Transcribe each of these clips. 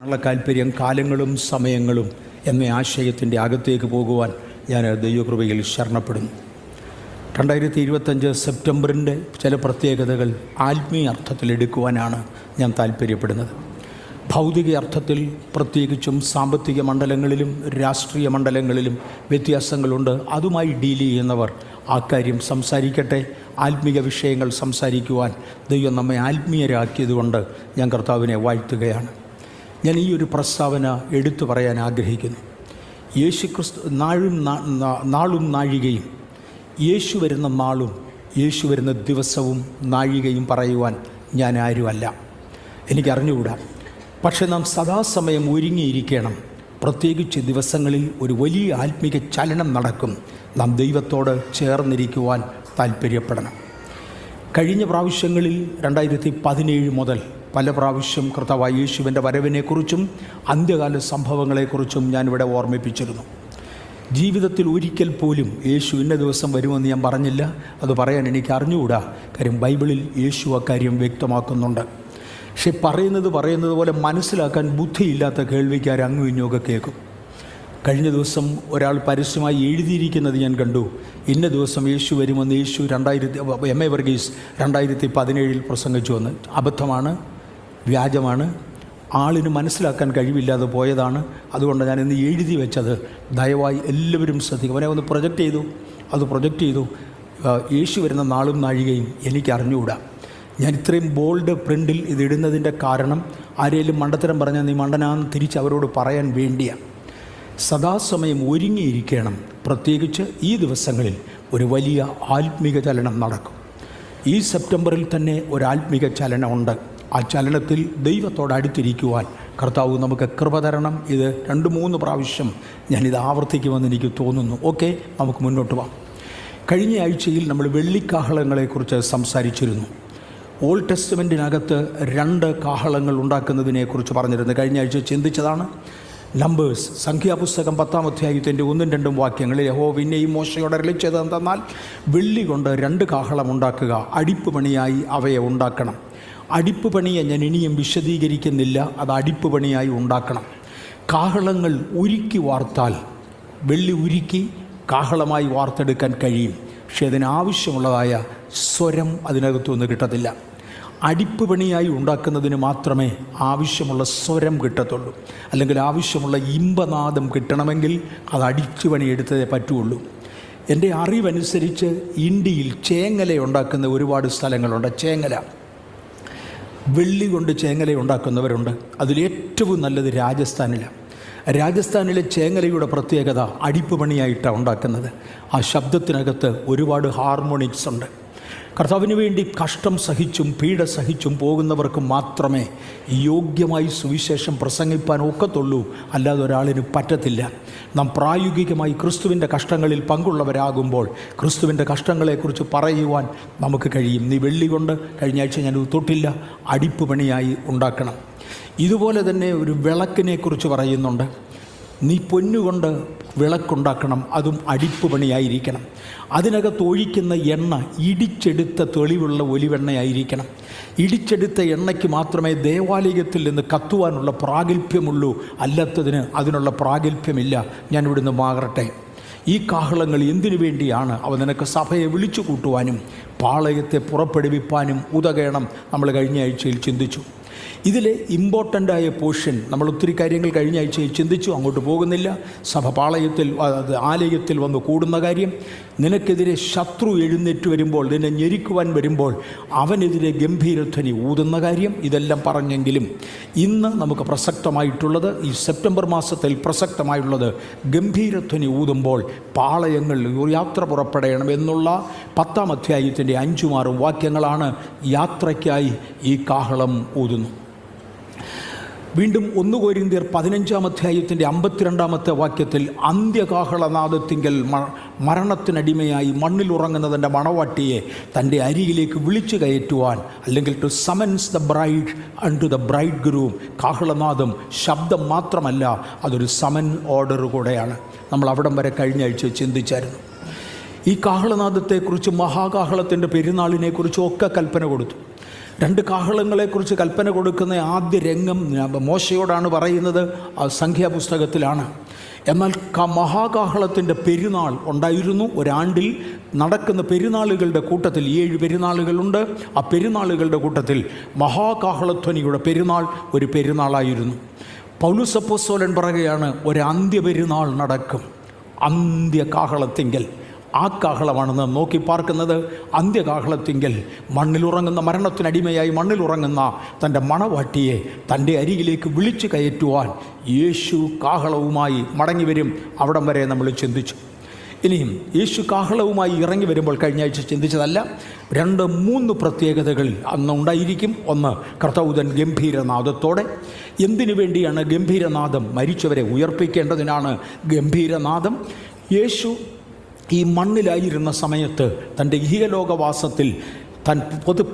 ഉള്ള താല്പര്യം കാലങ്ങളും സമയങ്ങളും എന്ന ആശയത്തിൻ്റെ അകത്തേക്ക് പോകുവാൻ ഞാൻ ദൈവകൃപയിൽ ശരണപ്പെടുന്നു. 2025 സെപ്റ്റംബറിൻ്റെ ചില പ്രത്യേകതകൾ ആത്മീയ അർത്ഥത്തിലെടുക്കുവാനാണ് ഞാൻ താല്പര്യപ്പെടുന്നത്. ഭൗതിക അർത്ഥത്തിൽ പ്രത്യേകിച്ചും സാമ്പത്തിക മണ്ഡലങ്ങളിലും രാഷ്ട്രീയ മണ്ഡലങ്ങളിലും വ്യത്യാസങ്ങളുണ്ട്. അതുമായി ഡീൽ ചെയ്യുന്നവർ ആ കാര്യം സംസാരിക്കട്ടെ. ആത്മീയ വിഷയങ്ങൾ സംസാരിക്കുവാൻ ദൈവം നമ്മെ ആത്മീയരാക്കിയതുകൊണ്ട് ഞാൻ കർത്താവിനെ വാഴ്ത്തുകയാണ്. ഞാൻ ഈ ഒരു പ്രസ്താവന എടുത്തു പറയാൻ ആഗ്രഹിക്കുന്നു. യേശുക്രിസ്തു നാളും നാഴികയും, യേശു വരുന്ന നാളും യേശു വരുന്ന ദിവസവും നാഴികയും പറയുവാൻ ഞാൻ ആരുമല്ല, എനിക്കറിഞ്ഞുകൂടാ. പക്ഷെ നാം സദാസമയം ഒരുങ്ങിയിരിക്കണം. പ്രത്യേകിച്ച് ദിവസങ്ങളിൽ ഒരു വലിയ ആത്മീക ചലനം നടക്കും. നാം ദൈവത്തോട് ചേർന്നിരിക്കുവാൻ താല്പര്യപ്പെടണം. കഴിഞ്ഞ പ്രാവശ്യങ്ങളിൽ 2017 മുതൽ പല പ്രാവശ്യം കർത്താവായ യേശുവിൻ്റെ വരവിനെക്കുറിച്ചും അന്ത്യകാല സംഭവങ്ങളെക്കുറിച്ചും ഞാനിവിടെ ഓർമ്മിപ്പിച്ചിരുന്നു. ജീവിതത്തിൽ ഒരിക്കൽ പോലും യേശു ഇന്ന ദിവസം വരുമെന്ന് ഞാൻ പറഞ്ഞില്ല. അത് പറയാൻ എനിക്ക് അറിഞ്ഞുകൂടാ. കാര്യം ബൈബിളിൽ യേശു അക്കാര്യം വ്യക്തമാക്കുന്നുണ്ട്. പക്ഷെ പറയുന്നത് പോലെ മനസ്സിലാക്കാൻ ബുദ്ധിയില്ലാത്ത കേൾവിക്കാർ അങ്ങും ഇങ്ങുമൊക്കെ കേൾക്കും. കഴിഞ്ഞ ദിവസം ഒരാൾ പരസ്യമായി എഴുതിയിരിക്കുന്നത് ഞാൻ കണ്ടു. ഇന്ന ദിവസം യേശു വരുമെന്ന് യേശു MA വർഗീസ് 2017 പ്രസംഗിച്ചു വന്ന്. അബദ്ധമാണ്, വ്യാജമാണ്, ആളിന് മനസ്സിലാക്കാൻ കഴിവില്ലാതെ പോയതാണ്. അതുകൊണ്ട് ഞാൻ ഇന്ന് എഴുതി വെച്ചത്. ദയവായി എല്ലാവരും ശ്രദ്ധിക്കും. അവനെ ഒന്ന് പ്രൊജക്റ്റ് ചെയ്തു. യേശു വരുന്ന നാളും നാഴികയും എനിക്ക് അറിഞ്ഞുകൂടാ. ഞാൻ ഇത്രയും ബോൾഡ് പ്രിൻ്റിൽ ഇതിടുന്നതിൻ്റെ കാരണം ആരെങ്കിലും മണ്ടത്തരം പറഞ്ഞാൽ നീ മണ്ടനാന്ന് തിരിച്ച് അവരോട് പറയാൻ വേണ്ടിയാണ്. സദാസമയം ഒരുങ്ങിയിരിക്കണം. പ്രത്യേകിച്ച് ഈ ദിവസങ്ങളിൽ ഒരു വലിയ ആത്മീക ചലനം നടക്കും. ഈ സെപ്റ്റംബറിൽ തന്നെ ഒരു ആത്മീക ചലനമുണ്ട്. ആ ചലനത്തിൽ ദൈവത്തോട് അടുത്തിരിക്കുവാൻ കർത്താവ് നമുക്ക് കൃപ തരണം. ഇത് 2-3 പ്രാവശ്യം ഞാനിത് ആവർത്തിക്കുമെന്ന് എനിക്ക് തോന്നുന്നു. ഓക്കെ, നമുക്ക് മുന്നോട്ട് പോകാം. കഴിഞ്ഞ ആഴ്ചയിൽ നമ്മൾ വെള്ളിക്കാഹളങ്ങളെക്കുറിച്ച് സംസാരിച്ചിരുന്നു. ഓൾഡ് ടെസ്റ്റ്മെൻറ്റിനകത്ത് 2 കാഹളങ്ങൾ ഉണ്ടാക്കുന്നതിനെക്കുറിച്ച് പറഞ്ഞിരുന്നു. കഴിഞ്ഞ ആഴ്ച ചിന്തിച്ചതാണ്. നമ്പേഴ്സ്, സംഖ്യാപുസ്തകം 10-ാം അധ്യായത്തിൻ്റെ 1-2 വാക്യങ്ങളിൽ യഹോവ പിന്നെയും മോശയോട് അരുളിച്ചത് എന്തെന്നാൽ വെള്ളി കൊണ്ട് 2 കാഹളം ഉണ്ടാക്കുക, അടിപ്പ് പണിയായി അവയെ ഉണ്ടാക്കണം. അടിപ്പ് പണിയെ ഞാൻ ഇനിയും വിശദീകരിക്കുന്നില്ല. അത് അടിപ്പ് പണിയായി ഉണ്ടാക്കണം. കാഹളങ്ങൾ ഉരുക്കി വാർത്താൽ, വെള്ളി ഉരുക്കി കാഹളമായി വാർത്തെടുക്കാൻ കഴിയും. പക്ഷേ അതിനാവശ്യമുള്ളതായ സ്വരം അതിനകത്തൊന്നും കിട്ടത്തില്ല. അടിപ്പ് പണിയായി ഉണ്ടാക്കുന്നതിന് മാത്രമേ ആവശ്യമുള്ള സ്വരം കിട്ടത്തുള്ളൂ. അല്ലെങ്കിൽ ആവശ്യമുള്ള ഇമ്പനാദം കിട്ടണമെങ്കിൽ അത് അടിച്ചു പണിയെടുത്തതേ പറ്റുള്ളൂ. എൻ്റെ അറിവനുസരിച്ച് ഇന്ത്യയിൽ ചേങ്ങല ഉണ്ടാക്കുന്ന ഒരുപാട് സ്ഥലങ്ങളുണ്ട്. ചേങ്ങല, വെള്ളി കൊണ്ട് ചേങ്ങല ഉണ്ടാക്കുന്നവരുണ്ട്. അതിലേറ്റവും നല്ലത് രാജസ്ഥാനിലാണ്. രാജസ്ഥാനിലെ ചേങ്ങലയുടെ പ്രത്യേകത അടിപ്പ് പണിയായിട്ടാണ് ഉണ്ടാക്കുന്നത്. ആ ശബ്ദത്തിനകത്ത് ഒരുപാട് ഹാർമോണിക്സ് ഉണ്ട്. കർത്താവിന് വേണ്ടി കഷ്ടം സഹിച്ചും പീഡ സഹിച്ചും പോകുന്നവർക്ക് മാത്രമേ യോഗ്യമായി സുവിശേഷം പ്രസംഗിപ്പാൻ ഒക്കത്തുള്ളൂ. അല്ലാതെ ഒരാളിന് പറ്റത്തില്ല. നാം പ്രായോഗികമായി ക്രിസ്തുവിൻ്റെ കഷ്ടങ്ങളിൽ പങ്കുള്ളവരാകുമ്പോൾ ക്രിസ്തുവിൻ്റെ കഷ്ടങ്ങളെക്കുറിച്ച് പറയുവാൻ നമുക്ക് കഴിയും. നീ വെള്ളി കൊണ്ട്, കഴിഞ്ഞ ആഴ്ച ഞാനത് തൊട്ടില്ല, അടിപ്പ് പണിയായി ഉണ്ടാക്കണം. ഇതുപോലെ തന്നെ ഒരു വിളക്കിനെക്കുറിച്ച് പറയുന്നുണ്ട്. നീ പൊന്നുകൊണ്ട് വിളക്കുണ്ടാക്കണം, അതും അടിപ്പ് പണിയായിരിക്കണം. അതിനകത്ത് ഒഴിക്കുന്ന എണ്ണ ഇടിച്ചെടുത്ത തെളിവുള്ള ഒലിവെണ്ണയായിരിക്കണം. ഇടിച്ചെടുത്ത എണ്ണയ്ക്ക് മാത്രമേ ദേവാലയത്തിൽ നിന്ന് കത്തുവാനുള്ള പ്രാഗൽഭ്യമുള്ളൂ. അല്ലാത്തതിന് അതിനുള്ള പ്രാഗൽഭ്യമില്ല. ഞാൻ ഇവിടുന്ന് മാറട്ടെ. ഈ കാഹളങ്ങൾ എന്തിനു വേണ്ടിയാണ്? അവ നിനക്ക് സഭയെ വിളിച്ചു കൂട്ടുവാനും പാളയത്തെ പുറപ്പെടുവിപ്പാനും ഉതകണം. നമ്മൾ കഴിഞ്ഞ ആഴ്ചയിൽ ചിന്തിച്ചു. ഇതിലെ ഇമ്പോർട്ടൻ്റായ പോർഷൻ നമ്മൾ ഒത്തിരി കാര്യങ്ങൾ കഴിഞ്ഞ ആഴ്ചയിൽ ചിന്തിച്ചു. അങ്ങോട്ട് പോകുന്നില്ല. സഭ പാളയത്തിൽ ആലയത്തിൽ വന്ന് കൂടുന്ന കാര്യം, നിനക്കെതിരെ ശത്രു എഴുന്നേറ്റ് വരുമ്പോൾ, നിന്നെ ഞെരുക്കുവാൻ വരുമ്പോൾ അവനെതിരെ ഗംഭീരധ്വനി ഊതുന്ന കാര്യം, ഇതെല്ലാം പറഞ്ഞെങ്കിലും ഇന്ന് നമുക്ക് പ്രസക്തമായിട്ടുള്ളത്, ഈ സെപ്റ്റംബർ മാസത്തിൽ പ്രസക്തമായുള്ളത്, ഗംഭീരധ്വനി ഊതുമ്പോൾ പാളയങ്ങൾ യാത്ര പുറപ്പെടണം എന്നുള്ള 10-ാം അധ്യായത്തിൻ്റെ 5-6 വാക്യങ്ങളാണ് യാത്രയ്ക്കായി ഈ കാഹളം ഊതുന്നു. വീണ്ടും 1 കൊരിന്ത്യർ 15-ാം അധ്യായത്തിൻ്റെ 52-ാമത്തെ വാക്യത്തിൽ അന്ത്യകാഹളനാദത്തിങ്കൽ മരണത്തിനടിമയായി മണ്ണിൽ ഉറങ്ങുന്നതിൻ്റെ മണവാട്ടിയെ തൻ്റെ അരികിലേക്ക് വിളിച്ചു കയറ്റുവാൻ, അല്ലെങ്കിൽ ടു സമൻസ് ദ ബ്രൈഡ് അണ്ട് ടു ദ ബ്രൈഡ് ഗ്രൂം. കാഹളനാദം ശബ്ദം മാത്രമല്ല, അതൊരു സമൻ ഓർഡർ കൂടെയാണ്. നമ്മൾ അവിടം വരെ കഴിഞ്ഞ ആഴ്ച ചിന്തിച്ചായിരുന്നു. ഈ കാഹളനാദത്തെക്കുറിച്ച്, മഹാകാഹളത്തിൻ്റെ പെരുന്നാളിനെക്കുറിച്ചും ഒക്കെ കൽപ്പന കൊടുത്തു. 2 കാഹളങ്ങളെക്കുറിച്ച് കൽപ്പന കൊടുക്കുന്ന ആദ്യ രംഗം മോശയോടാണ് പറയുന്നത്, സംഖ്യാപുസ്തകത്തിലാണ്. എന്നാൽ മഹാകാഹളത്തിൻ്റെ പെരുന്നാൾ ഉണ്ടായിരുന്നു. ഒരാണ്ടിൽ നടക്കുന്ന പെരുന്നാളുകളുടെ കൂട്ടത്തിൽ 7 പെരുന്നാളുകളുണ്ട്. ആ പെരുന്നാളുകളുടെ കൂട്ടത്തിൽ മഹാകാഹളധ്വനിയുടെ പെരുന്നാൾ ഒരു പെരുന്നാളായിരുന്നു. പൗലോസ് അപ്പോസ്തലൻ പറയുകയാണ്, ഒരു അന്ത്യപെരുന്നാൾ നടക്കും. അന്ത്യകാഹളത്തിങ്കൽ, ആ കാഹളമാണ് നാം നോക്കി പാർക്കുന്നത്. അന്ത്യകാഹളത്തിങ്കൽ മണ്ണിലുറങ്ങുന്ന, മരണത്തിനടിമയായി മണ്ണിലുറങ്ങുന്ന തൻ്റെ മണവാട്ടിയെ തൻ്റെ അരികിലേക്ക് വിളിച്ചു കയറ്റുവാൻ യേശു കാഹളവുമായി മടങ്ങി വരും. അവിടം വരെ നമ്മൾ ചിന്തിച്ചു. ഇനിയും യേശു കാഹളവുമായി ഇറങ്ങി വരുമ്പോൾ, കഴിഞ്ഞ ആഴ്ച ചിന്തിച്ചതല്ല, 2-3 പ്രത്യേകതകൾ അന്ന് ഉണ്ടായിരിക്കും. ഒന്ന്, കർത്താവുതൻ ഗംഭീരനാദത്തോടെ. എന്തിനു വേണ്ടിയാണ് ഗംഭീരനാദം? മരിച്ചവരെ ഉയർപ്പിക്കേണ്ടതിനാണ് ഗംഭീരനാദം. യേശു ഈ മണ്ണിലായിരുന്ന സമയത്ത് തൻ്റെ ഇഹലോകവാസത്തിൽ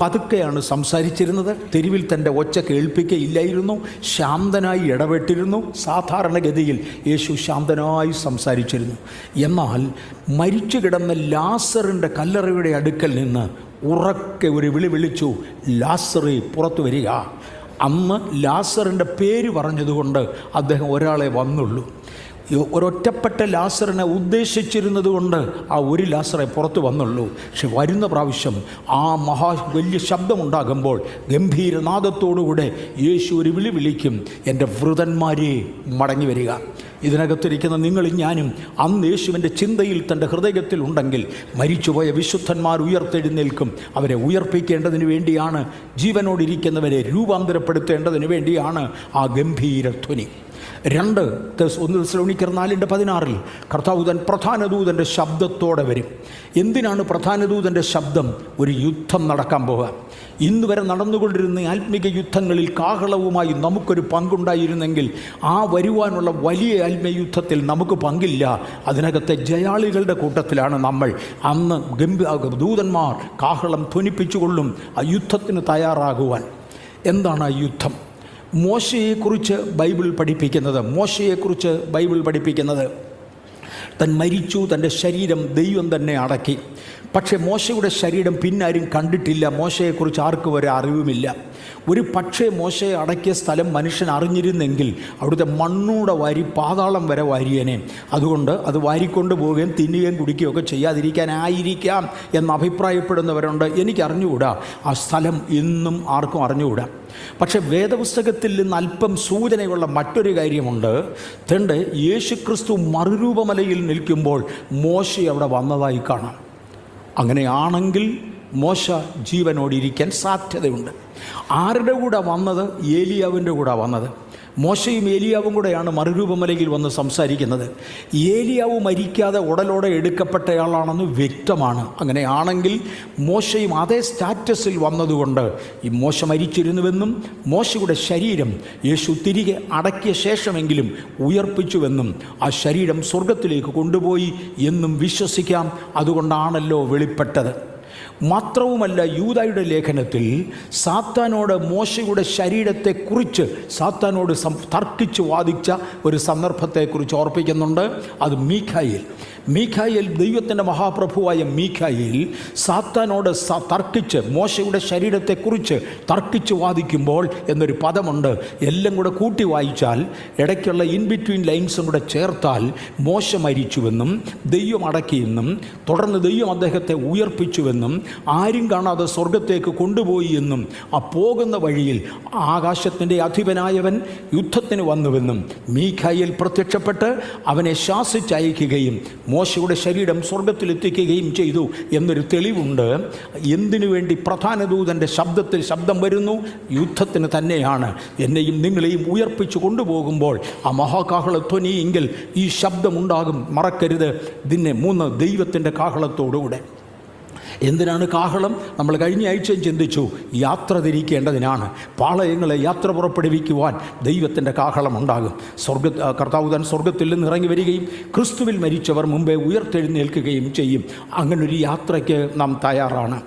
പതുക്കെയാണ് സംസാരിച്ചിരുന്നത്. തെരുവിൽ തൻ്റെ ഒച്ച കേൾപ്പിക്കയില്ലായിരുന്നു. ശാന്തനായി ഇടപെട്ടിരുന്നു. സാധാരണഗതിയിൽ യേശു ശാന്തനായി സംസാരിച്ചിരുന്നു. എന്നാൽ മരിച്ചു കിടന്ന ലാസറിൻ്റെ കല്ലറയുടെ അടുക്കൽ നിന്ന് ഉറക്കെ ഒരു വിളി വിളിച്ചു, ലാസറേ പുറത്തു വരിക. അന്ന് ലാസറിൻ്റെ പേര് പറഞ്ഞതുകൊണ്ട് അദ്ദേഹം ഒരാളെ വന്നുള്ളൂ. ഒരൊറ്റപ്പെട്ട ലാസറിനെ ഉദ്ദേശിച്ചിരുന്നത് കൊണ്ട് ആ ഒരു ലാസറെ പുറത്ത് വന്നുള്ളൂ. പക്ഷെ വരുന്ന പ്രാവശ്യം ആ വലിയ ശബ്ദമുണ്ടാകുമ്പോൾ ഗംഭീരനാദത്തോടുകൂടെ യേശു ഒരു വിളി വിളിക്കും, എൻ്റെ വൃതന്മാരെ മടങ്ങി വരിക. ഇതിനകത്തിരിക്കുന്ന നിങ്ങളും ഞാനും അന്ന് യേശുവിൻ്റെ ചിന്തയിൽ തൻ്റെ ഹൃദയത്തിൽ ഉണ്ടെങ്കിൽ മരിച്ചുപോയ വിശുദ്ധന്മാർ ഉയർത്തെഴുന്നേൽക്കും. അവരെ ഉയർപ്പിക്കേണ്ടതിന് വേണ്ടിയാണ്, ജീവനോടിരിക്കുന്നവരെ രൂപാന്തരപ്പെടുത്തേണ്ടതിന് വേണ്ടിയാണ് ആ ഗംഭീരധ്വനി. 1 തെസ്സലോനിക്കർ 4:16 കർത്താവുതൻ പ്രധാനദൂതൻ്റെ ശബ്ദത്തോടെ വരും. എന്തിനാണ് പ്രധാനദൂതൻ്റെ ശബ്ദം? ഒരു യുദ്ധം നടക്കാൻ പോകുക. ഇന്ന് വരെ നടന്നുകൊണ്ടിരുന്ന ആത്മീക യുദ്ധങ്ങളിൽ കാഹളവുമായി നമുക്കൊരു പങ്കുണ്ടായിരുന്നെങ്കിൽ ആ വരുവാനുള്ള വലിയ ആത്മീയ യുദ്ധത്തിൽ നമുക്ക് പങ്കില്ല. അതിനകത്തെ ജയാളികളുടെ കൂട്ടത്തിലാണ് നമ്മൾ. അന്ന് ദൂതന്മാർ കാഹളം ധ്വനിപ്പിച്ചുകൊള്ളും ആ യുദ്ധത്തിന് തയ്യാറാകുവാൻ. എന്താണ് ആ യുദ്ധം? മോശയെക്കുറിച്ച് ബൈബിൾ പഠിപ്പിക്കുന്നത് താൻ മരിച്ചു, തൻ്റെ ശരീരം ദൈവം തന്നെ അടക്കി. പക്ഷേ മോശയുടെ ശരീരം പിന്നാരും കണ്ടിട്ടില്ല. മോശയെക്കുറിച്ച് ആർക്കും ഒരു അറിവുമില്ല. ഒരു പക്ഷേ മോശയെ അടക്കിയ സ്ഥലം മനുഷ്യൻ അറിഞ്ഞിരുന്നെങ്കിൽ അവിടുത്തെ മണ്ണൂടെ വാരി പാതാളം വരെ വാരിയേനെ. അതുകൊണ്ട് അത് വാരിക്കൊണ്ട് പോവുകയും തിന്നുകയും കുടിക്കുകയും ഒക്കെ ചെയ്യാതിരിക്കാനായിരിക്കാം എന്ന് അഭിപ്രായപ്പെടുന്നവരുണ്ട്. എനിക്കറിഞ്ഞുകൂടാ, ആ സ്ഥലം ഇന്നും ആർക്കും അറിഞ്ഞുകൂടാ. പക്ഷേ വേദപുസ്തകത്തിൽ നിന്ന് അല്പം സൂചനയുള്ള മറ്റൊരു കാര്യമുണ്ട്. യേശുക്രിസ്തു മറുരൂപമലയിൽ നിൽക്കുമ്പോൾ മോശ അവിടെ വന്നതായി കാണാം. അങ്ങനെയാണെങ്കിൽ മോശ ജീവനോടിരിക്കാൻ സാധ്യതയുണ്ട്. ആരുടെ കൂടെ വന്നത്? ഏലിയാവിൻ്റെ കൂടെ വന്നത്. മോശയും ഏലിയാവും കൂടെയാണ് മറുരൂപമലയിൽ വന്ന് സംസാരിക്കുന്നത്. ഏലിയാവ് മരിക്കാതെ ഉടലോടെ എടുക്കപ്പെട്ടയാളാണെന്ന് വ്യക്തമാണ്. അങ്ങനെയാണെങ്കിൽ മോശയും അതേ സ്റ്റാറ്റസിൽ വന്നതുകൊണ്ട് ഈ മോശ മരിച്ചിരുന്നുവെന്നും മോശയുടെ ശരീരം യേശു തിരികെ അടക്കിയ ശേഷമെങ്കിലും ഉയർപ്പിച്ചുവെന്നും ആ ശരീരം സ്വർഗത്തിലേക്ക് കൊണ്ടുപോയി എന്നും വിശ്വസിക്കാം. അതുകൊണ്ടാണല്ലോ വെളിപ്പെട്ടത്. മാത്രവുമല്ല, യൂദായുടെ ലേഖനത്തിൽ സാത്താനോട് മോശയുടെ ശരീരത്തെക്കുറിച്ച് സാത്താനോട് തർക്കിച്ച് വാദിച്ച ഒരു സന്ദർഭത്തെക്കുറിച്ച് ഓർപ്പിക്കുന്നുണ്ട്. അത് മീഖായേൽ ദൈവത്തിൻ്റെ മഹാപ്രഭുവായ മീഖായേൽ സാത്താനോട് തർക്കിച്ച് മോശയുടെ ശരീരത്തെക്കുറിച്ച് തർക്കിച്ച് വാദിക്കുമ്പോൾ എന്നൊരു പദമുണ്ട്. എല്ലാം കൂടെ കൂട്ടി വായിച്ചാൽ, ഇടയ്ക്കുള്ള ഇൻ ബിറ്റ്വീൻ ലൈൻസും കൂടെ ചേർത്താൽ മോശ മരിച്ചുവെന്നും ദൈവം അടക്കിയെന്നും തുടർന്ന് ദൈവം അദ്ദേഹത്തെ ഉയർപ്പിച്ചുവെന്നും ആരും കാണാതെ സ്വർഗത്തേക്ക് കൊണ്ടുപോയി എന്നും ആ പോകുന്ന വഴിയിൽ ആകാശത്തിൻ്റെ അധിപനായവൻ യുദ്ധത്തിന് വന്നുവെന്നും മീഖായേൽ പ്രത്യക്ഷപ്പെട്ട് അവനെ ശാസിച്ചയക്കുകയും മോശയുടെ ശരീരം സ്വർഗത്തിലെത്തിക്കുകയും ചെയ്തു എന്നൊരു തെളിവുണ്ട്. എന്തിനു വേണ്ടി? പ്രധാന ദൂതൻ്റെ ശബ്ദം വരുന്നു. യുദ്ധത്തിന് തന്നെയാണ്. എന്നെയും നിങ്ങളെയും ഉയർപ്പിച്ചു കൊണ്ടുപോകുമ്പോൾ ആ മഹാകാഹളധ്വനിയെങ്കിൽ ഈ ശബ്ദമുണ്ടാകും. മറക്കരുത്. ഇതിനെ 3 ദൈവത്തിൻ്റെ കാഹളത്തോടുകൂടെ. എന്തിനാണ് കാഹളം? നമ്മൾ കഴിഞ്ഞ ആഴ്ചയും ചിന്തിച്ചു. യാത്ര തിരിക്കേണ്ടതിനാണ്. പാളയങ്ങളെ യാത്ര പുറപ്പെടുവിക്കുവാൻ ദൈവത്തിൻ്റെ കാഹളം ഉണ്ടാകും. കർത്താവുതാൻ സ്വർഗത്തിൽ നിന്ന് ഇറങ്ങി വരികയും ക്രിസ്തുവിൽ മരിച്ചവർ മുമ്പേ ഉയർത്തെഴുന്നേൽക്കുകയും ചെയ്യും. അങ്ങനൊരു യാത്രയ്ക്ക് നാം തയ്യാറാണ്.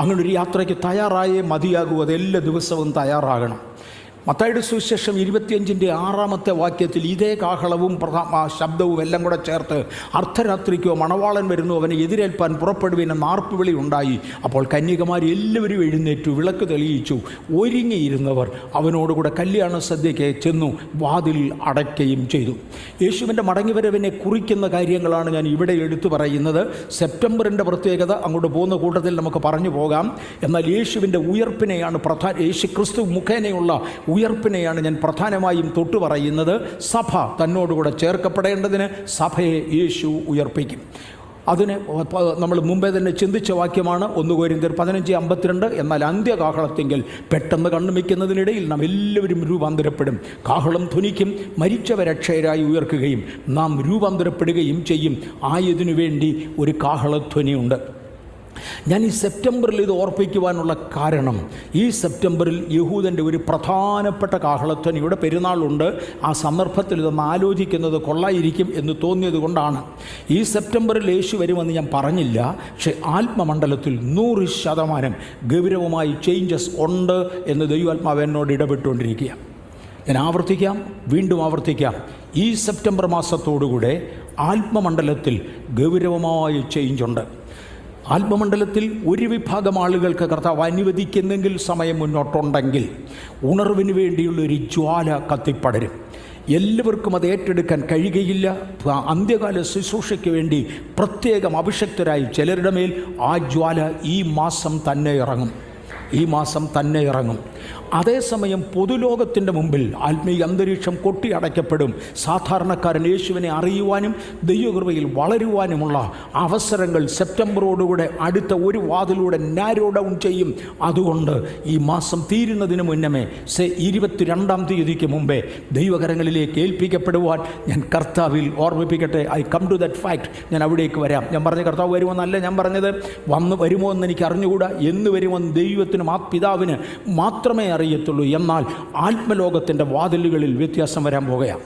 അങ്ങനൊരു യാത്രയ്ക്ക് തയ്യാറായേ മതിയാകൂ. അതെല്ലാ ദിവസവും തയ്യാറാകണം. മത്തായിയുടെ സുവിശേഷം 25:6 വാക്യത്തിൽ ഇതേ കാഹളവും ശബ്ദവും എല്ലാം കൂടെ ചേർത്ത് അർദ്ധരാത്രിക്കോ മണവാളൻ വരുന്നു അവനെ എതിരേൽപ്പാൻ പുറപ്പെടുവിനെന്ന് ആർപ്പുവിളി ഉണ്ടായി. അപ്പോൾ കന്യകമാർ എല്ലാവരും എഴുന്നേറ്റു, വിളക്ക് തെളിയിച്ചു. ഒരുങ്ങിയിരുന്നവർ അവനോടുകൂടെ കല്യാണ സദ്യയ്ക്ക് ചെന്നു, വാതിൽ അടയ്ക്കുകയും ചെയ്തു. യേശുവിൻ്റെ മടങ്ങിവരവിനെ കുറിക്കുന്ന കാര്യങ്ങളാണ് ഞാൻ ഇവിടെ എടുത്തു പറയുന്നത്. സെപ്റ്റംബറിൻ്റെ പ്രത്യേകത അങ്ങോട്ട് പോകുന്ന കൂട്ടത്തിൽ നമുക്ക് പറഞ്ഞു പോകാം. എന്നാൽ യേശുവിൻ്റെ ഉയർപ്പിനെയാണ് യേശു ക്രിസ്തു മുഖേനയുള്ള ഉയർപ്പിനെയാണ് ഞാൻ പ്രധാനമായും തൊട്ടു പറയുന്നത്. സഭ തന്നോടുകൂടെ ചേർക്കപ്പെടേണ്ടതിന് സഭയെ യേശു ഉയർപ്പിക്കും. അതിന് നമ്മൾ മുമ്പേ തന്നെ ചിന്തിച്ച വാക്യമാണ് 1 കൊരിന്ത്യർ 15:52. എന്നാൽ അന്ത്യകാഹളത്തെങ്കിൽ പെട്ടെന്ന് കണ്ണുമിക്കുന്നതിനിടയിൽ നാം എല്ലാവരും രൂപാന്തരപ്പെടും. കാഹളം ധ്വനിക്കും, മരിച്ചവരക്ഷയരായി ഉയർക്കുകയും നാം രൂപാന്തരപ്പെടുകയും ചെയ്യും. ആയതിനു വേണ്ടി ഒരു കാഹളധ്വനിയുണ്ട്. ഞാൻ ഈ സെപ്റ്റംബറിൽ ഇത് ഓർപ്പിക്കുവാനുള്ള കാരണം, ഈ സെപ്റ്റംബറിൽ യഹൂദൻ്റെ ഒരു പ്രധാനപ്പെട്ട കാഹളധ്വനിയുടെ പെരുന്നാളുണ്ട്. ആ സന്ദർഭത്തിൽ ഇതൊന്ന് ആലോചിക്കുന്നത് കൊള്ളായിരിക്കും എന്ന് തോന്നിയത് കൊണ്ടാണ്. ഈ സെപ്റ്റംബറിൽ യേശു വരുമെന്ന് ഞാൻ പറഞ്ഞില്ല, പക്ഷേ ആത്മമണ്ഡലത്തിൽ 100% ഗൗരവമായി ചേഞ്ചസ് ഉണ്ട് എന്ന് ദൈവാത്മാവ് എന്നോട് ഇടപെട്ടുകൊണ്ടിരിക്കുക. ഞാൻ ആവർത്തിക്കാം, വീണ്ടും ആവർത്തിക്കാം. ഈ സെപ്റ്റംബർ മാസത്തോടുകൂടെ ആത്മമണ്ഡലത്തിൽ ഗൗരവമായ ചേഞ്ചുണ്ട്. ആത്മമണ്ഡലത്തിൽ ഒരു വിഭാഗം ആളുകൾക്ക് കർത്താവ് അനുവദിക്കുന്നെങ്കിൽ സമയം മുന്നോട്ടുണ്ടെങ്കിൽ ഉണർവിന് വേണ്ടിയുള്ളൊരു ജ്വാല കത്തിപ്പടരും. എല്ലാവർക്കും അത് ഏറ്റെടുക്കാൻ കഴിയുകയില്ല. അന്ത്യകാല ശുശ്രൂഷയ്ക്ക് വേണ്ടി പ്രത്യേകം അഭിഷക്തരായി ചിലരുടെ മേൽ ആ ജ്വാല ഈ മാസം തന്നെ ഇറങ്ങും. അതേസമയം പൊതുലോകത്തിൻ്റെ മുമ്പിൽ ആത്മീയ അന്തരീക്ഷം കൊട്ടിയടയ്ക്കപ്പെടും. സാധാരണക്കാരൻ യേശുവിനെ അറിയുവാനും ദൈവകൃപയിൽ വളരുവാനുമുള്ള അവസരങ്ങൾ സെപ്റ്റംബറോടുകൂടെ അടുത്ത ഒരു വാതിലൂടെ നാരോ ഡൗൺ ചെയ്യും. അതുകൊണ്ട് ഈ മാസം തീരുന്നതിന് മുന്നമേ 22-ാം തീയതിക്ക് മുമ്പേ ദൈവകരങ്ങളിലേക്ക് ഏൽപ്പിക്കപ്പെടുവാൻ ഞാൻ കർത്താവിൽ ഓർമ്മിപ്പിക്കട്ടെ. I come to that fact. ഞാൻ അവിടേക്ക് വരാം. ഞാൻ പറഞ്ഞ കർത്താവ് വരുമെന്നല്ല ഞാൻ പറഞ്ഞത്, വരുമോ എന്ന് എനിക്ക് അറിഞ്ഞുകൂടാ. എന്ന് വരുമെന്ന് ദൈവത്തിനും പിതാവിന് മാത്രമേ അറിയത്തുള്ളൂ. എന്നാൽ ആത്മലോകത്തിൻ്റെ വാതിലുകളിൽ വ്യത്യാസം വരാൻ പോകുകയാണ്.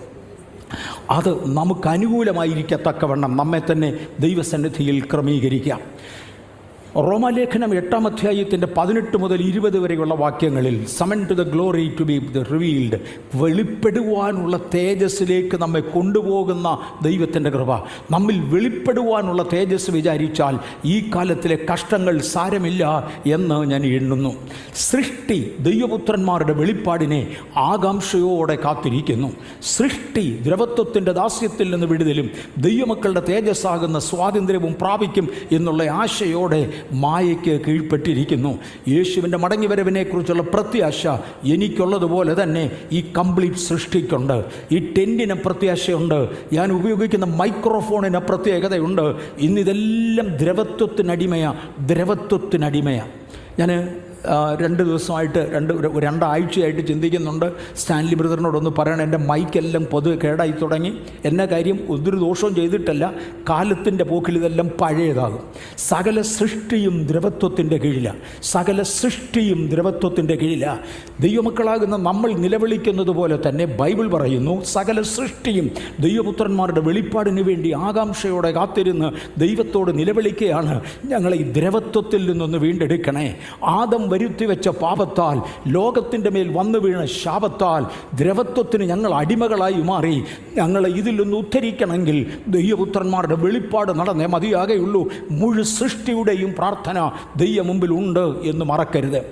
അത് നമുക്ക് അനുകൂലമായിരിക്കത്തക്കവണ്ണം നമ്മെ തന്നെ ദൈവസന്നിധിയിൽ ക്രമീകരിക്കാം. റോമാലേഖനം 8-ാം അധ്യായത്തിൻ്റെ 18 മുതൽ 20 വരെയുള്ള വാക്യങ്ങളിൽ summon to the glory to be revealed, വെളിപ്പെടുവാനുള്ള തേജസ്സിലേക്ക് നമ്മെ കൊണ്ടുപോകുന്ന ദൈവത്തിൻ്റെ കൃപ, നമ്മിൽ വെളിപ്പെടുവാനുള്ള തേജസ് വിചാരിച്ചാൽ ഈ കാലത്തിലെ കഷ്ടങ്ങൾ സാരമില്ല എന്ന് ഞാൻ എണ്ണുന്നു. സൃഷ്ടി ദൈവപുത്രന്മാരുടെ വെളിപ്പാടിനെ ആകാംക്ഷയോടെ കാത്തിരിക്കുന്നു. സൃഷ്ടി ദ്രവത്വത്തിൻ്റെ ദാസ്യത്തിൽ നിന്ന് വിടുതലും ദൈവമക്കളുടെ തേജസ്സാകുന്ന സ്വാതന്ത്ര്യവും പ്രാപിക്കും എന്നുള്ള ആശയോടെ മായയ്ക്ക് കീഴ്പ്പെട്ടിരിക്കുന്നു. യേശുവിൻ്റെ മടങ്ങിവരവിനെക്കുറിച്ചുള്ള പ്രത്യാശ എനിക്കുള്ളതുപോലെ തന്നെ ഈ കംപ്ലീറ്റ് സൃഷ്ടിക്കുണ്ട്. ഈ ടെൻറ്റിന് പ്രത്യാശയുണ്ട്. ഞാൻ ഉപയോഗിക്കുന്ന മൈക്രോഫോണിന് പ്രത്യേകതയുണ്ട്. ഇന്നിതെല്ലാം ദ്രവത്വത്തിനടിമയാണ്. ഞാൻ 2 ദിവസമായിട്ട് 2 ആഴ്ചയായിട്ട് ചിന്തിക്കുന്നുണ്ട്. സ്റ്റാൻലി ബ്രദറിനോടൊന്ന് പറയണം, എൻ്റെ മൈക്കെല്ലാം പൊതുവെ കേടായി തുടങ്ങി. എന്ന കാര്യം ഒരു ദോഷവും ചെയ്തിട്ടല്ല, കാലത്തിൻ്റെ പോക്കിൽ ഇതെല്ലാം പഴയതാകും. സകല സൃഷ്ടിയും ദ്രവത്വത്തിൻ്റെ കീഴിലാണ്. ദൈവമക്കളാകുന്ന നമ്മൾ നിലവിളിക്കുന്നത് പോലെ തന്നെ ബൈബിൾ പറയുന്നു, സകല സൃഷ്ടിയും ദൈവപുത്രന്മാരുടെ വെളിപ്പാടിന് വേണ്ടി ആകാംക്ഷയോടെ കാത്തിരുന്ന് ദൈവത്തോട് നിലവിളിക്കുകയാണ്, ഞങ്ങളെ ഈ ദ്രവത്വത്തിൽ നിന്നൊന്ന് വീണ്ടെടുക്കണേ. ആദം വരുത്തിവെച്ച പാപത്താൽ, ലോകത്തിൻ്റെ മേൽ വന്നു വീണ ശാപത്താൽ ദ്രവത്വത്തിന് ഞങ്ങൾ അടിമകളായി മാറി. ഞങ്ങളെ ഇതിൽ നിന്ന് ഉദ്ധരിക്കണമെങ്കിൽ ദൈവപുത്രന്മാരുടെ വെളിപ്പാട് നടന്നേ മതിയാകെയുള്ളൂ. മുഴു സൃഷ്ടിയുടെയും പ്രാർത്ഥന ദൈവ മുമ്പിൽ ഉണ്ട് എന്ന് മറക്കരുത്.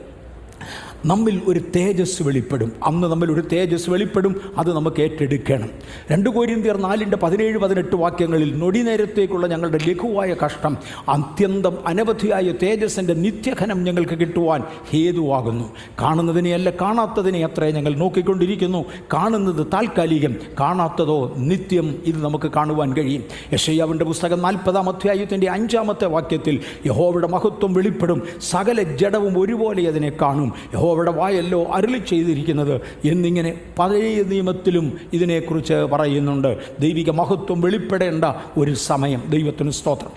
നമ്മിൽ ഒരു തേജസ് വെളിപ്പെടും. അന്ന് നമ്മിൽ ഒരു തേജസ് വെളിപ്പെടും. അത് നമുക്ക് ഏറ്റെടുക്കണം. 2 കൊരിന്ത്യർ 4:17-18 വാക്യങ്ങളിൽ നൊടി നേരത്തേക്കുള്ള ഞങ്ങളുടെ ലഘുവായ കഷ്ടം അത്യന്തം അനവധിയായ തേജസ്സിൻ്റെ നിത്യഘനം ഞങ്ങൾക്ക് കിട്ടുവാൻ ഹേതുവാകുന്നു. കാണുന്നതിനെയല്ല കാണാത്തതിനെ അത്രേ ഞങ്ങൾ നോക്കിക്കൊണ്ടിരിക്കുന്നു. കാണുന്നത് താൽക്കാലികം, കാണാത്തതോ നിത്യം. ഇത് നമുക്ക് കാണുവാൻ കഴിയും. യെശയ്യാവിൻ്റെ പുസ്തകം 40-ാം അധ്യായത്തിൻ്റെ 5-ാമത്തെ വാക്യത്തിൽ യഹോവയുടെ മഹത്വം വെളിപ്പെടും, സകല ജഡവും ഒരുപോലെ അതിനെ കാണും, യഹോവയുടെ വായല്ലോ അരുളി ചെയ്തിരിക്കുന്നത് എന്നിങ്ങനെ പഴയ നിയമത്തിലും ഇതിനെക്കുറിച്ച് പറയുന്നുണ്ട്. ദൈവിക മഹത്വം വെളിപ്പെടേണ്ട ഒരു സമയം. ദൈവത്തിന് സ്തോത്രം.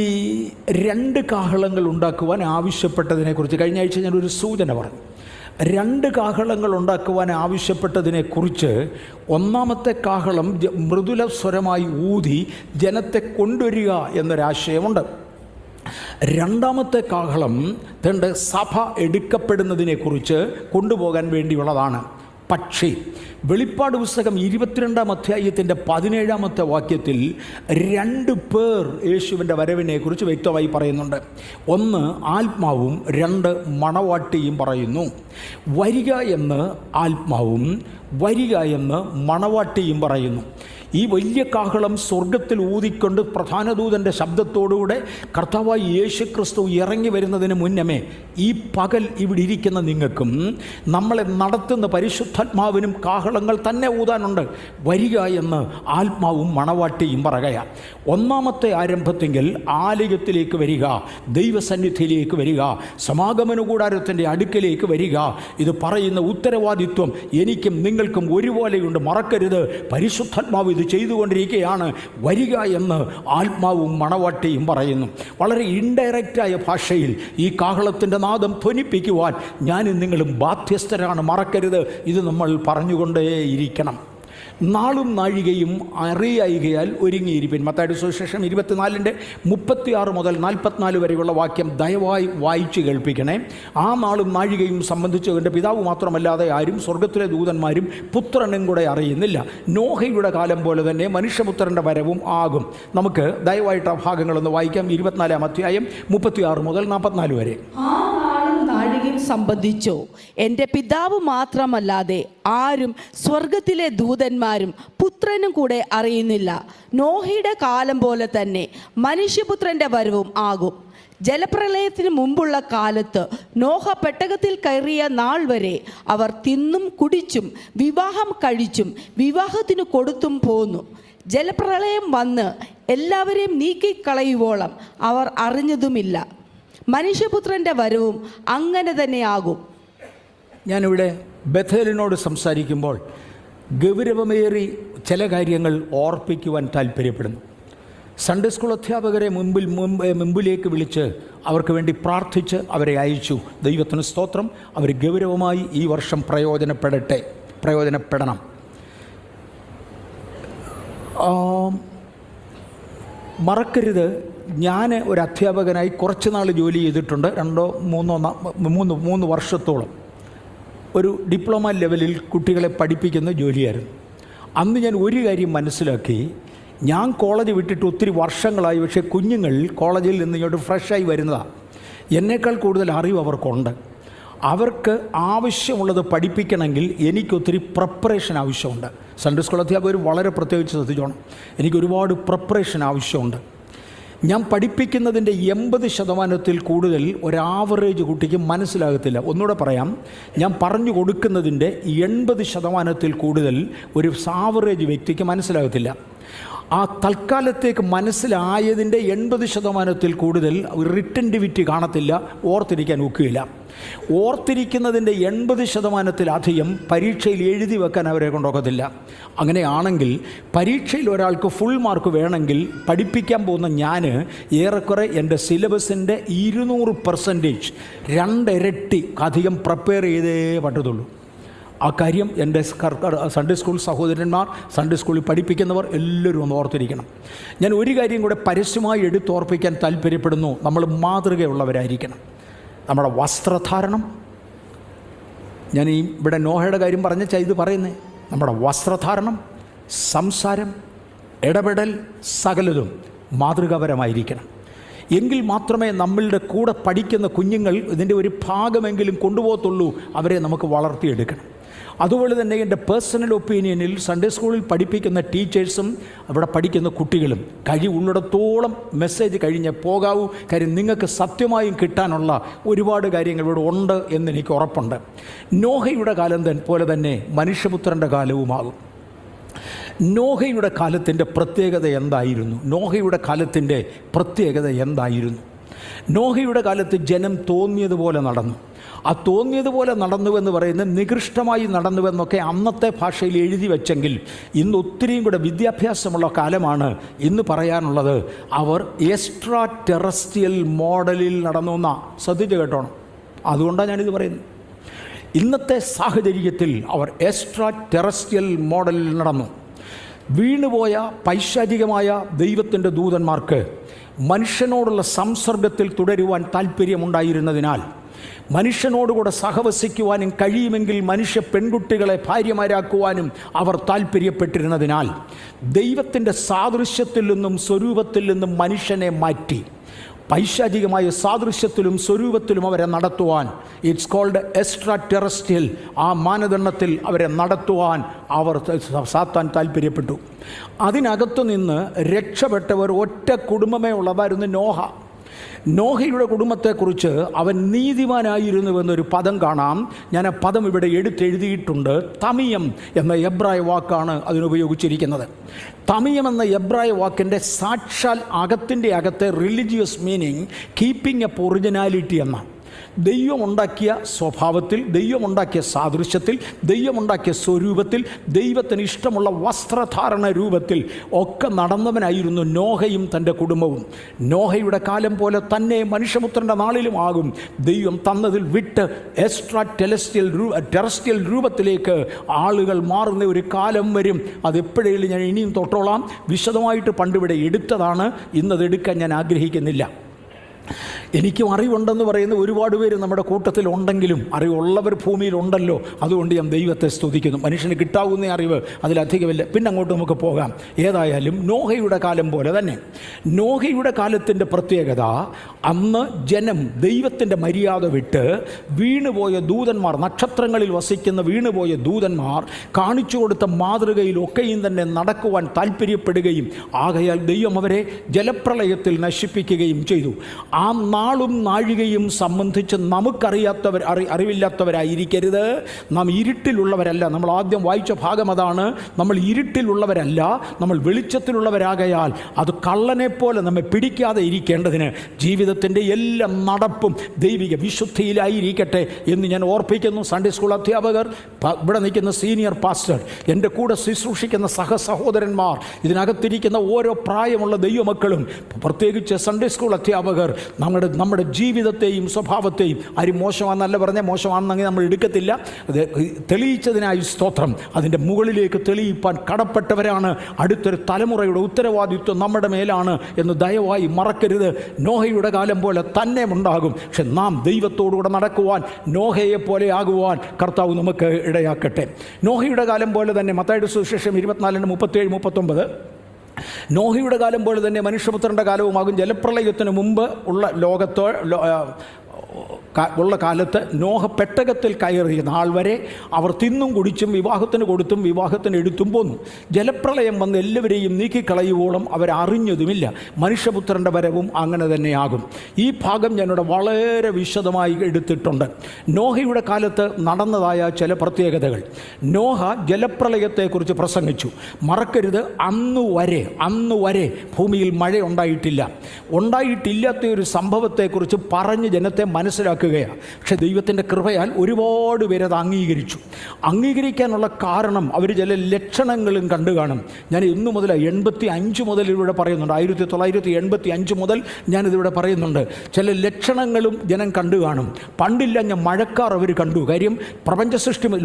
ഈ 2 കാഹളങ്ങൾ ഉണ്ടാക്കുവാൻ ആവശ്യപ്പെട്ടതിനെക്കുറിച്ച് കഴിഞ്ഞ ആഴ്ച ഞാനൊരു സൂചന പറഞ്ഞു. 2 കാഹളങ്ങൾ ഉണ്ടാക്കുവാൻ ആവശ്യപ്പെട്ടതിനെക്കുറിച്ച്, ഒന്നാമത്തെ കാഹളം മൃദുല സ്വരമായി ഊതി ജനത്തെ കൊണ്ടുവരിക എന്നൊരാശയമുണ്ട്. രണ്ടാമത്തെ കാഹളം തൻ്റെ സഭ എടുക്കപ്പെടുന്നതിനെക്കുറിച്ച് കൊണ്ടുപോകാൻ വേണ്ടിയുള്ളതാണ്. പക്ഷേ വെളിപ്പാട് പുസ്തകം 22-ാം അധ്യായത്തിൻ്റെ 17-ാമത്തെ വാക്യത്തിൽ 2 പേർ യേശുവിൻ്റെ വരവിനെക്കുറിച്ച് വ്യക്തമായി പറയുന്നുണ്ട്. ഒന്ന് ആത്മാവും, 2 മണവാട്ടിയും പറയുന്നു. വരിക എന്ന് ആത്മാവും, വരിക എന്ന് മണവാട്ടിയും പറയുന്നു. ഈ വലിയ കാഹളം സ്വർഗത്തിൽ ഊതിക്കൊണ്ട് പ്രധാന ദൂതൻ്റെ ശബ്ദത്തോടുകൂടെ കർത്താവായി യേശു ക്രിസ്തു ഇറങ്ങി വരുന്നതിന് മുന്നമേ ഈ പകൽ ഇവിടെ ഇരിക്കുന്ന നിങ്ങൾക്കും നമ്മളെ നടത്തുന്ന പരിശുദ്ധാത്മാവിനും കാഹളങ്ങൾ തന്നെ ഊതാനുണ്ട്. വരിക എന്ന് ആത്മാവും മണവാട്ടിയും പറയുകയാണ്. ഒന്നാമത്തെ ആരംഭത്തെങ്കിൽ ആലയത്തിലേക്ക് വരിക, ദൈവസന്നിധിയിലേക്ക് വരിക, സമാഗമന കൂടാരത്തിൻ്റെ അടുക്കലേക്ക് വരിക. ഇത് പറയുന്ന ഉത്തരവാദിത്വം എനിക്കും നിങ്ങൾക്കും ഒരുപോലെയുണ്ട്. മറക്കരുത്, പരിശുദ്ധാത്മാവ് ഇത് ചെയ്തുകൊണ്ടിരിക്കുകയാണ്. വരിക എന്ന് ആത്മാവും മണവാട്ടിയും പറയുന്നു. വളരെ ഇൻഡയറക്റ്റായ ഭാഷയിൽ ഈ കാഹളത്തിൻ്റെ നാദം ധ്വനിപ്പിക്കുവാൻ ഞാനും നിങ്ങളും ബാധ്യസ്ഥരാണ്. മറക്കരുത്, ഇത് നമ്മൾ പറഞ്ഞുകൊണ്ടേയിരിക്കണം. നാളും നാഴികയും അറിയായികയാൽ ഒരുങ്ങിയിരിപ്പിൻ. മത്തായിയുടെ സുവിശേഷം 24:36 മുതൽ 44 വരെയുള്ള വാക്യം ദയവായി വായിച്ചു കേൾപ്പിക്കണേ. ആ നാളും നാഴികയും സംബന്ധിച്ച് എൻ്റെ പിതാവ് മാത്രമല്ലാതെ ആരും സ്വർഗത്തിലെ ദൂതന്മാരും പുത്രനും കൂടെ അറിയുന്നില്ല. നോഹയുടെ കാലം പോലെ തന്നെ മനുഷ്യപുത്രൻ്റെ വരവും ആകും. നമുക്ക് ദയവായിട്ട് ആ ഭാഗങ്ങളൊന്ന് വായിക്കാം. 24-ാം അധ്യായം 36 മുതൽ 44 വരെ. നാഴികയും സംബന്ധിച്ചോ എൻ്റെ പിതാവ് മാത്രമല്ലാതെ ആരും സ്വർഗത്തിലെ ദൂതന്മാരും പുത്രനും കൂടെ അറിയുന്നില്ല. നോഹയുടെ കാലം പോലെ തന്നെ മനുഷ്യപുത്രൻ്റെ വരവും ആകും. ജലപ്രളയത്തിന് മുമ്പുള്ള കാലത്ത് നോഹ പെട്ടകത്തിൽ കയറിയ നാൾ വരെ അവർ തിന്നും കുടിച്ചും വിവാഹം കഴിച്ചും വിവാഹത്തിന് കൊടുത്തും പോന്നു. ജലപ്രളയം വന്ന് എല്ലാവരെയും നീക്കിക്കളയുവോളം അവർ അറിഞ്ഞതുമില്ല. മനുഷ്യപുത്രൻ്റെ വരവും അങ്ങനെ തന്നെയാകും. ഞാനിവിടെ ബഥേലിനോട് സംസാരിക്കുമ്പോൾ ഗൗരവമേറി ചില കാര്യങ്ങൾ ഓർപ്പിക്കുവാൻ താല്പര്യപ്പെടുന്നു. സൺഡേ സ്കൂൾ അധ്യാപകരെ മുമ്പിലേക്ക് വിളിച്ച് അവർക്ക് വേണ്ടി പ്രാർത്ഥിച്ച് അവരെ അയച്ചു. ദൈവത്തിന് സ്തോത്രം. അവർ ഗൗരവമായി ഈ വർഷം പ്രയോജനപ്പെടണം. മറക്കരുത്, ഞാൻ ഒരു അധ്യാപകനായി കുറച്ച് നാൾ ജോലി ചെയ്തിട്ടുണ്ട്. 2-3 വർഷത്തോളം ഒരു ഡിപ്ലോമ ലെവലിൽ കുട്ടികളെ പഠിപ്പിക്കുന്ന ജോലിയായിരുന്നു. അന്ന് ഞാൻ ഒരു കാര്യം മനസ്സിലാക്കി. ഞാൻ കോളേജ് വിട്ടിട്ട് ഒത്തിരി വർഷങ്ങളായി, പക്ഷേ കുഞ്ഞുങ്ങൾ കോളേജിൽ നിന്ന് ഇങ്ങോട്ട് ഫ്രഷായി വരുന്നതാണ്. എന്നേക്കാൾ കൂടുതൽ അറിവ് അവർക്കുണ്ട്. അവർക്ക് ആവശ്യമുള്ളത് പഠിപ്പിക്കണമെങ്കിൽ എനിക്കൊത്തിരി പ്രിപ്പറേഷൻ ആവശ്യമുണ്ട്. സൺഡേ സ്കൂൾ അധ്യാപകർ വളരെ പ്രത്യേകിച്ച് ശ്രദ്ധിച്ചോണം. എനിക്ക് ഒരുപാട് പ്രിപ്പറേഷൻ ആവശ്യമുണ്ട്. ഞാൻ പഠിപ്പിക്കുന്നതിൻ്റെ 80% കൂടുതൽ ഒരാവറേജ് കുട്ടിക്ക് മനസ്സിലാകത്തില്ല. ഒന്നുകൂടെ പറയാം, ഞാൻ പറഞ്ഞു കൊടുക്കുന്നതിൻ്റെ 80% കൂടുതൽ ഒരു ആവറേജ് വ്യക്തിക്ക് മനസ്സിലാകത്തില്ല. ആ തൽക്കാലത്തേക്ക് മനസ്സിലായതിൻ്റെ 80% കൂടുതൽ റിട്ടൻറ്റിവിറ്റി കാണത്തില്ല, ഓർത്തിരിക്കാൻ ഒക്കുകയില്ല. ഓർത്തിരിക്കുന്നതിൻ്റെ 80%-ലധികം പരീക്ഷയിൽ എഴുതി വെക്കാൻ അവരെ കൊണ്ടൊക്കത്തില്ല. അങ്ങനെയാണെങ്കിൽ പരീക്ഷയിൽ ഒരാൾക്ക് ഫുൾ മാർക്ക് വേണമെങ്കിൽ പഠിപ്പിക്കാൻ പോകുന്ന ഞാൻ ഏറെക്കുറെ എൻ്റെ സിലബസിൻ്റെ 200% 2 ഇരട്ടി അധികം പ്രിപ്പയർ ചെയ്തേ പറ്റത്തുള്ളൂ. ആ കാര്യം എൻ്റെ സൺഡേ സ്കൂൾ സഹോദരന്മാർ, സൺഡേ സ്കൂളിൽ പഠിപ്പിക്കുന്നവർ എല്ലാവരും ഒന്ന് ഓർത്തിരിക്കണം. ഞാൻ ഒരു കാര്യം കൂടെ പരസ്യമായി എടുത്തോർപ്പിക്കാൻ താല്പര്യപ്പെടുന്നു. നമ്മൾ മാതൃകയുള്ളവരായിരിക്കണം. നമ്മുടെ വസ്ത്രധാരണം, ഞാൻ ഇവിടെ നോഹയുടെ കാര്യം ഇത് പറയുന്നേ, നമ്മുടെ വസ്ത്രധാരണം, സംസാരം, ഇടപെടൽ സകലതും മാതൃകാപരമായിരിക്കണം. എങ്കിൽ മാത്രമേ നമ്മളുടെ കൂടെ പഠിക്കുന്ന കുഞ്ഞുങ്ങൾ ഇതിൻ്റെ ഒരു ഭാഗമെങ്കിലും കൊണ്ടുപോകത്തുള്ളൂ. അവരെ നമുക്ക് വളർത്തിയെടുക്കണം. അതുപോലെ തന്നെ എൻ്റെ പേഴ്സണൽ ഒപ്പീനിയനിൽ സൺഡേ സ്കൂളിൽ പഠിപ്പിക്കുന്ന ടീച്ചേഴ്സും അവിടെ പഠിക്കുന്ന കുട്ടികളും കഴിവുള്ളിടത്തോളം മെസ്സേജ് കഴിഞ്ഞ് പോകാവൂ. കാര്യം നിങ്ങൾക്ക് സത്യമായും കിട്ടാനുള്ള ഒരുപാട് കാര്യങ്ങൾ ഇവിടെ ഉണ്ട് എന്നെനിക്ക് ഉറപ്പുണ്ട്. നോഹയുടെ കാലം പോലെ തന്നെ മനുഷ്യപുത്രൻ്റെ കാലവുമാകും. നോഹയുടെ കാലത്തിൻ്റെ പ്രത്യേകത എന്തായിരുന്നു? നോഹയുടെ കാലത്ത് ജനം തോന്നിയതുപോലെ നടന്നു. ആ തോന്നിയതുപോലെ നടന്നുവെന്ന് പറയുന്നത് നികൃഷ്ടമായി നടന്നുവെന്നൊക്കെ അന്നത്തെ ഭാഷയിൽ എഴുതി വെച്ചെങ്കിൽ ഇന്ന് ഒത്തിരിയും കൂടെ വിദ്യാഭ്യാസമുള്ള കാലമാണ്. ഇന്ന് പറയാനുള്ളത് അവർ എക്സ്ട്രാ ടെറസ്ട്രിയൽ മോഡലിൽ നടന്നു എന്നാ. ശ്രദ്ധിച്ച് കേട്ടോണം. അതുകൊണ്ടാണ് ഞാനിത് പറയുന്നത്. ഇന്നത്തെ സാഹചര്യത്തിൽ അവർ എക്സ്ട്രാ ടെറസ്ട്രിയൽ മോഡലിൽ നടന്നു. വീണുപോയ പൈശാചികമായ ദൈവത്തിൻ്റെ ദൂതന്മാർക്ക് മനുഷ്യനോടുള്ള സംസർഗത്തിൽ തുടരുവാൻ താല്പര്യമുണ്ടായിരുന്നതിനാൽ, മനുഷ്യനോടുകൂടെ സഹവസിക്കുവാനും കഴിയുമെങ്കിൽ മനുഷ്യ പെൺകുട്ടികളെ ഭാര്യമാരാക്കുവാനും അവർ താല്പര്യപ്പെട്ടിരുന്നതിനാൽ, ദൈവത്തിൻ്റെ സാദൃശ്യത്തിൽ നിന്നും സ്വരൂപത്തിൽ നിന്നും മനുഷ്യനെ മാറ്റി പൈശാചികമായ സാദൃശ്യത്തിലും സ്വരൂപത്തിലും അവരെ നടത്തുവാൻ, ഇറ്റ്സ് കോൾഡ് എക്സ്ട്രാ ടെറസ്ട്രിയൽ, ആ മാനദണ്ഡത്തിൽ അവരെ നടത്തുവാൻ സാത്താൻ താല്പര്യപ്പെട്ടു. അതിനകത്തു നിന്ന് രക്ഷപ്പെട്ടവർ ഒറ്റ കുടുംബമേ ഉള്ളതായിരുന്നു നോഹ. നോഹയുടെ കുടുംബത്തെക്കുറിച്ച് അവൻ നീതിമാനായിരുന്നുവെന്നൊരു പദം കാണാം. ഞാൻ ആ പദം ഇവിടെ എടുത്തെഴുതിയിട്ടുണ്ട്. തമിയം എന്ന എബ്രായ വാക്കാണ് അതിനുപയോഗിച്ചിരിക്കുന്നത്. തമിയം എന്ന എബ്രായ വാക്കിൻ്റെ സാക്ഷാൽ അകത്തിൻ്റെ അകത്തെ religious meaning keeping A originality എന്നാണ്. ദൈവമുണ്ടാക്കിയ സ്വഭാവത്തിൽ, ദൈവമുണ്ടാക്കിയ സാദൃശ്യത്തിൽ, ദൈവമുണ്ടാക്കിയ സ്വരൂപത്തിൽ, ദൈവത്തിന് ഇഷ്ടമുള്ള വസ്ത്രധാരണ രൂപത്തിൽ ഒക്കെ നടന്നവനായിരുന്നു നോഹയും തൻ്റെ കുടുംബവും. നോഹയുടെ കാലം പോലെ തന്നെ മനുഷ്യപുത്രൻ്റെ നാളിലും ആകും ദൈവം തന്നതിൽ വിട്ട് എക്സ്ട്രാ ടെറസ്ട്രിയൽ രൂപത്തിലേക്ക് ആളുകൾ മാറുന്ന ഒരു കാലം വരും. അതെപ്പോഴേലും ഞാൻ ഇനിയും തൊട്ടോളാം. വിശദമായിട്ട് പണ്ടിവിടെ എടുത്തതാണ്, ഇന്നതെടുക്കാൻ ഞാൻ ആഗ്രഹിക്കുന്നില്ല. എനിക്കും അറിവുണ്ടെന്ന് പറയുന്ന ഒരുപാട് പേര് നമ്മുടെ കൂട്ടത്തിലുണ്ടെങ്കിലും അറിവുള്ളവർ ഭൂമിയിലുണ്ടല്ലോ. അതുകൊണ്ട് ഞാൻ ദൈവത്തെ സ്തുതിക്കുന്നു. മനുഷ്യന് കിട്ടാവുന്ന അറിവ് അതിലധികമില്ല. പിന്നെ അങ്ങോട്ട് നമുക്ക് പോകാം. ഏതായാലും നോഹയുടെ കാലം പോലെ തന്നെ നോഹയുടെ കാലത്തിൻ്റെ പ്രത്യേകത, അന്ന് ജനം ദൈവത്തിൻ്റെ മര്യാദ വിട്ട് വീണുപോയ ദൂതന്മാർ, നക്ഷത്രങ്ങളിൽ വസിക്കുന്ന വീണുപോയ ദൂതന്മാർ കാണിച്ചു കൊടുത്ത മാതൃകയിലൊക്കെയും തന്നെ നടക്കുവാൻ താല്പര്യപ്പെടുകയും ആകയാൽ ദൈവം അവരെ ജലപ്രളയത്തിൽ നശിപ്പിക്കുകയും ചെയ്തു. ആ നാളും നാഴികയും സംബന്ധിച്ച് അറിവില്ലാത്തവരായിരിക്കരുത്. നാം ഇരുട്ടിലുള്ളവരല്ല. നമ്മൾ ആദ്യം വായിച്ച ഭാഗം അതാണ്. നമ്മൾ ഇരുട്ടിലുള്ളവരല്ല, നമ്മൾ വെളിച്ചത്തിലുള്ളവരാകയാൽ അത് കള്ളനെപ്പോലെ നമ്മെ പിടിക്കാതെ ഇരിക്കേണ്ടതിന് ജീവിതത്തിൻ്റെ എല്ലാ നടപ്പും ദൈവിക വിശുദ്ധിയിലായിരിക്കട്ടെ എന്ന് ഞാൻ ഓർപ്പിക്കുന്നു. സൺഡേ സ്കൂൾ അധ്യാപകർ, ഇവിടെ നിൽക്കുന്ന സീനിയർ പാസ്റ്റർ, എൻ്റെ കൂടെ ശുശ്രൂഷിക്കുന്ന സഹസഹോദരന്മാർ, ഇതിനകത്തിരിക്കുന്ന ഓരോ പ്രായമുള്ള ദൈവമക്കളും, പ്രത്യേകിച്ച് സൺഡേ സ്കൂൾ അധ്യാപകർ, നമ്മുടെ ജീവിതത്തെയും സ്വഭാവത്തെയും ആരും മോശമാണെന്നല്ല പറഞ്ഞാൽ, മോശമാണെന്നെങ്കിൽ നമ്മൾ എടുക്കത്തില്ല. അത് തെളിയിച്ചതിനായി സ്തോത്രം. അതിൻ്റെ മുകളിലേക്ക് തെളിയിപ്പാൻ കടപ്പെട്ടവരാണ്. അടുത്തൊരു തലമുറയുടെ ഉത്തരവാദിത്വം നമ്മുടെ മേലാണ് എന്ന് ദയവായി മറക്കരുത്. നോഹയുടെ കാലം പോലെ തന്നെ ഉണ്ടാകും. പക്ഷെ നാം ദൈവത്തോടുകൂടെ നടക്കുവാൻ, നോഹയെ പോലെ ആകുവാൻ കർത്താവ് നമുക്ക് ഇടയാക്കട്ടെ. നോഹയുടെ കാലം പോലെ തന്നെ മത്തായിയുടെ സുവിശേഷം 24:37-39, നോഹയുടെ കാലം പോലെ തന്നെ മനുഷ്യപുത്രൻ്റെ കാലവുമാകും. ജലപ്രളയത്തിന് മുമ്പ് ഉള്ള കാലത്ത് നോഹ പെട്ടകത്തിൽ കയറിയ നാൾ വരെ അവർ തിന്നും കുടിച്ചും വിവാഹത്തിന് കൊടുത്തും വിവാഹത്തിന് എടുത്തും പോന്നു. ജലപ്രളയം വന്ന് എല്ലാവരെയും നീക്കിക്കളയുവോളം അവരറിഞ്ഞതുമില്ല. മനുഷ്യപുത്രൻ്റെ വരവും അങ്ങനെ തന്നെയാകും. ഈ ഭാഗം ഞാനിവിടെ വളരെ വിശദമായി എടുത്തിട്ടുണ്ട്. നോഹയുടെ കാലത്ത് നടന്നതായ ചില പ്രത്യേകതകൾ. നോഹ ജലപ്രളയത്തെക്കുറിച്ച് പ്രസംഗിച്ചു. മറക്കരുത്, അന്നു വരെ ഭൂമിയിൽ മഴ ഉണ്ടായിട്ടില്ലാത്ത ഒരു സംഭവത്തെക്കുറിച്ച് പറഞ്ഞ് ജനത്തെ മനസ്സിലാക്കുകയാണ്. പക്ഷെ ദൈവത്തിൻ്റെ കൃപയാൽ ഒരുപാട് പേരത് അംഗീകരിക്കാനുള്ള കാരണം അവർ ചില ലക്ഷണങ്ങളും കണ്ടു കാണും. ഞാൻ ഇന്നു മുതൽ 85 മുതൽ ഇവിടെ പറയുന്നുണ്ട്. 1985 മുതൽ ഞാനിതിവിടെ പറയുന്നുണ്ട്. ചില ലക്ഷണങ്ങളും ജനം കണ്ടു കാണും. പണ്ടില്ല ഞാൻ മഴക്കാർ അവർ കണ്ടു. കാര്യം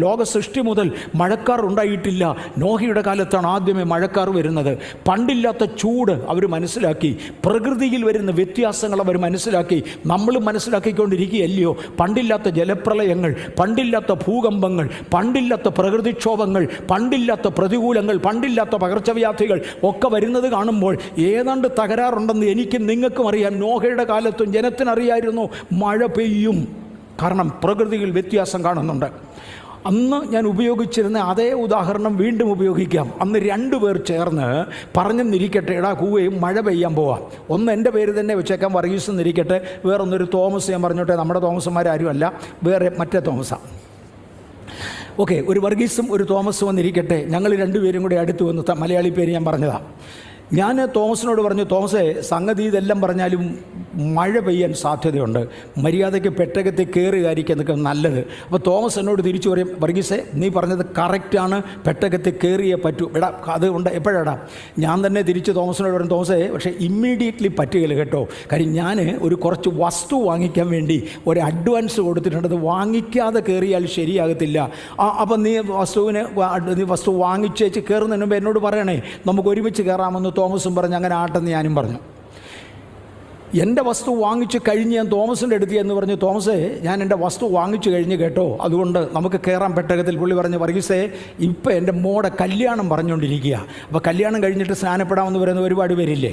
ലോക സൃഷ്ടി മുതൽ മഴക്കാർ ഉണ്ടായിട്ടില്ല. നോഹയുടെ കാലത്താണ് ആദ്യമേ മഴക്കാർ വരുന്നത്. പണ്ടില്ലാത്ത ചൂട് അവർ മനസ്സിലാക്കി. പ്രകൃതിയിൽ വരുന്ന വ്യത്യാസങ്ങൾ അവർ മനസ്സിലാക്കി. നമ്മളും മനസ്സിലാക്കിക്കൊണ്ടിരിക്കുകയല്ലയോ? പണ്ടില്ലാത്ത ജലപ്രളയങ്ങൾ, പണ്ടില്ലാത്ത ഭൂകമ്പങ്ങൾ, പണ്ടില്ലാത്ത പ്രകൃതിക്ഷോഭങ്ങൾ, പണ്ടില്ലാത്ത പ്രതികൂലങ്ങൾ, പണ്ടില്ലാത്ത പകർച്ചവ്യാധികൾ ഒക്കെ വരുന്നത് കാണുമ്പോൾ ഏതാണ്ട് തകരാറുണ്ടെന്ന് എനിക്കും നിങ്ങൾക്കും അറിയാം. നോഹയുടെ കാലത്തും ജനത്തിനറിയായിരുന്നു മഴ പെയ്യും. കാരണം പ്രകൃതിയിൽ വ്യത്യാസം കാണുന്നുണ്ട്. അന്ന് ഞാൻ ഉപയോഗിച്ചിരുന്ന അതേ ഉദാഹരണം വീണ്ടും ഉപയോഗിക്കാം. അന്ന് 2 പേർ ചേർന്ന് പറഞ്ഞെന്നിരിക്കട്ടെ, എടാ കൂവയും മഴ പെയ്യാൻ പോവാം. ഒന്ന് എൻ്റെ പേര് തന്നെ വെച്ചേക്കാൻ, വർഗീസ് എന്നിരിക്കട്ടെ. വേറൊന്നൊരു തോമസ് ഞാൻ പറഞ്ഞോട്ടെ. നമ്മുടെ തോമസന്മാരാരും അല്ല, വേറെ മറ്റേ തോമസാണ്. ഓക്കെ, ഒരു വർഗീസും ഒരു തോമസും വന്നിരിക്കട്ടെ. ഞങ്ങൾ 2 പേരും കൂടി അടുത്ത് വന്ന് മലയാളി പേര് ഞാൻ പറഞ്ഞതാണ്. ഞാൻ തോമസിനോട് പറഞ്ഞു, തോമസേ, സംഗതി ഇതെല്ലാം പറഞ്ഞാലും മഴ പെയ്യാൻ സാധ്യതയുണ്ട്, മര്യാദയ്ക്ക് പെട്ടകത്തിൽ കയറുകയായിരിക്കുന്നതൊക്കെ നല്ലത്. അപ്പോൾ തോമസ് എന്നോട് തിരിച്ചു പറയും, വർഗീസേ, നീ പറഞ്ഞത് കറക്റ്റാണ്, പെട്ടകത്തിൽ കയറിയേ പറ്റൂ. എടാ, അതുകൊണ്ട് എപ്പോഴാടാ? ഞാൻ തന്നെ തിരിച്ച് തോമസിനോട് പറഞ്ഞു, തോമസേ, പക്ഷേ ഇമ്മീഡിയറ്റ്ലി പറ്റുകയില്ല കേട്ടോ. കാര്യം ഞാൻ ഒരു കുറച്ച് വസ്തു വാങ്ങിക്കാൻ വേണ്ടി ഒരു അഡ്വാൻസ് കൊടുത്തിട്ടുണ്ട്, അത് വാങ്ങിക്കാതെ കയറിയാൽ ശരിയാകത്തില്ല. അപ്പം നീ വസ്തു വാങ്ങിച്ചേച്ച് കയറുന്നതിന് മുമ്പ് എന്നോട് പറയണേ, നമുക്ക് ഒരുമിച്ച് കയറാമെന്ന് തോമസും പറഞ്ഞു. അങ്ങനെ ആട്ടെന്ന് ഞാനും പറഞ്ഞു. എൻ്റെ വസ്തു വാങ്ങിച്ച് കഴിഞ്ഞ് ഞാൻ തോമസിൻ്റെ അടുത്ത് എന്ന് പറഞ്ഞു, തോമസേ, ഞാൻ എൻ്റെ വസ്തു വാങ്ങിച്ചു കഴിഞ്ഞ് കേട്ടോ, അതുകൊണ്ട് നമുക്ക് കയറാൻ പെട്ടകത്തിൽ. പുള്ളി പറഞ്ഞു, വർഗീസേ, ഇപ്പം എൻ്റെ മോടെ കല്യാണം പറഞ്ഞുകൊണ്ടിരിക്കുക. അപ്പോൾ കല്യാണം കഴിഞ്ഞിട്ട് സ്നാനപ്പെടാമെന്ന് പറയുന്ന ഒരുപാട് പേരില്ലേ?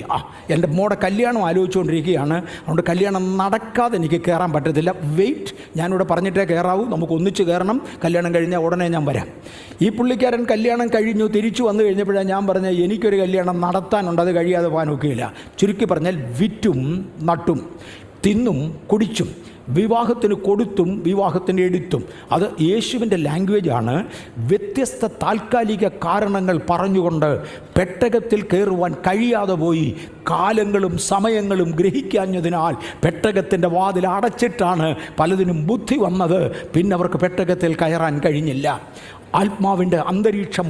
എൻ്റെ മോടെ കല്യാണം ആലോചിച്ചുകൊണ്ടിരിക്കുകയാണ്, അതുകൊണ്ട് കല്യാണം നടക്കാതെ എനിക്ക് കയറാൻ പറ്റത്തില്ല. വെയിറ്റ്, ഞാനിവിടെ പറഞ്ഞിട്ടേ കയറാവൂ, നമുക്ക് ഒന്നിച്ച് കയറണം, കല്യാണം കഴിഞ്ഞാൽ ഉടനെ ഞാൻ വരാം. ഈ പുള്ളിക്കാരൻ കല്യാണം കഴിഞ്ഞു തിരിച്ചു വന്നു കഴിഞ്ഞപ്പോഴാണ് ഞാൻ പറഞ്ഞത്, എനിക്കൊരു കല്യാണം നടത്താനുണ്ട്, അത് കഴിയാതെ പോകാൻ ഒക്കുകയില്ല. ചുരുക്കി പറഞ്ഞാൽ, വിറ്റും നട്ടും തിന്നും കുടിച്ചും വിവാഹത്തിന് കൊടുത്തും വിവാഹത്തിന് എടുത്തും, അത് യേശുവിൻ്റെ ലാംഗ്വേജാണ്. വ്യത്യസ്ത താൽക്കാലിക കാരണങ്ങൾ പറഞ്ഞുകൊണ്ട് പെട്ടകത്തിൽ കയറുവാൻ കഴിയാതെ പോയി. കാലങ്ങളും സമയങ്ങളും ഗ്രഹിക്കാഞ്ഞതിനാൽ പെട്ടകത്തിൻ്റെ വാതിൽ അടച്ചിട്ടാണ് പലതിനും ബുദ്ധി വന്നത്. പിന്നെ അവർക്ക് പെട്ടകത്തിൽ കയറാൻ കഴിഞ്ഞില്ല. ആത്മാവിൻ്റെ അന്തരീക്ഷം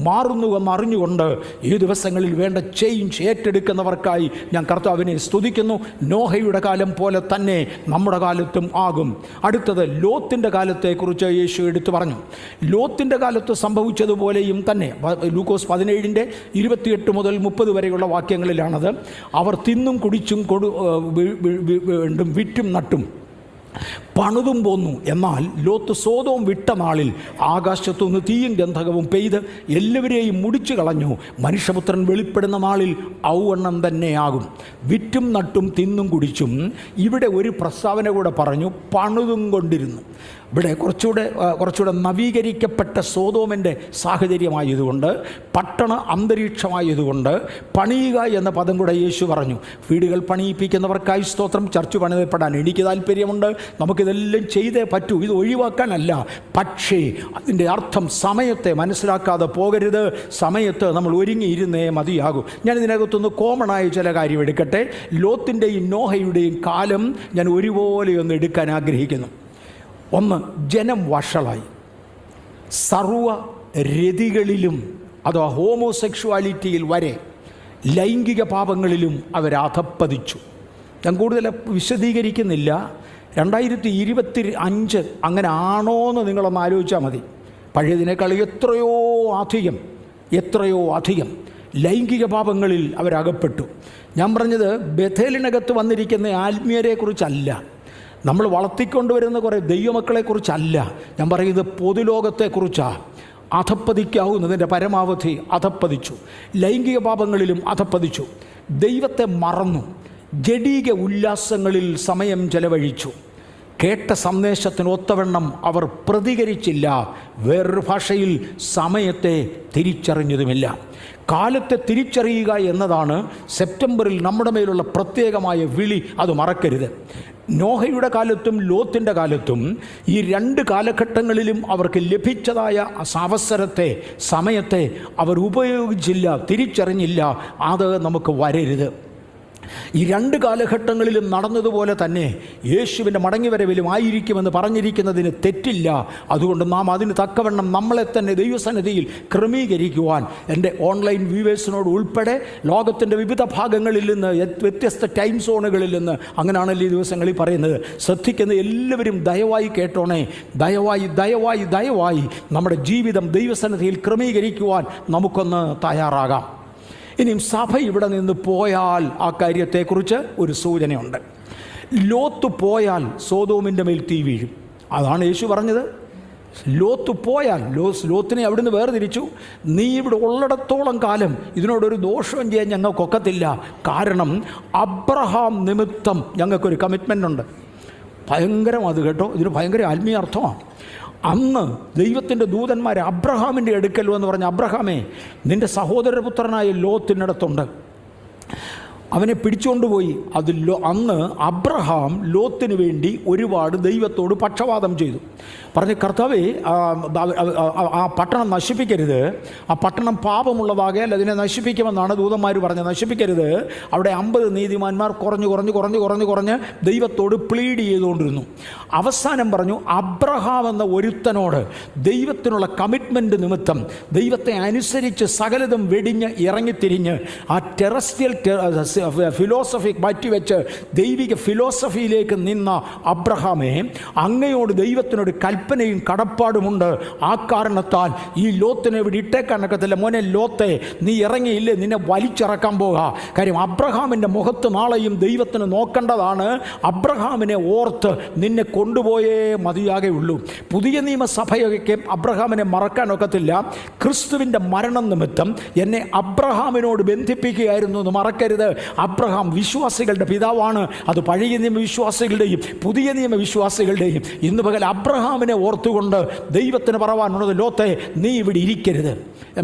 മാറുന്നുവെന്നറിഞ്ഞുകൊണ്ട് ഈ ദിവസങ്ങളിൽ വേണ്ട ചേഞ്ച് ഏറ്റെടുക്കുന്നവർക്കായി ഞാൻ കർത്താവിനെ സ്തുതിക്കുന്നു. നോഹയുടെ കാലം പോലെ തന്നെ നമ്മുടെ കാലത്തും ആകും. അടുത്തത് ലോത്തിൻ്റെ കാലത്തെക്കുറിച്ച് യേശു എടുത്തു പറഞ്ഞു. ലോത്തിൻ്റെ കാലത്ത് സംഭവിച്ചതുപോലെയും തന്നെ ലൂക്കോസ് 17:28 മുതൽ 30 വരെയുള്ള വാക്യങ്ങളിലാണത്. അവർ തിന്നും കുടിച്ചും വിറ്റും നട്ടും പണിതും പോന്നു. എന്നാൽ ലോത്ത് സോദോം വിട്ട നാളിൽ ആകാശത്തുനിന്ന് തീയും ഗന്ധകവും പെയ്ത് എല്ലാവരെയും മുടിച്ചു കളഞ്ഞു. മനുഷ്യപുത്രൻ വെളിപ്പെടുന്ന നാളിൽ ഔവണ്ണം തന്നെയാകും. വിറ്റും നട്ടും തിന്നും കുടിച്ചും. ഇവിടെ ഒരു പ്രസ്താവന കൂടെ പറഞ്ഞു, പണിതും കൊണ്ടിരുന്നു. ഇവിടെ കുറച്ചുകൂടെ നവീകരിക്കപ്പെട്ട സോദോമിൻ്റെ സാഹചര്യമായതുകൊണ്ട്, പട്ടണ അന്തരീക്ഷമായതുകൊണ്ട് പണിയുക എന്ന പദം കൂടെ യേശു പറഞ്ഞു. വീടുകൾ പണിയിപ്പിക്കുന്നവർക്കായി സ്തോത്രം. ചർച്ച് പണിതപ്പെടാൻ എനിക്ക് താല്പര്യമുണ്ട്, നമുക്കിതെല്ലാം ചെയ്തേ പറ്റൂ, ഇത് ഒഴിവാക്കാനല്ല. പക്ഷേ അതിൻ്റെ അർത്ഥം സമയത്തെ മനസ്സിലാക്കാതെ പോകരുത്. സമയത്ത് നമ്മൾ ഒരുങ്ങിയിരുന്നേ മതിയാകൂ. ഞാൻ ഇതിനകത്തുനിന്ന് കോമണായ ചില കാര്യം എടുക്കട്ടെ. ലോത്തിൻ്റെയും നോഹയുടെയും കാലം ഞാൻ ഒരുപോലെ ഒന്ന് എടുക്കാൻ ആഗ്രഹിക്കുന്നു. ഒന്ന്, ജനം വഷളായി. സർവ രതികളിലും, അഥവാ ഹോമോസെക്ഷുവാലിറ്റിയിൽ വരെ ലൈംഗിക പാപങ്ങളിലും അവരധപ്പതിച്ചു. ഞാൻ കൂടുതൽ വിശദീകരിക്കുന്നില്ല. 2025 അങ്ങനെ ആണോ എന്ന് നിങ്ങളൊന്ന് ആലോചിച്ചാൽ മതി. പഴയതിനേക്കാൾ എത്രയോ അധികം ലൈംഗിക പാപങ്ങളിൽ അവരകപ്പെട്ടു. ഞാൻ പറഞ്ഞത് ബഥേലിനകത്ത് വന്നിരിക്കുന്ന ആത്മീയരെക്കുറിച്ചല്ല, നമ്മൾ വളർത്തിക്കൊണ്ടുവരുന്ന കുറേ ദൈവമക്കളെക്കുറിച്ചല്ല. ഞാൻ പറയുന്നത് പൊതുലോകത്തെക്കുറിച്ചാണ്. അധപ്പതിക്കാവുന്നതിൻ്റെ പരമാവധി അധപ്പതിച്ചു. ലൈംഗിക പാപങ്ങളിലും അധപ്പതിച്ചു. ദൈവത്തെ മറന്നു. ജഡീക ഉല്ലാസങ്ങളിൽ സമയം ചെലവഴിച്ചു. കേട്ട സന്ദേശത്തിന് ഒത്തവണ്ണം അവർ പ്രതികരിച്ചില്ല. വേറൊരു ഭാഷയിൽ സമയത്തെ തിരിച്ചറിഞ്ഞതുമില്ല. കാലത്തെ തിരിച്ചറിയുക എന്നതാണ് സെപ്റ്റംബറിൽ നമ്മുടെ മേലുള്ള പ്രത്യേകമായ വിളി. അത് മറക്കരുത്. നോഹയുടെ കാലത്തും ലോത്തിൻ്റെ കാലത്തും ഈ 2 കാലഘട്ടങ്ങളിലും അവർക്ക് ലഭിച്ചതായ സമയത്തെ അവർ ഉപയോഗിച്ചില്ല, തിരിച്ചറിഞ്ഞില്ല. അത് നമുക്ക് വരരുത്. ഈ 2 കാലഘട്ടങ്ങളിലും നടന്നതുപോലെ തന്നെ യേശുവിൻ്റെ മടങ്ങിവരവിലും ആയിരിക്കുമെന്ന് പറഞ്ഞിരിക്കുന്നതിന് തെറ്റില്ല. അതുകൊണ്ട് നാം അതിന് തക്കവണ്ണം നമ്മളെ തന്നെ ദൈവസന്നിധിയിൽ ക്രമീകരിക്കുവാൻ എൻ്റെ ഓൺലൈൻ വ്യൂവേഴ്സിനോട് ഉൾപ്പെടെ ലോകത്തിൻ്റെ വിവിധ ഭാഗങ്ങളിൽ നിന്ന്, വ്യത്യസ്ത ടൈം സോണുകളിൽ നിന്ന്, അങ്ങനെയാണല്ലോ ഈ ദിവസങ്ങളിൽ പറയുന്നത്, ശ്രദ്ധിക്കുന്ന എല്ലാവരും ദയവായി കേട്ടോണേ. ദയവായി നമ്മുടെ ജീവിതം ദൈവസന്നിധിയിൽ ക്രമീകരിക്കുവാൻ നമുക്കൊന്ന് തയ്യാറാകാം. ഇനിയും സഭ ഇവിടെ നിന്ന് പോയാൽ ആ കാര്യത്തെക്കുറിച്ച് ഒരു സൂചനയുണ്ട്. ലോത്ത് പോയാൽ സോദോമിൻ്റെ മേൽ തീ വീഴും. അതാണ് യേശു പറഞ്ഞത്. ലോത്ത് പോയാൽ, ലോത്തിനെ അവിടുന്ന് വേർതിരിച്ചു. നീ ഇവിടെ ഉള്ളിടത്തോളം കാലം ഇതിനോടൊരു ദോഷവും ചെയ്യാൻ ഞങ്ങൾക്കൊക്കത്തില്ല. കാരണം അബ്രഹാം നിമിത്തം ഞങ്ങൾക്കൊരു കമ്മിറ്റ്മെൻ്റ് ഉണ്ട്. ഭയങ്കരം അത് കേട്ടോ, ഇതിന് ഭയങ്കര ആത്മീയ അർത്ഥമാണ്. അന്ന് ദൈവത്തിൻ്റെ ദൂതന്മാർ അബ്രഹാമിൻ്റെ അടുക്കൽ എന്ന് പറഞ്ഞ, അബ്രഹാമേ, നിൻ്റെ സഹോദരപുത്രനായ ലോത്തിനടുത്തുണ്ട്. അവനെ പിടിച്ചുകൊണ്ടുപോയി. അന്ന് അബ്രഹാം ലോത്തിന് വേണ്ടി ഒരുപാട് ദൈവത്തോട് പക്ഷപാതം ചെയ്തു. പറഞ്ഞ്, കർത്താവേ, ആ പട്ടണം നശിപ്പിക്കരുത്, ആ പട്ടണം പാപമുള്ളതാകയാൽ അതിനെ നശിപ്പിക്കുമെന്നാണ് ദൂതന്മാർ പറഞ്ഞത്. നശിപ്പിക്കരുത്. അവിടെ 50 നീതിമാന്മാർ കുറഞ്ഞ് ദൈവത്തോട് പ്ലീഡ് ചെയ്തുകൊണ്ടിരുന്നു. അവസാനം പറഞ്ഞു, അബ്രഹാം എന്ന ഒരുത്തനോട് ദൈവത്തിനുള്ള കമ്മിറ്റ്മെൻറ്റ് നിമിത്തം ദൈവത്തെ അനുസരിച്ച് സകലതും വെടിഞ്ഞ് ഇറങ്ങിത്തിരിഞ്ഞ് ആ ടെറസ്ട്രിയൽ ഫിലോസഫി മാറ്റിവെച്ച് ദൈവിക ഫിലോസഫിയിലേക്ക് നിന്ന അബ്രഹാമേ, അങ്ങയോട് ദൈവത്തിനോട് കൽപ്പനയും കടപ്പാടുമുണ്ട്. ആ കാരണത്താൽ ഈ ലോത്തിനെ ഇവിടെ ഇട്ടേക്കാനൊക്കത്തില്ല. മോനെ ലോത്തെ, നീ ഇറങ്ങിയില്ലേ, നിന്നെ വലിച്ചിറക്കാൻ പോകുക. കാര്യം അബ്രഹാമിൻ്റെ മുഖത്ത് നാളെയും ദൈവത്തിന് നോക്കേണ്ടതാണ്. അബ്രഹാമിനെ ഓർത്ത് നിന്നെ കൊണ്ടുപോയേ മതിയാകെയുള്ളൂ. പുതിയ നിയമസഭയൊക്കെ അബ്രഹാമിനെ മറക്കാനൊക്കത്തില്ല. ക്രിസ്തുവിൻ്റെ മരണം നിമിത്തം എന്നെ അബ്രഹാമിനോട് ബന്ധിപ്പിക്കുകയായിരുന്നു എന്ന് മറക്കരുത്. അബ്രഹാം വിശ്വാസികളുടെ പിതാവാണ്. അത് പഴയ നിയമ വിശ്വാസികളുടെയും പുതിയ നിയമ വിശ്വാസികളുടെയും. ഇന്ന് പകൽ അബ്രഹാമിനെ ഓർത്തുകൊണ്ട് ദൈവത്തിന് പറവാനുള്ളത്, ലോത്തെ, നീ ഇവിടെ ഇരിക്കരുത്.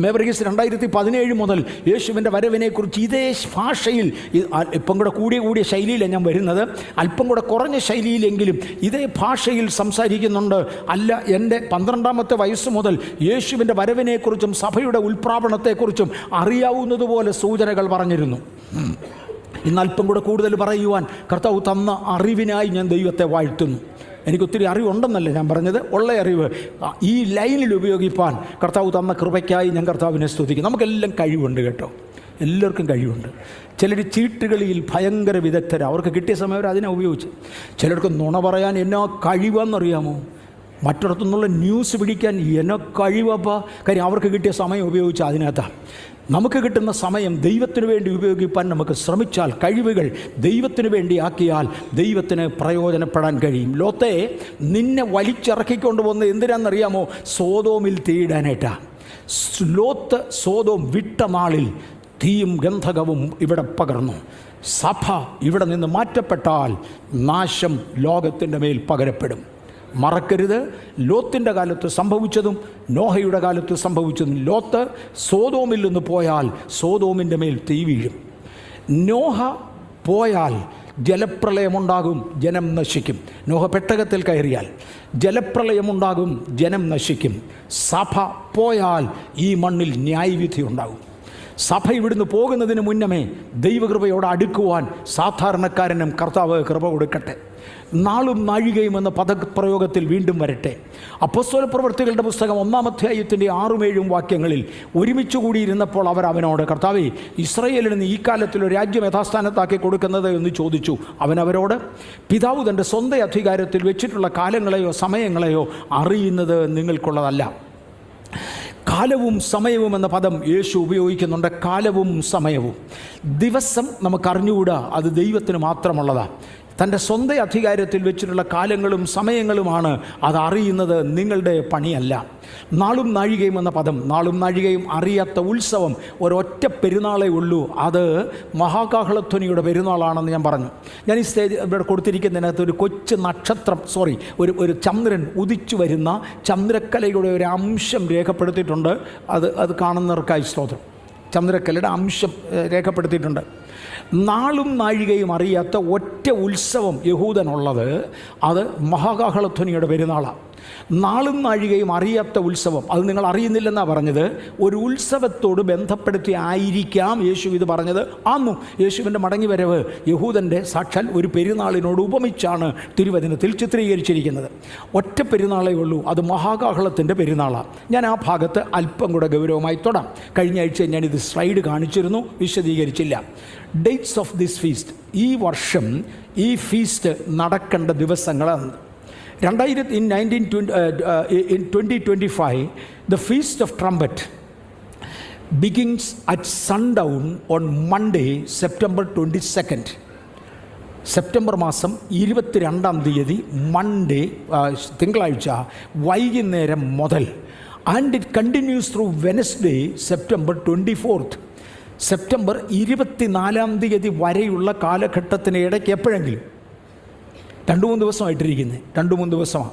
മേബർഗീസ് 2017 മുതൽ യേശുവിൻ്റെ വരവിനെക്കുറിച്ച് ഇതേ ഭാഷയിൽ, ഇപ്പം കൂടെ കൂടിയ ശൈലിയിലാണ് ഞാൻ വരുന്നത്, അല്പം കൂടെ കുറഞ്ഞ ശൈലിയിലെങ്കിലും ഇതേ ഭാഷയിൽ സംസാരിക്കുന്നുണ്ട്. അല്ല, എൻ്റെ 12ാമത്തെ വയസ്സ് മുതൽ യേശുവിൻ്റെ വരവിനെക്കുറിച്ചും സഭയുടെ ഉൽപ്രാപണത്തെക്കുറിച്ചും അറിയാവുന്നതുപോലെ സൂചനകൾ പറഞ്ഞിരുന്നു. ഇന്ന് അല്പം കൂടെ കൂടുതൽ പറയുവാൻ കർത്താവ് തന്ന അറിവിനായി ഞാൻ ദൈവത്തെ വാഴ്ത്തുന്നു. എനിക്കൊത്തിരി അറിവുണ്ടെന്നല്ലേ ഞാൻ പറഞ്ഞത്, ഉള്ള അറിവ് ഈ ലൈനിൽ ഉപയോഗിപ്പാൻ കർത്താവ് തന്ന കൃപയ്ക്കായി ഞാൻ കർത്താവിനെ സ്തുതിക്കും. നമുക്കെല്ലാം കഴിവുണ്ട് കേട്ടോ, എല്ലാവർക്കും കഴിവുണ്ട്. ചിലർ ചീട്ടുകളിയിൽ ഭയങ്കര വിദഗ്ധരാണ്, അവർക്ക് കിട്ടിയ സമയം അവർ അതിനെ ഉപയോഗിച്ച്. ചിലർക്ക് നുണ പറയാൻ എന്നാ കഴിവെന്നറിയാമോ, മറ്റിടത്തുനിന്നുള്ള ന്യൂസ് പിടിക്കാൻ എന്നാ കഴിവപ്പാ. കാര്യം അവർക്ക് കിട്ടിയ സമയം ഉപയോഗിച്ച് അതിനകത്താണ്. നമുക്ക് കിട്ടുന്ന സമയം ദൈവത്തിന് വേണ്ടി ഉപയോഗിക്കാൻ നമുക്ക് ശ്രമിച്ചാൽ, കഴിവുകൾ ദൈവത്തിന് വേണ്ടി ആക്കിയാൽ ദൈവത്തിന് പ്രയോജനപ്പെടാൻ കഴിയും. ലോത്തെ, നിന്നെ വലിച്ചിറക്കിക്കൊണ്ട് പോകുന്നത് എന്തിനാണെന്നറിയാമോ? സോതോമിൽ തീയിടാനായിട്ടാണ്. ലോത്ത് സോതോം വിട്ട നാളിൽ തീയും ഗന്ധകവും ഇവിടെ പകർന്നു. സഭ ഇവിടെ നിന്ന് മാറ്റപ്പെട്ടാൽ നാശം ലോകത്തിൻ്റെ മേൽ പകരപ്പെടും. മറക്കരുത്, ലോത്തിൻ്റെ കാലത്ത് സംഭവിച്ചതും നോഹയുടെ കാലത്ത് സംഭവിച്ചതും. ലോത്ത് സോതോമിൽ നിന്ന് പോയാൽ സോതോമിൻ്റെ മേൽ തീ വീഴും. നോഹ പോയാൽ ജലപ്രളയമുണ്ടാകും, ജനം നശിക്കും. നോഹ പെട്ടകത്തിൽ കയറിയാൽ ജലപ്രളയമുണ്ടാകും, ജനം നശിക്കും. സഭ പോയാൽ ഈ മണ്ണിൽ ന്യായവിധി ഉണ്ടാകും. സഭ ഇവിടുന്ന് പോകുന്നതിന് മുന്നമേ ദൈവകൃപയോട് അടുക്കുവാൻ സാധാരണക്കാരനും കർത്താവ് കൃപ കൊടുക്കട്ടെ. നാളും നാഴികയും എന്ന പദപ്രയോഗത്തിൽ വീണ്ടും വരട്ടെ. അപ്പോസ്തല പ്രവൃത്തികളുടെ പുസ്തകം 1-ാം അധ്യായത്തിൻ്റെ 6-7 വാക്യങ്ങളിൽ ഒരുമിച്ച് കൂടിയിരുന്നപ്പോൾ അവർ അവനോട്, കർത്താവേ, ഇസ്രായേലിന് ഈ കാലത്തിൽ ഒരു രാജ്യം യഥാസ്ഥാനത്താക്കി കൊടുക്കുന്നത് എന്ന് ചോദിച്ചു. അവൻ അവരോട്, പിതാവ് തൻ്റെ സ്വന്തം അധികാരത്തിൽ വെച്ചിട്ടുള്ള കാലങ്ങളെയോ സമയങ്ങളെയോ അറിയുന്നത് നിങ്ങൾക്കുള്ളതല്ല. കാലവും സമയവും എന്ന പദം യേശു ഉപയോഗിക്കുന്നുണ്ട്. കാലവും സമയവും. ദിവസം നമുക്കറിഞ്ഞുകൂടാ, അത് ദൈവത്തിന് മാത്രമുള്ളതാണ്. തൻ്റെ സ്വന്തം അധികാരത്തിൽ വെച്ചിട്ടുള്ള കാലങ്ങളും സമയങ്ങളുമാണ് അതറിയുന്നത്, നിങ്ങളുടെ പണിയല്ല. നാളും നാഴികയും എന്ന പദം, നാളും നാഴികയും അറിയാത്ത ഉത്സവം ഒരൊറ്റ പെരുന്നാളേ ഉള്ളൂ. അത് മഹാകാഹളധ്വനിയുടെ പെരുന്നാളാണെന്ന് ഞാൻ പറഞ്ഞു. ഞാൻ ഈ സ്റ്റേജ് ഇവിടെ കൊടുത്തിരിക്കുന്നതിനകത്ത് ഒരു കൊച്ചു നക്ഷത്രം, ഒരു ചന്ദ്രൻ ഉദിച്ചു വരുന്ന ചന്ദ്രക്കലയുടെ ഒരു അംശം രേഖപ്പെടുത്തിയിട്ടുണ്ട്. അത് കാണുന്നവർക്കായി സ്തോത്രം. ചന്ദ്രക്കലയുടെ അംശം രേഖപ്പെടുത്തിയിട്ടുണ്ട്. നാളും നാഴികയും അറിയാത്ത ഒറ്റ ഉത്സവം യഹൂദനുള്ളത്, അത് മഹാകാഹളധ്വനിയുടെ പെരുന്നാളാണ്. നാളും നാഴികയും അറിയാത്ത ഉത്സവം, അത് നിങ്ങൾ അറിയുന്നില്ലെന്നാണ് പറഞ്ഞത്. ഒരു ഉത്സവത്തോട് ബന്ധപ്പെടുത്തി ആയിരിക്കാം യേശു ഇത് പറഞ്ഞത്. അന്നും യേശുവിൻ്റെ മടങ്ങി വരവ് യഹൂദൻ്റെ സാക്ഷാൽ ഒരു പെരുന്നാളിനോട് ഉപമിച്ചാണ് തിരുവചനത്തിൽ ചിത്രീകരിച്ചിരിക്കുന്നത്. ഒറ്റ പെരുന്നാളേ ഉള്ളൂ, അത് മഹാകാഹളത്തിൻ്റെ പെരുന്നാളാണ്. ഞാൻ ആ ഭാഗത്ത് അല്പം കൂടെ ഗൗരവമായി തൊടാം. കഴിഞ്ഞ ആഴ്ച ഞാനിത് സ്ലൈഡ് കാണിച്ചിരുന്നു, വിശദീകരിച്ചില്ല. ഡേറ്റ്സ് ഓഫ് ദിസ് ഫീസ്റ്റ്, ഈ വർഷം ഈ ഫീസ്റ്റ് നടക്കേണ്ട ദിവസങ്ങളാണ്. In 2025, the Feast of Trumpet begins at sundown on Monday, September 22nd. September മാസം 22-ാം തീയതി മൺഡേ, തിങ്കളാഴ്ച വൈകുന്നേരം മുതൽ. And it continuous through Wednesday, September 24th. September 24-ാം തീയതി വരെയുള്ള കാലഘട്ടത്തിന് ഇടയ്ക്ക് എപ്പോഴെങ്കിലും 2-3 ദിവസമായിട്ടിരിക്കുന്നത്, 2-3 ദിവസമാണ്.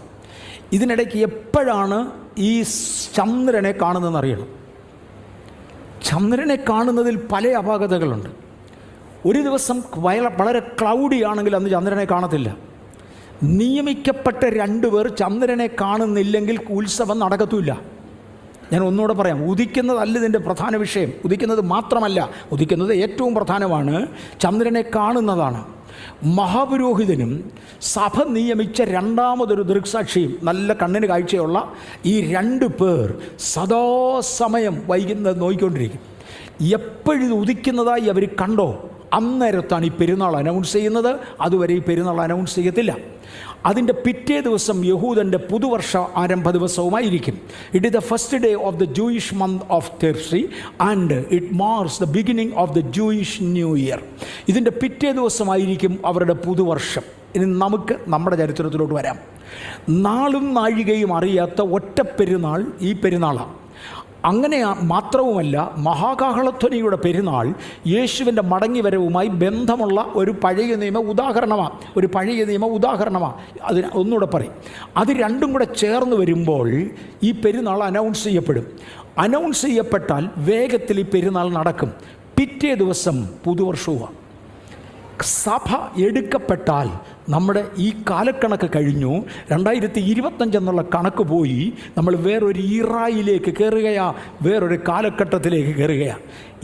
ഇതിനിടയ്ക്ക് എപ്പോഴാണ് ഈ ചന്ദ്രനെ കാണുന്നതെന്ന് അറിയണം. ചന്ദ്രനെ കാണുന്നതിൽ പല അപാകതകളുണ്ട്. ഒരു ദിവസം വളരെ ക്ലൗഡി ആണെങ്കിൽ അന്ന് ചന്ദ്രനെ കാണത്തില്ല. നിയമിക്കപ്പെട്ട 2 പേർ ചന്ദ്രനെ കാണുന്നില്ലെങ്കിൽ ഉത്സവം നടക്കത്തുമില്ല. ഞാൻ ഒന്നുകൂടെ പറയാം, ഉദിക്കുന്നതല്ല ഇതിൻ്റെ പ്രധാന വിഷയം. ഉദിക്കുന്നത് മാത്രമല്ല, ഉദിക്കുന്നത് ഏറ്റവും പ്രധാനമാണ്, ചന്ദ്രനെ കാണുന്നതാണ്. മഹാപുരോഹിതനും സഭ നിയമിച്ച 2ാമതൊരു ദൃക്സാക്ഷിയും, നല്ല കണ്ണിന് കാഴ്ചയുള്ള ഈ 2 പേർ സദാസമയം വൈകുന്നത് നോക്കിക്കൊണ്ടിരിക്കും. എപ്പോഴിത് ഉദിക്കുന്നതായി അവർ കണ്ടോ അന്നേരത്താണ് ഈ പെരുന്നാൾ അനൗൺസ് ചെയ്യുന്നത്. അതുവരെ ഈ പെരുന്നാൾ അനൗൺസ് ചെയ്യത്തില്ല. അതിൻ്റെ പിറ്റേ ദിവസം യഹൂദൻ്റെ പുതുവർഷ ആരംഭ ദിവസവുമായിരിക്കും. It is the first day of the Jewish month of തെർസി and it marks the beginning of the Jewish new year. ഇതിൻ്റെ പിറ്റേ ദിവസമായിരിക്കും അവരുടെ പുതുവർഷം. ഇനി നമുക്ക് നമ്മുടെ ചരിത്രത്തിലോട്ട് വരാം. നാളും നാഴികയും അറിയാത്ത ഒറ്റ പെരുന്നാൾ ഈ പെരുന്നാളാണ്. അങ്ങനെ മാത്രവുമല്ല, മഹാകാഹളധ്വനിയുടെ പെരുന്നാൾ യേശുവിൻ്റെ മടങ്ങിവരവുമായി ബന്ധമുള്ള ഒരു പഴയ നിയമ ഉദാഹരണമാണ്. അതിന് ഒന്നുകൂടെ പറയും. അത് രണ്ടും കൂടെ ചേർന്ന് വരുമ്പോൾ ഈ പെരുന്നാൾ അനൗൺസ് ചെയ്യപ്പെടും. അനൗൺസ് ചെയ്യപ്പെട്ടാൽ വേഗത്തിൽ ഈ പെരുന്നാൾ നടക്കും. പിറ്റേ ദിവസം പുതുവർഷവുമാണ്. സഭ എടുക്കപ്പെട്ടാൽ നമ്മുടെ ഈ കാലക്കണക്ക് കഴിഞ്ഞു. 2025 എന്നുള്ള കണക്ക് പോയി. നമ്മൾ വേറൊരു ഇറായിലേക്ക് കയറുകയാ, വേറൊരു കാലഘട്ടത്തിലേക്ക് കയറുകയാണ്.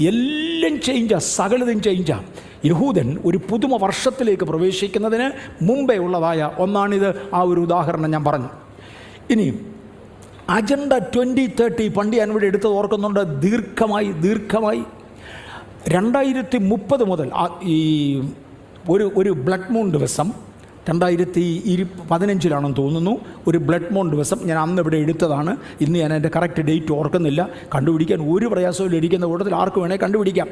എല്ലാം ചേഞ്ചാണ്, സകലതും ചേഞ്ചാണ്. യഹൂദൻ ഒരു പുതുമ വർഷത്തിലേക്ക് പ്രവേശിക്കുന്നതിന് മുമ്പേ ഉള്ളതായ ഒന്നാണിത്. ആ ഒരു ഉദാഹരണം ഞാൻ പറഞ്ഞു. ഇനി അജണ്ട 2030 പണ്ട് ഞാൻ ഇവിടെ എടുത്തത് ഓർക്കുന്നുണ്ട്. ദീർഘമായി 2030 മുതൽ ഈ ഒരു ബ്ലഡ് മൂൺ ദിവസം 2015 തോന്നുന്നു, ഒരു ബ്ലഡ് മൂൺ ദിവസം ഞാൻ അന്ന് ഇവിടെ എടുത്തതാണ്. ഇന്ന് ഞാൻ എൻ്റെ കറക്റ്റ് ഡേറ്റ് ഓർക്കുന്നില്ല. കണ്ടുപിടിക്കാൻ ഒരു പ്രയാസവും ഇരിക്കുന്ന കൂട്ടത്തിൽ ആർക്ക് വേണേൽ കണ്ടുപിടിക്കാം.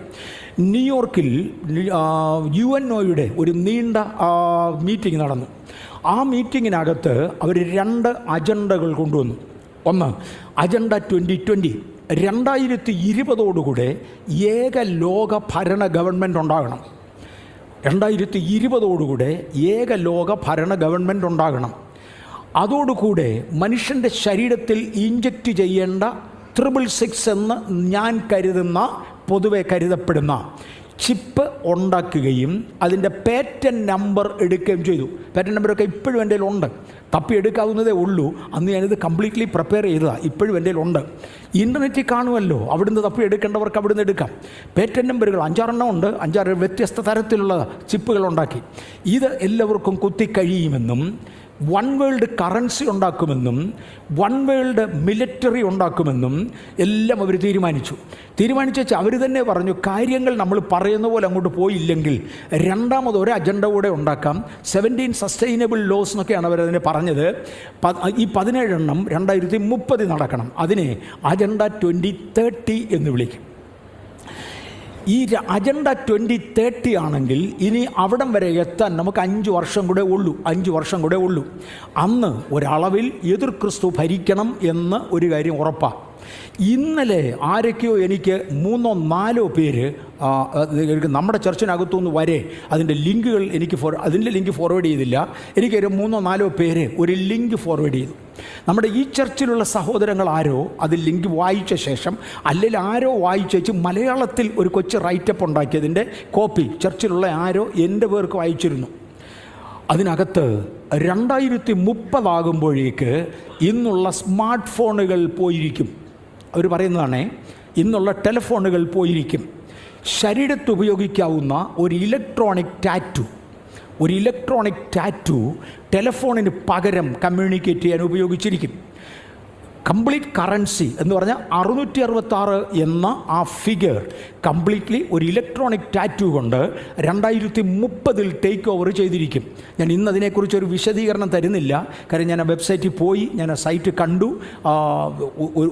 ന്യൂയോർക്കിൽ UNOയുടെ ഒരു നീണ്ട മീറ്റിംഗ് നടന്നു. ആ മീറ്റിങ്ങിനകത്ത് അവർ 2 അജണ്ടകൾ കൊണ്ടുവന്നു. ഒന്ന്, അജണ്ട 2020. 2020 ഏക ലോക ഭരണ ഗവൺമെൻറ് ഉണ്ടാകണം. 2020 ഏക ലോക ഭരണ ഗവൺമെൻറ് ഉണ്ടാകണം. അതോടുകൂടെ മനുഷ്യൻ്റെ ശരീരത്തിൽ ഇഞ്ചക്റ്റ് ചെയ്യേണ്ട 666 എന്ന് ഞാൻ കരുതുന്ന, പൊതുവെ കരുതപ്പെടുന്ന ചിപ്പ് ഉണ്ടാക്കുകയും അതിൻ്റെ പേറ്റൻറ്റ് നമ്പർ എടുക്കുകയും ചെയ്തു. പേറ്റൻറ്റ് നമ്പറൊക്കെ ഇപ്പോഴും എൻ്റെ കയ്യിലുണ്ട്. തപ്പിയെടുക്കാവുന്നതേ ഉള്ളൂ. അന്ന് ഞാനിത് കംപ്ലീറ്റ്ലി പ്രിപ്പയർ ചെയ്തതാണ്. ഇപ്പോഴും എൻ്റെ കയ്യിലുണ്ട്. ഇൻ്റർനെറ്റിൽ കാണുമല്ലോ, അവിടുന്ന് തപ്പിയെടുക്കേണ്ടവർക്ക് അവിടുന്ന് എടുക്കാം. പേറ്റൻറ്റ് നമ്പറുകൾ 5-6 ഉണ്ട്. 5-6 വ്യത്യസ്ത തരത്തിലുള്ള ചിപ്പുകൾ ഉണ്ടാക്കി. ഇത് എല്ലാവർക്കും കുത്തിക്കഴിയുമെന്നും 1 വേൾഡ് കറൻസി ഉണ്ടാക്കുമെന്നും 1 വേൾഡ് മിലിറ്ററി ഉണ്ടാക്കുമെന്നും എല്ലാം അവർ തീരുമാനിച്ചു. അവർ തന്നെ പറഞ്ഞു, കാര്യങ്ങൾ നമ്മൾ പറയുന്ന പോലെ അങ്ങോട്ട് പോയില്ലെങ്കിൽ 2ാമത് ഒരു അജണ്ട കൂടെ ഉണ്ടാക്കാം. 17 സസ്റ്റൈനബിൾ ലോസ് എന്നൊക്കെയാണ് അവരതിനെ പറഞ്ഞത്. ഈ 17 എണ്ണം 2030 നടക്കണം. അതിനെ അജണ്ട 2030 എന്ന് വിളിക്കും. ഈ അജണ്ട 2030 ആണെങ്കിൽ ഇനി അവിടം വരെ എത്താൻ നമുക്ക് 5 വർഷം കൂടെ ഉള്ളൂ. അന്ന് ഒരളവിൽ എതിർ ക്രിസ്തു ഭരിക്കണം എന്ന് ഒരു കാര്യം ഉറപ്പാണ്. ഇന്നലെ ആരൊക്കെയോ എനിക്ക് 3-4 പേര് നമ്മുടെ ചർച്ചിനകത്തുനിന്ന് വരെ അതിൻ്റെ ലിങ്കുകൾ അതിൻ്റെ ലിങ്ക് ഫോർവേഡ് ചെയ്തില്ല. എനിക്കൊരു 3-4 പേര് ഒരു ലിങ്ക് ഫോർവേഡ് ചെയ്തു. നമ്മുടെ ഈ ചർച്ചിലുള്ള സഹോദരങ്ങൾ ആരോ അത് ലിങ്ക് വായിച്ച ശേഷം, അല്ലെങ്കിൽ ആരോ വായിച്ചു മലയാളത്തിൽ ഒരു കൊച്ചു റൈറ്റപ്പ് ഉണ്ടാക്കിയതിൻ്റെ കോപ്പി ചർച്ചിലുള്ള ആരോ എൻ്റെ പേർക്ക് വായിച്ചിരുന്നു. അതിനകത്ത് 2030 ആകുമ്പോഴേക്ക് ഇന്നുള്ള സ്മാർട്ട് ഫോണുകൾ പോയിരിക്കും. അവർ പറയുന്നതാണ്, ഇന്നുള്ള ടെലിഫോണുകൾ പോയിരിക്കും. ശരീരത്ത് ഉപയോഗിക്കാവുന്ന ഒരു ഇലക്ട്രോണിക് ടാറ്റു ടെലിഫോണിന് പകരം കമ്മ്യൂണിക്കേറ്റ് ചെയ്യാൻ ഉപയോഗിച്ചിരിക്കും. കംപ്ലീറ്റ് കറൻസി എന്ന് പറഞ്ഞാൽ 666 എന്ന ആ ഫിഗർ കംപ്ലീറ്റ്ലി ഒരു ഇലക്ട്രോണിക് ടാറ്റു കൊണ്ട് 2030 ടേക്ക് ഓവർ ചെയ്തിരിക്കും. ഞാൻ ഇന്ന് അതിനെക്കുറിച്ചൊരു വിശദീകരണം തരുന്നില്ല. കാര്യം ഞാൻ ആ വെബ്സൈറ്റിൽ പോയി, ഞാൻ ആ സൈറ്റ് കണ്ടു,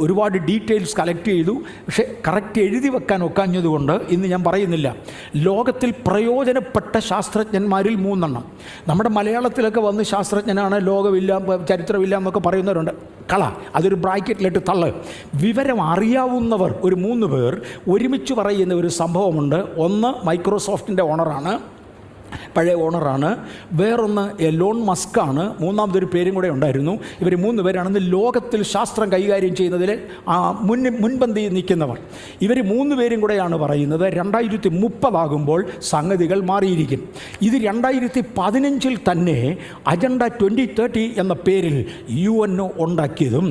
ഒരുപാട് ഡീറ്റെയിൽസ് കളക്ട് ചെയ്തു. പക്ഷേ കറക്റ്റ് എഴുതി വെക്കാൻ ഒക്കാഞ്ഞതുകൊണ്ട് ഇന്ന് ഞാൻ പറയുന്നില്ല. ലോകത്തിൽ പ്രയോജനപ്പെട്ട ശാസ്ത്രജ്ഞന്മാരിൽ 3 എണ്ണം. നമ്മുടെ മലയാളത്തിലൊക്കെ വന്ന് ശാസ്ത്രജ്ഞനാണ്, ലോകമില്ല, ചരിത്രമില്ല എന്നൊക്കെ പറയുന്നവരുണ്ട്. അതൊരു ബ്രാക്കറ്റിലിട്ട് തള്ള്. വിവരം അറിയാവുന്നവർ ഒരു 3 പേർ ഒരുമിച്ച് പറയുന്ന ഒരു സംഭവമുണ്ട്. ഒന്ന് മൈക്രോസോഫ്റ്റിൻ്റെ ഓണറാണ്, പഴയ ഓണറാണ്. വേറൊന്ന് എലോൺ മസ്കാണ്. മൂന്നാമതൊരു പേരും കൂടെ ഉണ്ടായിരുന്നു. ഇവർ 3 പേരാണ് ലോകത്തിൽ ശാസ്ത്രം കൈകാര്യം ചെയ്യുന്നതിൽ മുൻപന്തിയിൽ നിൽക്കുന്നവർ. ഇവർ 3 പേരും കൂടെയാണ് പറയുന്നത് 2030 ആകുമ്പോൾ സംഗതികൾ മാറിയിരിക്കും. ഇത് 2015 തന്നെ അജണ്ട 2030 എന്ന പേരിൽ UNO ഉണ്ടാക്കിയതും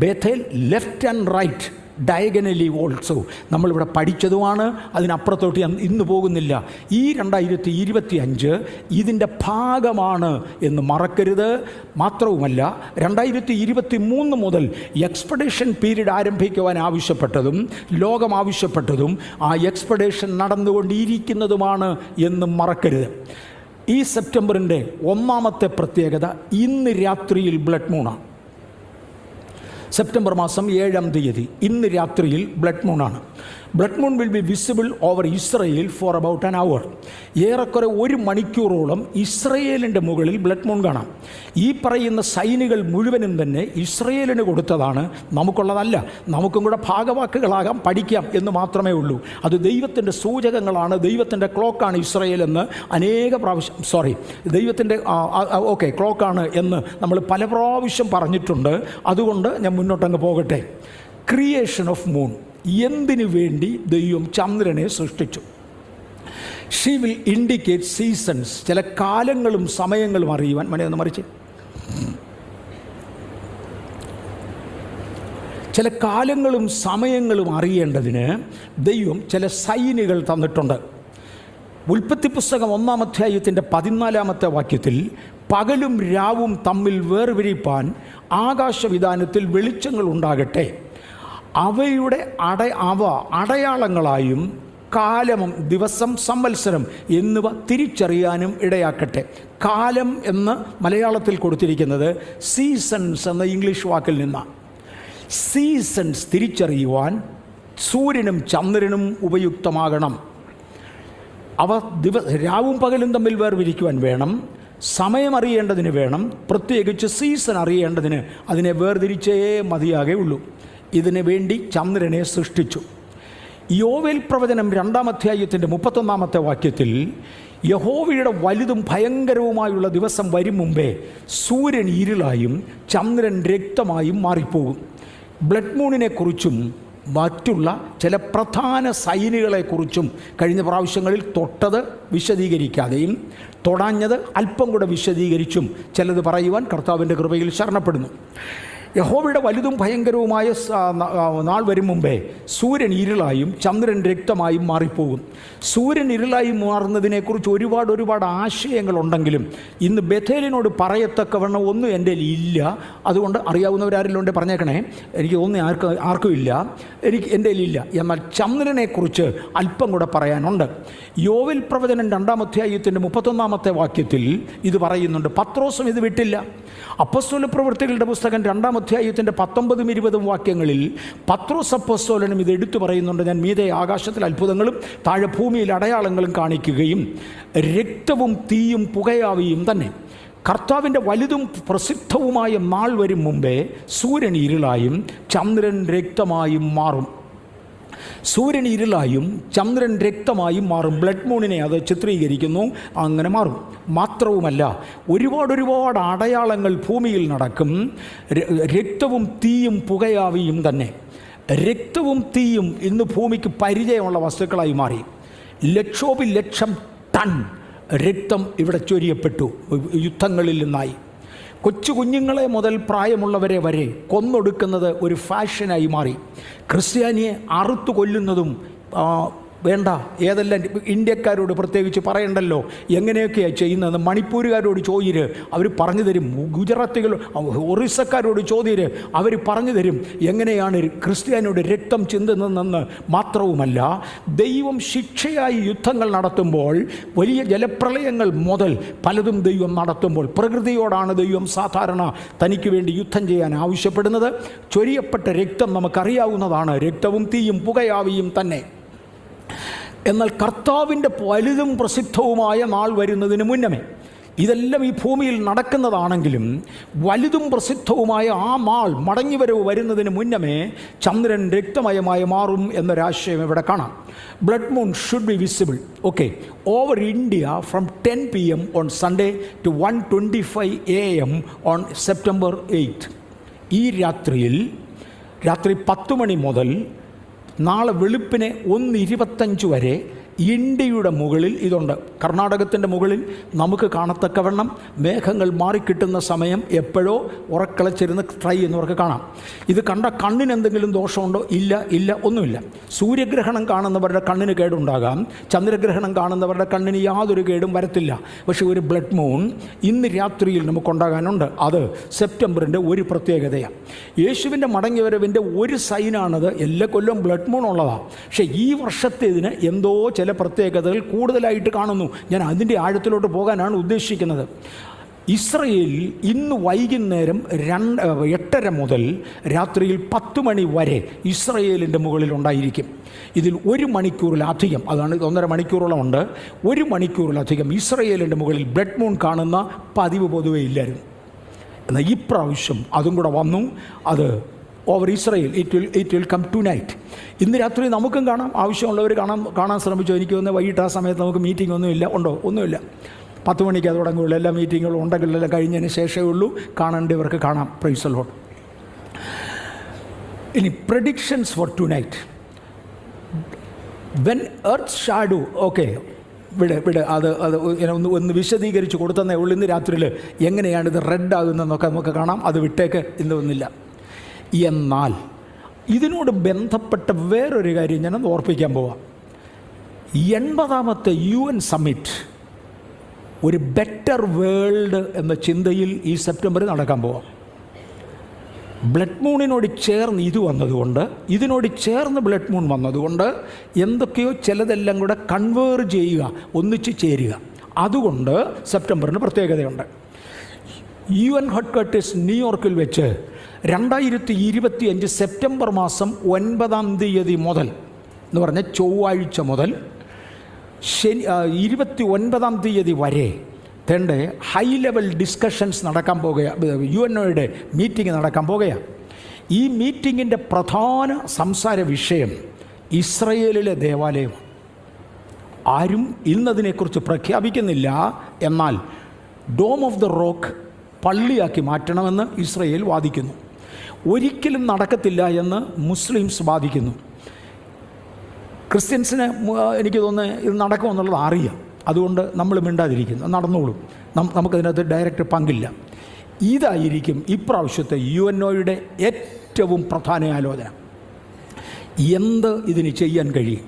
Bethel left and right diagonally also നമ്മളിവിടെ പഠിച്ചതുമാണ്. അതിനപ്പുറത്തോട്ട് ഇന്ന് പോകുന്നില്ല. ഈ 2025 ഇതിൻ്റെ ഭാഗമാണ് എന്ന് മറക്കരുത്. മാത്രവുമല്ല 2023 മുതൽ എക്സ്പെഡിഷൻ പീരീഡ് ആരംഭിക്കുവാൻ ആവശ്യപ്പെട്ടതും ലോകം ആവശ്യപ്പെട്ടതും ആ എക്സ്പെഡിഷൻ നടന്നുകൊണ്ടിരിക്കുന്നതുമാണ് എന്ന് മറക്കരുത്. ഈ സെപ്റ്റംബറിൻ്റെ 1ാമത്തെ പ്രത്യേകത ഇന്ന് രാത്രിയിൽ ബ്ലഡ് മൂണാണ്. സെപ്റ്റംബർ മാസം 7-ാം തീയതി ഇന്ന് രാത്രിയിൽ ബ്ലഡ് മൂണാണ്. Blood moon will be visible over Israel for about an hour. ഏറെക്കുറെ 1 മണിക്കൂറോളം ഇസ്രയേലിൻ്റെ മുകളിൽ ബ്ലഡ് മൂൺ കാണാം. ഈ പറയുന്ന സൈനുകൾ മുഴുവനും തന്നെ ഇസ്രയേലിന് കൊടുത്തതാണ്, നമുക്കുള്ളതല്ല. നമുക്കും കൂടെ ഭാഗവാക്കുകളാകാം, പഠിക്കാം എന്ന് മാത്രമേ ഉള്ളൂ. അത് ദൈവത്തിൻ്റെ സൂചകങ്ങളാണ്, ദൈവത്തിൻ്റെ ക്ലോക്കാണ് ഇസ്രയേൽ എന്ന് അനേക പ്രാവശ്യം ദൈവത്തിൻ്റെ ക്ലോക്കാണ് എന്ന് നമ്മൾ പല പ്രാവശ്യം പറഞ്ഞിട്ടുണ്ട്. അതുകൊണ്ട് ഞാൻ മുന്നോട്ടങ്ങ് പോകട്ടെ. Creation of moon. എന്തിനു വേണ്ടി ദൈവം ചന്ദ്രനെ സൃഷ്ടിച്ചു? She will indicate seasons. ചില കാലങ്ങളും സമയങ്ങളും അറിയുവാൻ. മനയൊന്ന് മറിച്ച്. ചില കാലങ്ങളും സമയങ്ങളും അറിയേണ്ടതിന് ദൈവം ചില സൈനുകൾ തന്നിട്ടുണ്ട്. ഉൽപ്പത്തി പുസ്തകം 1-ാം അധ്യായത്തിൻ്റെ 14-ാമത്തെ വാക്യത്തിൽ പകലും രാവും തമ്മിൽ വേർപിരിപ്പാൻ ആകാശവിധാനത്തിൽ വെളിച്ചങ്ങൾ ഉണ്ടാകട്ടെ, അവയുടെ അടയാളങ്ങളായും കാലം, ദിവസം, സംവത്സരം എന്നിവ തിരിച്ചറിയാനും ഇടയാക്കട്ടെ. കാലം എന്ന് മലയാളത്തിൽ കൊടുത്തിരിക്കുന്നത് സീസൺസ് എന്ന ഇംഗ്ലീഷ് വാക്കിൽ നിന്നാണ്. സീസൺസ് തിരിച്ചറിയുവാൻ സൂര്യനും ചന്ദ്രനും ഉപയുക്തമാകണം. അവ രാവും പകലും തമ്മിൽ വേർതിരിക്കുവാൻ വേണം. സമയം അറിയേണ്ടതിന് വേണം. പ്രത്യേകിച്ച് സീസൺ അറിയേണ്ടതിന് അതിനെ വേർതിരിച്ചേ മതിയാകെ ഉള്ളൂ. ഇതിനു വേണ്ടി ചന്ദ്രനെ സൃഷ്ടിച്ചു. യോവേൽ പ്രവചനം 2-ാം അധ്യായത്തിൻ്റെ 31-ാമത്തെ വാക്യത്തിൽ യഹോവയുടെ വലുതും ഭയങ്കരവുമായുള്ള ദിവസം വരും മുമ്പേ സൂര്യൻ ഇരുളായും ചന്ദ്രൻ രക്തമായും മാറിപ്പോകും. ബ്ലഡ് മൂണിനെക്കുറിച്ചും മറ്റുള്ള ചില പ്രധാന സൈനുകളെക്കുറിച്ചും കഴിഞ്ഞ പ്രാവശ്യങ്ങളിൽ തൊട്ടത് വിശദീകരിക്കാതെയും തൊടാഞ്ഞത് അല്പം കൂടെ വിശദീകരിച്ചും ചിലത് പറയുവാൻ കർത്താവിൻ്റെ കൃപയിൽ ശരണപ്പെടുന്നു. യഹോവയുടെ വലുതും ഭയങ്കരവുമായ നാൾ വരും മുമ്പേ സൂര്യൻ ഇരുളായും ചന്ദ്രൻ രക്തമായും മാറിപ്പോകും. സൂര്യൻ ഇരുളായി മാറുന്നതിനെക്കുറിച്ച് ഒരുപാട് ആശയങ്ങളുണ്ടെങ്കിലും ഇന്ന് ബഥേലിനോട് പറയത്തക്കവണ്ണം ഒന്നും എൻ്റെ ഇല്ല. അതുകൊണ്ട് അറിയാവുന്നവരാരെല്ലാം ഉണ്ട് പറഞ്ഞേക്കണേ. എനിക്ക് തോന്നി ആർക്കും ഇല്ല, എൻ്റെ ഇല്ല. എന്നാൽ ചന്ദ്രനെക്കുറിച്ച് അല്പം കൂടെ പറയാനുണ്ട്. യോവേൽ പ്രവചനം 2-ാം അധ്യായത്തിൻ്റെ 31-ാമത്തെ വാക്യത്തിൽ ഇത് പറയുന്നുണ്ട്. പത്രോസും ഇത് വിട്ടില്ല. അപ്പോസ്തല പ്രവൃത്തികളുടെ പുസ്തകം 2-ാം അധ്യായത്തിൻ്റെ 19-20 വാക്യങ്ങളിൽ പത്രോസ് അപ്പോസ്തലനും ഇത് എടുത്തു പറയുന്നുണ്ട്. ഞാൻ മീതെ ആകാശത്തിൽ അത്ഭുതങ്ങളും താഴെ ഭൂമിയിൽ അടയാളങ്ങളും കാണിക്കുകയും രക്തവും തീയും പുകയാവിയും തന്നെ. കർത്താവിൻ്റെ വലുതും പ്രസിദ്ധവുമായ നാൾ വരും മുമ്പേ സൂര്യൻ ഇരുളായും ചന്ദ്രൻ രക്തമായും മാറും. സൂര്യൻ ഇരുളായും ചന്ദ്രൻ രക്തമായും മാറും. ബ്ലഡ് മൂണിനെ അത് ചിത്രീകരിക്കുന്നു. അങ്ങനെ മാറും. മാത്രവുമല്ല, ഒരുപാട് അടയാളങ്ങൾ ഭൂമിയിൽ നടക്കും. രക്തവും തീയും പുകയാവിയും തന്നെ. രക്തവും തീയും ഇന്ന് ഭൂമിക്ക് പരിചയമുള്ള വസ്തുക്കളായി മാറി. ലക്ഷം ടൺ രക്തം ഇവിടെ ചൊരിയപ്പെട്ടു യുദ്ധങ്ങളിൽ നിന്നായി. കൊച്ചു കുഞ്ഞുങ്ങളെ മുതൽ പ്രായമുള്ളവരെ വരെ കൊന്നൊടുക്കുന്നത് ഒരു ഫാഷനായി മാറി. ക്രിസ്ത്യാനിയെ അറുത്തു കൊല്ലുന്നതും വേണ്ട. ഏതെല്ലാം ഇന്ത്യക്കാരോട് പ്രത്യേകിച്ച് പറയണ്ടല്ലോ എങ്ങനെയൊക്കെയാണ് ചെയ്യുന്നത്. മണിപ്പൂരുകാരോട് ചോദിര്, അവർ പറഞ്ഞു തരും. ഗുജറാത്തികൾ, ഒറീസക്കാരോട് ചോദിര്, അവർ പറഞ്ഞു തരും എങ്ങനെയാണ് ക്രിസ്ത്യാനിയുടെ രക്തം ചിന്തുന്നതെന്ന്. മാത്രവുമല്ല, ദൈവം ശിക്ഷയായി യുദ്ധങ്ങൾ നടത്തുമ്പോൾ, വലിയ ജലപ്രളയങ്ങൾ മുതൽ പലതും ദൈവം നടത്തുമ്പോൾ, പ്രകൃതിയോടാണ് ദൈവം സാധാരണ തനിക്ക് വേണ്ടി യുദ്ധം ചെയ്യാൻ ആവശ്യപ്പെടുന്നത്. ചൊരിയപ്പെട്ട രക്തം നമുക്കറിയാവുന്നതാണ്. രക്തവും തീയും പുകയാവിയും തന്നെ. എന്നാൽ കർത്താവിൻ്റെ വലുതും പ്രസിദ്ധവുമായ നാൾ വരുന്നതിന് മുന്നമേ ഇതെല്ലാം ഈ ഭൂമിയിൽ നടക്കുന്നതാണെങ്കിലും വലുതും പ്രസിദ്ധവുമായ ആ നാൾ മടങ്ങിവരവ് വരുന്നതിന് മുന്നമേ ചന്ദ്രൻ രക്തമയമായി മാറും എന്നൊരാശയം ഇവിടെ കാണാം. Blood moon should be visible over India from 10 PM on Sunday to 1:25 AM on September 8. ഈ രാത്രി 10 മണി മുതൽ നാളെ വെളുപ്പിനെ 1:25 വരെ ഇന്ത്യയുടെ മുകളിൽ ഇതുണ്ട്. കർണാടകത്തിൻ്റെ മുകളിൽ നമുക്ക് കാണത്തക്കവണ്ണം മേഘങ്ങൾ മാറിക്കിട്ടുന്ന സമയം എപ്പോഴോ ഉറക്കളച്ചിരുന്ന് ട്രൈ ചെയ്യുന്നവർക്ക് കാണാം. ഇത് കണ്ട കണ്ണിന് എന്തെങ്കിലും ദോഷമുണ്ടോ? ഇല്ല, ഒന്നുമില്ല. സൂര്യഗ്രഹണം കാണുന്നവരുടെ കണ്ണിന് കേടുണ്ടാകാം, ചന്ദ്രഗ്രഹണം കാണുന്നവരുടെ കണ്ണിന് യാതൊരു കേടും വരത്തില്ല. പക്ഷേ ഒരു ബ്ലഡ് മൂൺ ഇന്ന് രാത്രിയിൽ നമുക്കുണ്ടാകാനുണ്ട്. അത് സെപ്റ്റംബറിൻ്റെ ഒരു പ്രത്യേകതയാണ്. യേശുവിൻ്റെ മടങ്ങിവരവിൻ്റെ ഒരു സൈനാണത്. എല്ലാ കൊല്ലവും ബ്ലഡ് മൂൺ ഉള്ളതാണ്. പക്ഷേ ഈ വർഷത്തേതിന് എന്തോ ചില പ്രത്യേകതകൾ കൂടുതലായിട്ട് കാണുന്നു. ഞാൻ അതിൻ്റെ ആഴത്തിലോട്ട് പോകാനാണ് ഉദ്ദേശിക്കുന്നത്. ഇസ്രയേലിൽ ഇന്ന് വൈകുന്നേരം 8:30 മുതൽ രാത്രിയിൽ 10 മണി വരെ ഇസ്രയേലിൻ്റെ മുകളിലുണ്ടായിരിക്കും. ഇതിൽ 1 മണിക്കൂറിലധികം, അതാണ് 1.5 മണിക്കൂറോളം ഉണ്ട്, 1 മണിക്കൂറിലധികം ഇസ്രയേലിൻ്റെ മുകളിൽ ബ്ലഡ് മൂൺ കാണുന്ന പതിവ് പൊതുവേ ഇല്ലായിരുന്നു. എന്നാൽ ഇപ്രാവശ്യം അതും കൂടെ വന്നു. അത് over Israel it will come tonight. ഇന്ന് രാത്രി നമുക്കും കാണാം. ആവശ്യമുള്ളവർ കാണാൻ ശ്രമിച്ചു. എനിക്ക് തോന്നുന്നത് വൈകിട്ട് ആ സമയത്ത് നമുക്ക് മീറ്റിംഗ് ഒന്നുമില്ല. ഉണ്ടോ? ഒന്നുമില്ല. 10 മണിക്ക് അത് തുടങ്ങുകയുള്ളൂ. എല്ലാ മീറ്റിങ്ങുകളും ഉണ്ടെങ്കിലെല്ലാം കഴിഞ്ഞതിന് ശേഷമേ ഉള്ളൂ. കാണേണ്ടവർക്ക് കാണാം. Praise the lord. ഇനി predictions for tonight. When earth shadow വിട് അത് ഒന്ന് വിശദീകരിച്ച് കൊടുത്തന്നേ ഉള്ളൂ. ഇന്ന് രാത്രിയിൽ എങ്ങനെയാണിത് റെഡ് ആകുന്നതെന്നൊക്കെ നമുക്ക് കാണാം. അത് വിട്ടേക്ക്, ഇന്ന് ഒന്നില്ല. എന്നാൽ ഇതിനോട് ബന്ധപ്പെട്ട വേറൊരു കാര്യം ഞാനൊന്ന് ഓർപ്പിക്കാൻ പോവാം. 80ാമത്തെ UN സമ്മിറ്റ് ഒരു ബെറ്റർ വേൾഡ് എന്ന ചിന്തയിൽ ഈ സെപ്റ്റംബറിൽ നടക്കാൻ പോവാം. ബ്ലഡ് മൂണിനോട് ചേർന്ന് ഇത് വന്നതുകൊണ്ട്, ഇതിനോട് ചേർന്ന് ബ്ലഡ് മൂൺ വന്നതുകൊണ്ട് എന്തൊക്കെയോ ചിലതെല്ലാം കൂടെ കൺവേർജ് ചെയ്യുക, ഒന്നിച്ച് ചേരുക. അതുകൊണ്ട് സെപ്റ്റംബറിന് പ്രത്യേകതയുണ്ട്. UN ഹെഡ്ക്വാർട്ടേഴ്സ് ന്യൂയോർക്കിൽ വെച്ച് 2025 സെപ്റ്റംബർ മാസം 9-ാം തീയതി മുതൽ എന്ന് പറഞ്ഞാൽ ചൊവ്വാഴ്ച മുതൽ 29-ാം തീയതി വരെ ഹൈ ലെവൽ ഡിസ്കഷൻസ് നടക്കാൻ പോകുകയാണ്. UNOയുടെ മീറ്റിംഗ് നടക്കാൻ പോകുകയാണ്. ഈ മീറ്റിങ്ങിൻ്റെ പ്രധാന സംസാര വിഷയം ഇസ്രയേലിലെ ദേവാലയം. ആരും ഇന്നതിനെക്കുറിച്ച് പ്രഖ്യാപിക്കുന്നില്ല. എന്നാൽ ഡോം ഓഫ് ദ റോക്ക് പള്ളിയാക്കി മാറ്റണമെന്ന് ഇസ്രയേൽ വാദിക്കുന്നു. ഒരിക്കലും നടക്കത്തില്ല എന്ന് മുസ്ലിംസ് വാദിക്കുന്നു. ക്രിസ്ത്യൻസിന് എനിക്ക് തോന്നുന്നത് ഇത് നടക്കുമെന്നുള്ളത് അറിയാം. അതുകൊണ്ട് നമ്മൾ മിണ്ടാതിരിക്കുന്നു. നടന്നോളും, നമുക്കതിനകത്ത് ഡയറക്റ്റ് പങ്കില്ല. ഇതായിരിക്കും ഇപ്രാവശ്യത്തെ UNOയുടെ ഏറ്റവും പ്രധാന ആലോചന. എന്ത് ഇതിന് ചെയ്യാൻ കഴിയും?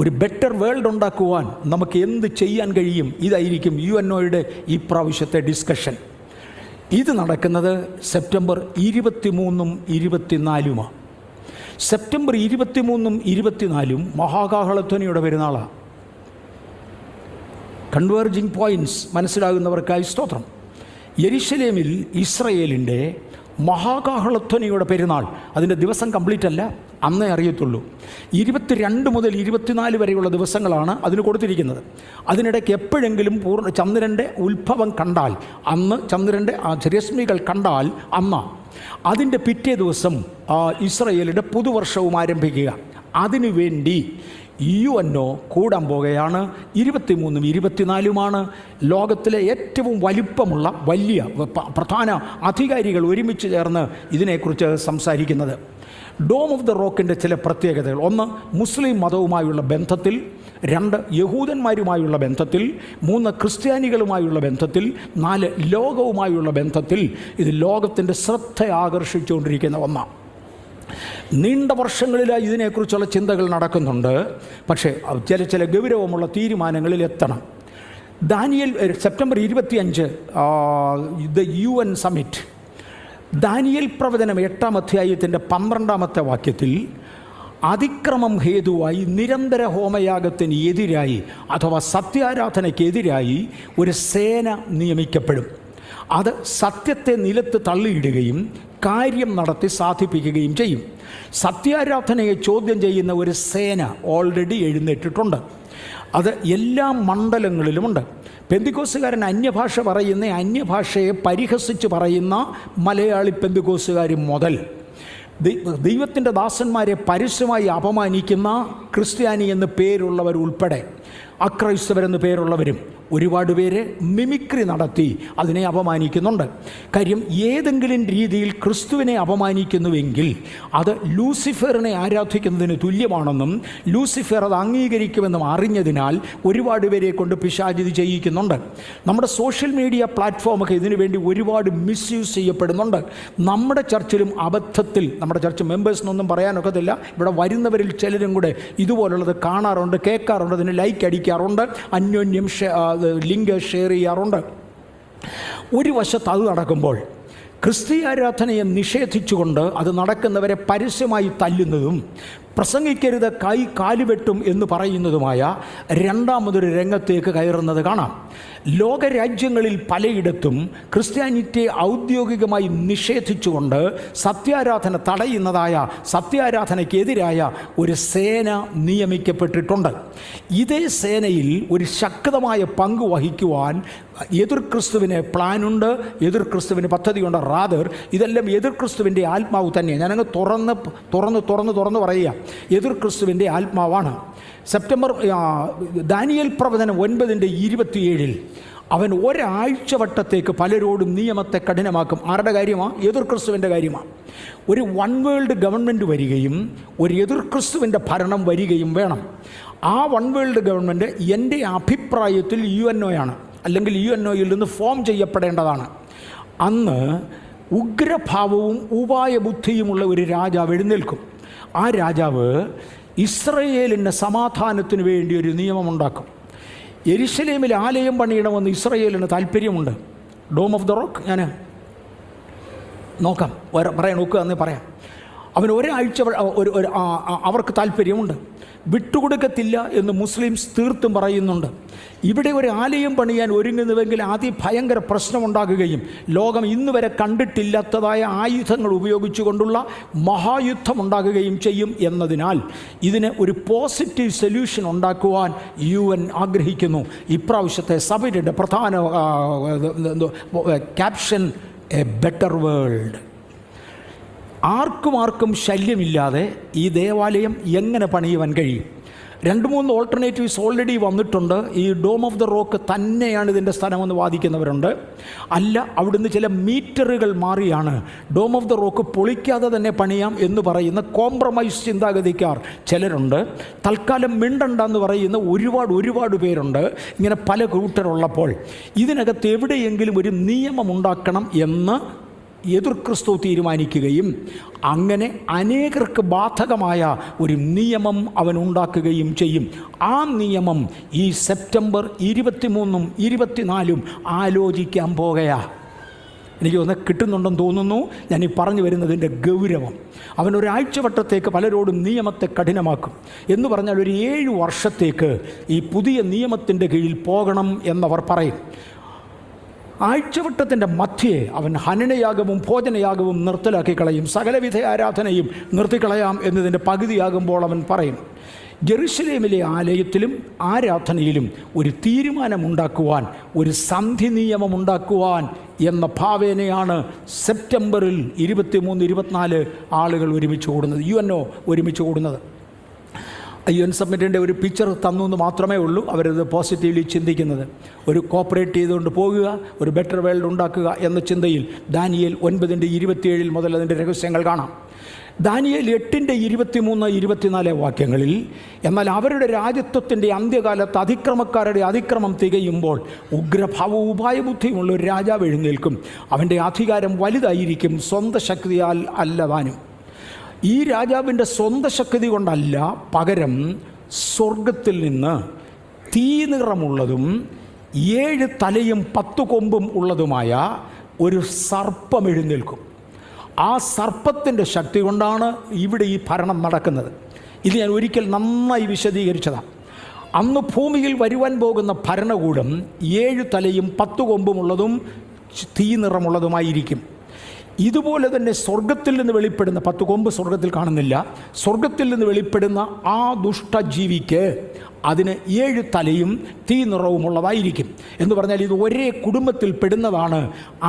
ഒരു ബെറ്റർ വേൾഡ് ഉണ്ടാക്കുവാൻ നമുക്ക് എന്ത് ചെയ്യാൻ കഴിയും? ഇതായിരിക്കും UNOയുടെ ഇപ്രാവശ്യത്തെ ഡിസ്കഷൻ. ഇത് നടക്കുന്നത് സെപ്റ്റംബർ 23-ഉം 24-ഉമാണ്. സെപ്റ്റംബർ 23-ഉം 24-ഉം മഹാകാഹളധ്വനിയുടെ പെരുന്നാളാണ്. കൺവേർജിങ് പോയിൻറ്റ്സ് മനസ്സിലാകുന്നവർക്കായി സ്തോത്രം. യെരുശലേമിൽ ഇസ്രയേലിൻ്റെ മഹാകാഹളധ്വനിയുടെ പെരുന്നാൾ, അതിൻ്റെ ദിവസം കംപ്ലീറ്റ് അല്ല, അന്നേ അറിയത്തുള്ളൂ. 22 മുതൽ 24 വരെയുള്ള ദിവസങ്ങളാണ് അതിന് കൊടുത്തിരിക്കുന്നത്. അതിനിടയ്ക്ക് എപ്പോഴെങ്കിലും ചന്ദ്രൻ്റെ ഉത്ഭവം കണ്ടാൽ, അന്ന് ചന്ദ്രൻ്റെ രശ്മികൾ കണ്ടാൽ അന്ന് അതിൻ്റെ പിറ്റേ ദിവസം ഇസ്രയേലിൻ്റെ പുതുവർഷവും ആരംഭിക്കുക. അതിനുവേണ്ടി UNO കൂടാൻ പോകുകയാണ്. 23-ഉം 24-ഉമാണ് ലോകത്തിലെ ഏറ്റവും വലിപ്പമുള്ള വലിയ പ്രധാന അധികാരികൾ ഒരുമിച്ച് ചേർന്ന് ഇതിനെക്കുറിച്ച് സംസാരിക്കുന്നത്. ഡോം ഓഫ് ദ റോക്കിൻ്റെ ചില പ്രത്യേകതകൾ: 1, മുസ്ലിം മതവുമായുള്ള ബന്ധത്തിൽ; 2, യഹൂദന്മാരുമായുള്ള ബന്ധത്തിൽ; 3, ക്രിസ്ത്യാനികളുമായുള്ള ബന്ധത്തിൽ; 4, ലോകവുമായുള്ള ബന്ധത്തിൽ. ഇത് ലോകത്തിൻ്റെ ശ്രദ്ധ ആകർഷിച്ചുകൊണ്ടിരിക്കുന്ന ഒന്നാണ്. നീണ്ട വർഷങ്ങളിലായി ഇതിനെക്കുറിച്ചുള്ള ചിന്തകൾ നടക്കുന്നുണ്ട്. പക്ഷേ ചില ഗൗരവമുള്ള തീരുമാനങ്ങളിൽ എത്തണം. Daniel September 25 UN summit. Daniel പ്രവചനം 8-ാം അധ്യായത്തിൻ്റെ 12-ാമത്തെ വാക്യത്തിൽ അതിക്രമം ഹേതുവായി നിരന്തര ഹോമയാഗത്തിന് എതിരായി അഥവാ സത്യാരാധനയ്ക്കെതിരായി ഒരു സേന നിയമിക്കപ്പെടും. അത് സത്യത്തെ നിലത്ത് തള്ളിയിടുകയും കാര്യം നടത്തി സാധിപ്പിക്കുകയും ചെയ്യും. സത്യാരാധനയെ ചോദ്യം ചെയ്യുന്ന ഒരു സേന ഓൾറെഡി എഴുന്നേറ്റിട്ടുണ്ട്. അത് എല്ലാ മണ്ഡലങ്ങളിലുമുണ്ട്. പെന്തിക്കോസുകാരൻ അന്യഭാഷ പറയുന്ന, അന്യഭാഷയെ പരിഹസിച്ച് പറയുന്ന മലയാളി പെന്തിക്കോസുകാർ മുതൽ ദൈവത്തിൻ്റെ ദാസന്മാരെ പരസ്യമായി അപമാനിക്കുന്ന ക്രിസ്ത്യാനി എന്ന് പേരുള്ളവർ ഉൾപ്പെടെ അക്രൈസ്തവരെന്ന് പേരുള്ളവരും ഒരുപാട് പേര് മിമിക്രി നടത്തി അതിനെ അപമാനിക്കുന്നുണ്ട്. കാര്യം ഏതെങ്കിലും രീതിയിൽ ക്രിസ്തുവിനെ അപമാനിക്കുന്നുവെങ്കിൽ അത് ലൂസിഫറിനെ ആരാധിക്കുന്നതിന് തുല്യമാണെന്നും ലൂസിഫർ അത് അംഗീകരിക്കുമെന്നും അറിഞ്ഞതിനാൽ ഒരുപാട് പേരെ കൊണ്ട് പിശാച് ചെയ്യിക്കുന്നുണ്ട്. നമ്മുടെ സോഷ്യൽ മീഡിയ പ്ലാറ്റ്ഫോമൊക്കെ ഇതിനു വേണ്ടി ഒരുപാട് മിസ്യൂസ് ചെയ്യപ്പെടുന്നുണ്ട്. നമ്മുടെ ചർച്ചിലും അബദ്ധത്തിൽ, നമ്മുടെ ചർച്ച് മെമ്പേഴ്സിനൊന്നും പറയാനൊക്കത്തില്ല, ഇവിടെ വരുന്നവരിൽ ചിലരും കൂടെ ഇതുപോലുള്ളത് കാണാറുണ്ട്, കേൾക്കാറുണ്ട്, അതിന് ലൈക്ക് അടിക്കാറുണ്ട്, അന്യോന്യം ലിങ്ക് ഷെയർ ചെയ്യാറുണ്ട്. ഒരു വശത്ത് അത് നടക്കുമ്പോൾ ക്രിസ്തീയാരാധനയെ നിഷേധിച്ചുകൊണ്ട് അത് നടക്കുന്നവരെ പരസ്യമായി തല്ലുന്നതും പ്രസംഗിക്കരുത് കാലുവെട്ടും എന്ന് പറയുന്നതുമായ രണ്ടാമതൊരു രംഗത്തേക്ക് കയറുന്നത് കാണാം. ലോകരാജ്യങ്ങളിൽ പലയിടത്തും ക്രിസ്ത്യാനിറ്റിയെ ഔദ്യോഗികമായി നിഷേധിച്ചുകൊണ്ട് സത്യാരാധന തടയുന്നതായ, സത്യാരാധനയ്ക്കെതിരായ ഒരു സേന നിയമിക്കപ്പെട്ടിട്ടുണ്ട്. ഇതേ സേനയിൽ ഒരു ശക്തമായ പങ്ക് വഹിക്കുവാൻ എതിർ ക്രിസ്തുവിന് പ്ലാനുണ്ട്, എതിർ ക്രിസ്തുവിന് പദ്ധതിയുണ്ട്. റാദർ ഇതെല്ലാം എതിർ ക്രിസ്തുവിൻ്റെ ആത്മാവ് തന്നെ. ഞാനങ്ങ് തുറന്ന് പറയുക, എതിർ ക്രിസ്തുവിൻ്റെ ആത്മാവാണ്. ദാനിയേൽ പ്രവചനം 9:27 അവൻ ഒരാഴ്ച വട്ടത്തേക്ക് പലരോടും നിയമത്തെ കഠിനമാക്കും. ആരുടെ കാര്യമാണ്? എതിർ ക്രിസ്തുവിൻ്റെ കാര്യമാണ്. ഒരു വൺ വേൾഡ് ഗവൺമെൻറ് വരികയും ഒരു എതിർ ക്രിസ്തുവിൻ്റെ ഭരണം വരികയും വേണം. ആ വൺ വേൾഡ് ഗവൺമെൻറ് എൻ്റെ അഭിപ്രായത്തിൽ UNO ആണ്, അല്ലെങ്കിൽ UNOയിൽ നിന്ന് ഫോം ചെയ്യപ്പെടേണ്ടതാണ്. അന്ന് ഉഗ്രഭാവവും ഉപായബുദ്ധിയുമുള്ള ഒരു രാജാവ് എഴുന്നേൽക്കും. ആ രാജാവ് ഇസ്രയേലിൻ്റെ സമാധാനത്തിന് വേണ്ടി ഒരു നിയമമുണ്ടാക്കും. യെരുശലേമിൽ ആലയം പണിയണമെന്ന് ഇസ്രയേലിന് താല്പര്യമുണ്ട്. ഡോം ഓഫ് ദ റോക്ക് ഞാൻ നോക്കുക എന്ന് പറയാം. അവന് ഒരാഴ്ച അവർക്ക് താല്പര്യമുണ്ട്. വിട്ടുകൊടുക്കത്തില്ല എന്ന് മുസ്ലിംസ് തീർത്തും പറയുന്നുണ്ട്. ഇവിടെ ഒരു ആലയം പണിയാൻ ഒരുങ്ങുന്നുവെങ്കിൽ അതിഭയങ്കര പ്രശ്നമുണ്ടാകുകയും ലോകം ഇന്ന് വരെ കണ്ടിട്ടില്ലാത്തതായ ആയുധങ്ങൾ ഉപയോഗിച്ചുകൊണ്ടുള്ള മഹായുദ്ധം ഉണ്ടാകുകയും ചെയ്യും എന്നതിനാൽ ഇതിന് ഒരു പോസിറ്റീവ് സൊല്യൂഷൻ ഉണ്ടാക്കുവാൻ UN ആഗ്രഹിക്കുന്നു. ഇപ്രാവശ്യത്തെ സഭയുടെ പ്രധാന ക്യാപ്ഷൻ എ ബെറ്റർ വേൾഡ്. ആർക്കും ശല്യമില്ലാതെ ഈ ദേവാലയം എങ്ങനെ പണിയുവാൻ കഴിയും? 2-3 ഓൾട്ടർനേറ്റീവ്സ് ഓൾറെഡി വന്നിട്ടുണ്ട്. ഈ ഡോം ഓഫ് ദ റോക്ക് തന്നെയാണ് ഇതിൻ്റെ സ്ഥലമെന്ന് വാദിക്കുന്നവരുണ്ട്. അല്ല, അവിടുന്ന് ചില മീറ്ററുകൾ മാറിയാണ് ഡോം ഓഫ് ദ റോക്ക് പൊളിക്കാതെ തന്നെ പണിയാം എന്ന് പറയുന്ന കോംപ്രമൈസ് ചിന്താഗതിക്കാർ ചിലരുണ്ട്. തൽക്കാലം മിണ്ടണ്ടെന്ന് പറയുന്ന ഒരുപാട് പേരുണ്ട്. ഇങ്ങനെ പല കൂട്ടരുള്ളപ്പോൾ ഇതിനകത്ത് എവിടെയെങ്കിലും ഒരു നിയമം ഉണ്ടാക്കണം എന്ന് എതിർ ക്രിസ്തു തീരുമാനിക്കുകയും അങ്ങനെ അനേകർക്ക് ബാധകമായ ഒരു നിയമം അവൻ ഉണ്ടാക്കുകയും ചെയ്യും. ആ നിയമം ഈ സെപ്റ്റംബർ 23ഉം 24ഉം ആലോചിക്കാൻ പോകുകയാ. എനിക്ക് കിട്ടുന്നുണ്ടെന്ന് തോന്നുന്നു ഞാൻ ഈ പറഞ്ഞു വരുന്നതിൻ്റെ ഗൗരവം. അവൻ ഒരാഴ്ച വട്ടത്തേക്ക് പലരോടും നിയമത്തെ കഠിനമാക്കും എന്ന് പറഞ്ഞാൽ ഒരു 7 വർഷത്തേക്ക് ഈ പുതിയ നിയമത്തിൻ്റെ കീഴിൽ പോകണം എന്നവർ പറയും. ആഴ്ചവട്ടത്തിൻ്റെ മധ്യേ അവൻ ഹനനയാഗവും ഭോജനയാഗവും നിർത്തലാക്കി കളയും, സകലവിധ ആരാധനയും നിർത്തിക്കളയാം എന്നതിൻ്റെ പകുതിയാകുമ്പോൾ അവൻ പറയും, ജെറുസലേമിലെ ആലയത്തിലും ആരാധനയിലും ഒരു തീരുമാനമുണ്ടാക്കുവാൻ, ഒരു സന്ധി നിയമമുണ്ടാക്കുവാൻ എന്ന ഭാവേനയാണ് സെപ്റ്റംബറിൽ 23-24 ആളുകൾ ഒരുമിച്ച് കൂടുന്നത്, UNO ഒരുമിച്ച് കൂടുന്നത്. UN സബ്മിറ്റിൻ്റെ ഒരു പിക്ചർ തന്നു എന്ന് മാത്രമേ ഉള്ളൂ അവരത് പോസിറ്റീവ്ലി ചിന്തിക്കുന്നത്. ഒരു കോപ്പറേറ്റ് ചെയ്തുകൊണ്ട് പോകുക, ഒരു ബെറ്റർ വേൾഡ് ഉണ്ടാക്കുക എന്ന ചിന്തയിൽ ദാനിയേൽ 9:27 മുതൽ അതിൻ്റെ രഹസ്യങ്ങൾ കാണാം. ദാനിയേൽ 8:23-24 വാക്യങ്ങളിൽ എന്നാൽ അവരുടെ രാജ്യത്വത്തിൻ്റെ അന്ത്യകാലത്ത് അതിക്രമക്കാരുടെ അതിക്രമം തികയുമ്പോൾ ഉഗ്രഭാവവും ഉപായബുദ്ധിയുമുള്ള ഒരു രാജാവ് എഴുന്നേൽക്കും. അവൻ്റെ അധികാരം വലുതായിരിക്കും, സ്വന്തം ശക്തിയാൽ അല്ലതാനും. ഈ രാജാവിൻ്റെ സ്വന്തം ശക്തി കൊണ്ടല്ല, പകരം സ്വർഗത്തിൽ നിന്ന് തീ നിറമുള്ളതും 7 തലയും 10 കൊമ്പും ഉള്ളതുമായ ഒരു സർപ്പം എഴുന്നേൽക്കും. ആ സർപ്പത്തിൻ്റെ ശക്തി കൊണ്ടാണ് ഇവിടെ ഈ ഭരണം നടക്കുന്നത്. ഇത് ഞാൻ ഒരിക്കൽ നന്നായി വിശദീകരിച്ചതാണ്. അന്ന് ഭൂമിയിൽ വരുവാൻ പോകുന്ന ഭരണകൂടം 7 തലയും 10 കൊമ്പുമുള്ളതും തീ നിറമുള്ളതുമായിരിക്കും. ഇതുപോലെ തന്നെ സ്വർഗത്തിൽ നിന്ന് വെളിപ്പെടുന്ന 10 കൊമ്പ് സ്വർഗത്തിൽ കാണുന്നില്ല. സ്വർഗത്തിൽ നിന്ന് വെളിപ്പെടുന്ന ആ ദുഷ്ടജീവിക്ക് അതിന് 7 തലയും തീ നിറവുമുള്ളതായിരിക്കും. എന്ന് പറഞ്ഞാൽ ഇത് ഒരേ കുടുംബത്തിൽ പെടുന്നതാണ്.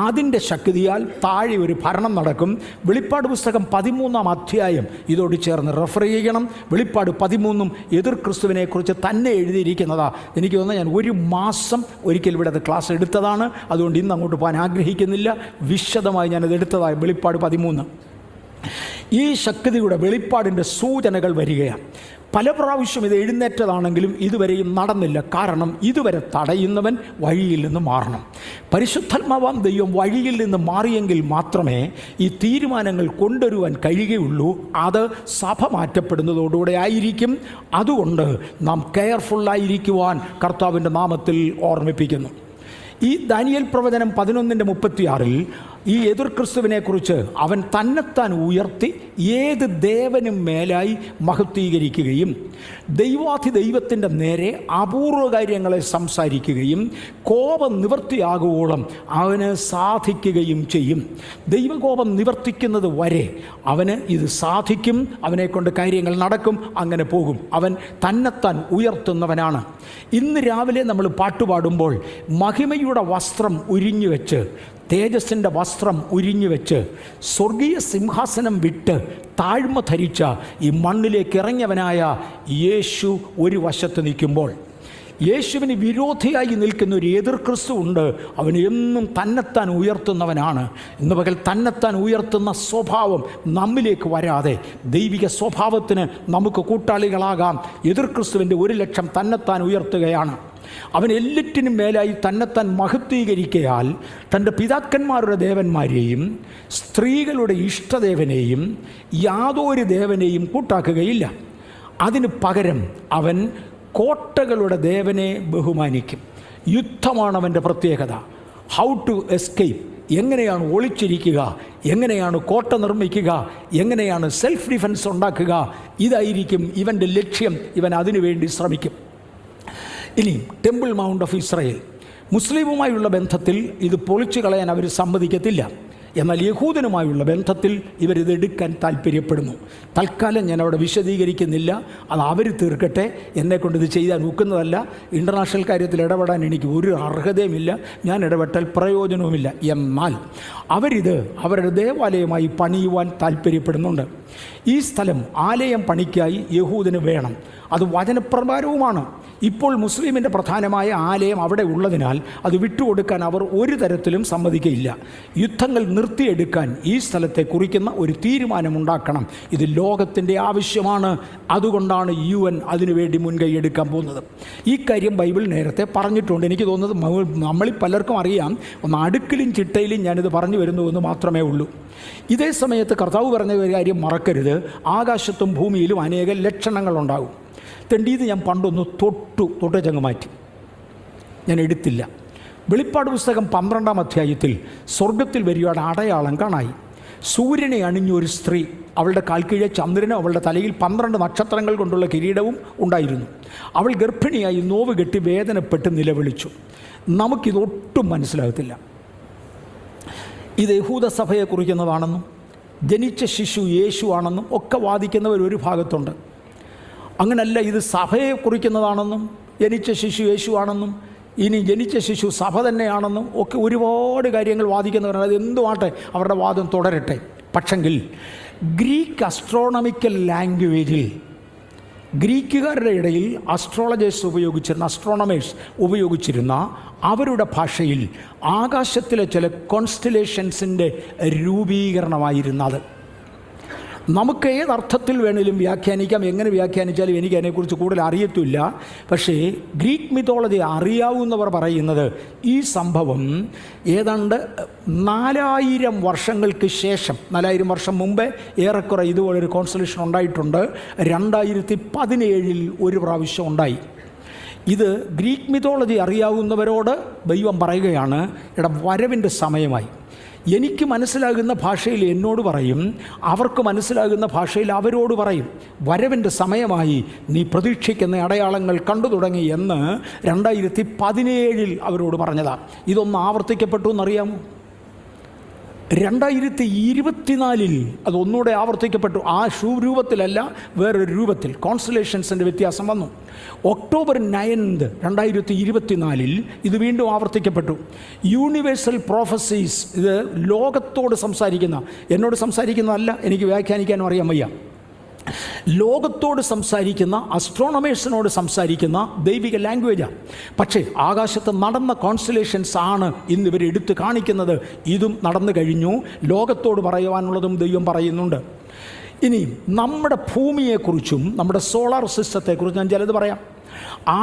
അതിൻ്റെ ശക്തിയാൽ താഴെ ഒരു ഭരണം നടക്കും. വെളിപ്പാട് പുസ്തകം 13-ാം അധ്യായം ഇതോട് ചേർന്ന് റെഫർ ചെയ്യണം. വെളിപ്പാട് 13 എതിർ ക്രിസ്തുവിനെക്കുറിച്ച് തന്നെ എഴുതിയിരിക്കുന്നതാ. എനിക്ക് തോന്നുന്നത് ഞാൻ 1 മാസം ഒരിക്കൽ ഇവിടെ അത് ക്ലാസ് എടുത്തതാണ്. അതുകൊണ്ട് ഇന്ന് അങ്ങോട്ട് പോകാൻ ആഗ്രഹിക്കുന്നില്ല. വിശദമായി ഞാനത് എടുത്തതാണ്. വെളിപ്പാട് 13 ഈ ശക്തിയുടെ വെളിപ്പാടിൻ്റെ സൂചനകൾ വരികയാണ്. പല പ്രാവശ്യം ഇത് എഴുന്നേറ്റതാണെങ്കിലും ഇതുവരെയും നടന്നില്ല. കാരണം ഇതുവരെ തടയുന്നവൻ വഴിയിൽ നിന്ന് മാറണം. പരിശുദ്ധാത്മാവാം ദൈവം വഴിയിൽ നിന്ന് മാറിയെങ്കിൽ മാത്രമേ ഈ തീരുമാനങ്ങൾ കൊണ്ടുവരുവാൻ കഴിയുകയുള്ളൂ. അത് സഭ മാറ്റപ്പെടുന്നതോടുകൂടെ ആയിരിക്കും. അതുകൊണ്ട് നാം കെയർഫുള്ളായിരിക്കുവാൻ കർത്താവിൻ്റെ നാമത്തിൽ ഓർമ്മിപ്പിക്കുന്നു. ഈ ദാനിയേൽ പ്രവചനം 11:36 ഈ എതിർ ക്രിസ്തുവിനെക്കുറിച്ച് അവൻ തന്നെത്താൻ ഉയർത്തി ഏത് ദേവനും മേലായി മഹത്വീകരിക്കുകയും ദൈവത്തിൻ്റെ നേരെ അപൂർവ കാര്യങ്ങളെ സംസാരിക്കുകയും കോപം നിവർത്തിയാകുവോളം അവന് സാധിക്കുകയും ചെയ്യും. ദൈവകോപം നിവർത്തിക്കുന്നത് വരെ അവന് ഇത് സാധിക്കും. അവനെക്കൊണ്ട് കാര്യങ്ങൾ നടക്കും. അങ്ങനെ പോകും. അവൻ തന്നെത്താൻ ഉയർത്തുന്നവനാണ്. ഇന്ന് രാവിലെ നമ്മൾ പാട്ടുപാടുമ്പോൾ മഹിമയുടെ വസ്ത്രം ഉരിഞ്ഞു വെച്ച്, തേജസ്സിൻ്റെ വസ്ത്രം ഉരിഞ്ഞു വെച്ച്, സ്വർഗീയ സിംഹാസനം വിട്ട് താഴ്മ ധരിച്ച ഈ മണ്ണിലേക്ക് ഇറങ്ങിയവനായ യേശു ഒരു വശത്ത് നിൽക്കുമ്പോൾ, യേശുവിന് വിരോധിയായി നിൽക്കുന്ന ഒരു എതിർ ക്രിസ്തു ഉണ്ട്. അവൻ എന്നും തന്നെത്താൻ ഉയർത്തുന്നവനാണ്. ഇന്ന് പകൽ തന്നെത്താൻ ഉയർത്തുന്ന സ്വഭാവം നമ്മിലേക്ക് വരാതെ ദൈവിക സ്വഭാവത്തിന് നമുക്ക് കൂട്ടാളികളാകാം. എതിർ ക്രിസ്തുവിൻ്റെ 1,00,000 തന്നെത്താൻ ഉയർത്തുകയാണ്. അവൻ എല്ലാറ്റിനും മേലായി തന്നെത്താൻ മഹത്വീകരിക്കയാൽ തൻ്റെ പിതാക്കന്മാരുടെ ദേവന്മാരെയും സ്ത്രീകളുടെ ഇഷ്ടദേവനെയും യാതൊരു ദേവനെയും കൂട്ടാക്കുകയില്ല. അതിന് പകരം അവൻ കോട്ടകളുടെ ദേവനെ ബഹുമാനിക്കും. യുദ്ധമാണ് അവൻ്റെ പ്രത്യേകത. ഹൗ ടു എസ്കേപ്പ്, എങ്ങനെയാണ് ഒളിച്ചിരിക്കുക, എങ്ങനെയാണ് കോട്ട നിർമ്മിക്കുക, എങ്ങനെയാണ് സെൽഫ് ഡിഫൻസ് ഉണ്ടാക്കുക, ഇതായിരിക്കും ഇവൻ്റെ ലക്ഷ്യം. ഇവൻ അതിനുവേണ്ടി ശ്രമിക്കും. ഇനി ടെമ്പിൾ മൗണ്ട് ഓഫ് ഇസ്രായേൽ, മുസ്ലിമുമായുള്ള ബന്ധത്തിൽ ഇത് പൊളിച്ചു കളയാൻ അവർ സമ്മതിക്കത്തില്ല. എന്നാൽ യഹൂദനുമായുള്ള ബന്ധത്തിൽ ഇവരിത് എടുക്കാൻ താല്പര്യപ്പെടുന്നു. തൽക്കാലം ഞാൻ അവിടെ വിശദീകരിക്കുന്നില്ല. അത് അവർ തീർക്കട്ടെ. എന്നെക്കൊണ്ട് ഇത് ചെയ്യാൻ ഒക്കുന്നതല്ല. ഇൻ്റർനാഷണൽ കാര്യത്തിൽ ഇടപെടാൻ എനിക്ക് ഒരു അർഹതയുമില്ല. ഞാൻ ഇടപെട്ടാൽ പ്രയോജനവുമില്ല. എന്നാൽ അവരിത് അവരുടെ ദേവാലയമായി പണിയുവാൻ താല്പര്യപ്പെടുന്നുണ്ട്. ഈ സ്ഥലം ആലയം പണിക്കായി യഹൂദന് വേണം. അത് വചനപ്രകാരവുമാണ്. ഇപ്പോൾ മുസ്ലിമിൻ്റെ പ്രധാനമായ ആലയം അവിടെ ഉള്ളതിനാൽ അത് വിട്ടുകൊടുക്കാൻ അവർ ഒരു തരത്തിലും സമ്മതിക്കയില്ല. യുദ്ധങ്ങൾ നിർത്തിയെടുക്കാൻ ഈ സ്ഥലത്തെ കുറിക്കുന്ന ഒരു തീരുമാനമുണ്ടാക്കണം. ഇത് ലോകത്തിൻ്റെ ആവശ്യമാണ്. അതുകൊണ്ടാണ് UN അതിനുവേണ്ടി മുൻകൈ എടുക്കാൻ പോകുന്നത്. ഈ കാര്യം ബൈബിൾ നേരത്തെ പറഞ്ഞിട്ടുണ്ട്. എനിക്ക് തോന്നുന്നത് നമ്മളിൽ പലർക്കും അറിയാം. ഒന്ന് അടുക്കിലും ചിട്ടയിലും ഞാനിത് പറഞ്ഞു വരുന്നു എന്ന് മാത്രമേ ഉള്ളൂ. ഇതേ സമയത്ത് കർത്താവ് പറഞ്ഞ ഒരു കാര്യം മറക്കരുത്. ആകാശത്തും ഭൂമിയിലും അനേക ലക്ഷണങ്ങളുണ്ടാകും. തെണ്ടീത് ഞാൻ പണ്ടൊന്ന് തൊട്ട് ചങ്ങ് മാറ്റി, ഞാൻ എടുത്തില്ല. വെളിപ്പാട് പുസ്തകം 12-ാം അധ്യായത്തിൽ സ്വർഗത്തിൽ വരികയുടെ അടയാളം കാണായി. സൂര്യനെ അണിഞ്ഞൊരു സ്ത്രീ, അവളുടെ കാൽക്കീഴെ ചന്ദ്രനും അവളുടെ തലയിൽ 12 നക്ഷത്രങ്ങൾ കൊണ്ടുള്ള കിരീടവും ഉണ്ടായിരുന്നു. അവൾ ഗർഭിണിയായി നോവ് കെട്ടി വേദനപ്പെട്ട് നിലവിളിച്ചു. നമുക്കിതൊട്ടും മനസ്സിലാകത്തില്ല. ഇത് യഹൂദ സഭയെ കുറിക്കുന്നതാണെന്നും ജനിച്ച ശിശു യേശു ആണെന്നും ഒക്കെ വാദിക്കുന്നവർ ഒരു ഭാഗത്തുണ്ട്. അങ്ങനല്ല, ഇത് സഭയെ കുറിക്കുന്നതാണെന്നും ജനിച്ച ശിശു യേശു ആണെന്നും ഇനി ജനിച്ച ശിശു സഭ തന്നെയാണെന്നും ഒക്കെ ഒരുപാട് കാര്യങ്ങൾ വാദിക്കുന്നവരാണ്. അത് എന്തുമാട്ടെ, അവരുടെ വാദം തുടരട്ടെ. പക്ഷെങ്കിൽ ഗ്രീക്ക് അസ്ട്രോണമിക്കൽ ലാംഗ്വേജിൽ ഗ്രീക്കുകാരുടെ ഇടയിൽ അസ്ട്രോണമേഴ്സ് ഉപയോഗിച്ചിരുന്ന അവരുടെ ഭാഷയിൽ ആകാശത്തിലെ ചില കോൺസ്റ്റലേഷൻസിൻ്റെ രൂപീകരണമായിരുന്നത്. നമുക്ക് ഏതർത്ഥത്തിൽ വേണേലും വ്യാഖ്യാനിക്കാം. എങ്ങനെ വ്യാഖ്യാനിച്ചാലും എനിക്ക് അതിനെക്കുറിച്ച് കൂടുതൽ അറിയത്തില്ല. പക്ഷേ ഗ്രീക്ക് മിത്തോളജി അറിയാവുന്നവർ പറയുന്നത് ഈ സംഭവം ഏതാണ്ട് 4000 വർഷങ്ങൾക്ക് ശേഷം, 4000 വർഷം മുമ്പേ ഏറെക്കുറെ ഇതുപോലൊരു കോൺസ്റ്റലേഷൻ ഉണ്ടായിട്ടുണ്ട്. 2017 ഒരു പ്രാവശ്യം ഉണ്ടായി. ഇത് ഗ്രീക്ക് മിത്തോളജി അറിയാവുന്നവരോട് ദൈവം പറയുകയാണ്, എടാ വരവിൻ്റെ സമയമായി. എനിക്ക് മനസ്സിലാകുന്ന ഭാഷയിൽ എന്നോട് പറയും, അവർക്ക് മനസ്സിലാകുന്ന ഭാഷയിൽ അവരോട് പറയും. വരവിൻ്റെ സമയമായി, നീ പ്രതീക്ഷിക്കുന്ന അടയാളങ്ങൾ കണ്ടു തുടങ്ങി എന്ന് 2017 അവരോട് പറഞ്ഞതാണ്. ഇതൊന്ന് ആവർത്തിക്കപ്പെട്ടു എന്നറിയാമോ? 2024 അതൊന്നുകൂടെ ആവർത്തിക്കപ്പെട്ടു. ആ രൂപത്തിലല്ല, വേറൊരു രൂപത്തിൽ കോൺസ്റ്റലേഷൻസിൻ്റെ വ്യത്യാസം വന്നു. ഒക്ടോബർ 9 2024 ഇത് വീണ്ടും ആവർത്തിക്കപ്പെട്ടു. യൂണിവേഴ്സൽ പ്രോഫസീസ്, ഇത് ലോകത്തോട് സംസാരിക്കുന്ന, എന്നോട് സംസാരിക്കുന്നതല്ല, എനിക്ക് വ്യാഖ്യാനിക്കാനും അറിയാൻ വയ്യ. ലോകത്തോട് സംസാരിക്കുന്ന, അസ്ട്രോണമേഴ്സിനോട് സംസാരിക്കുന്ന ദൈവിക ലാംഗ്വേജാണ്. പക്ഷേ ആകാശത്ത് നടന്ന കോൺസ്റ്റലേഷൻസ് ആണ് ഇന്ന് ഇവർ എടുത്തു കാണിക്കുന്നത്. ഇതും നടന്നു കഴിഞ്ഞു. ലോകത്തോട് പറയുവാനുള്ളതും ദൈവം പറയുന്നുണ്ട്. ഇനി നമ്മുടെ ഭൂമിയെക്കുറിച്ചും നമ്മുടെ സോളാർ സിസ്റ്റത്തെക്കുറിച്ചും ഞാൻ ചിലത് പറയാം.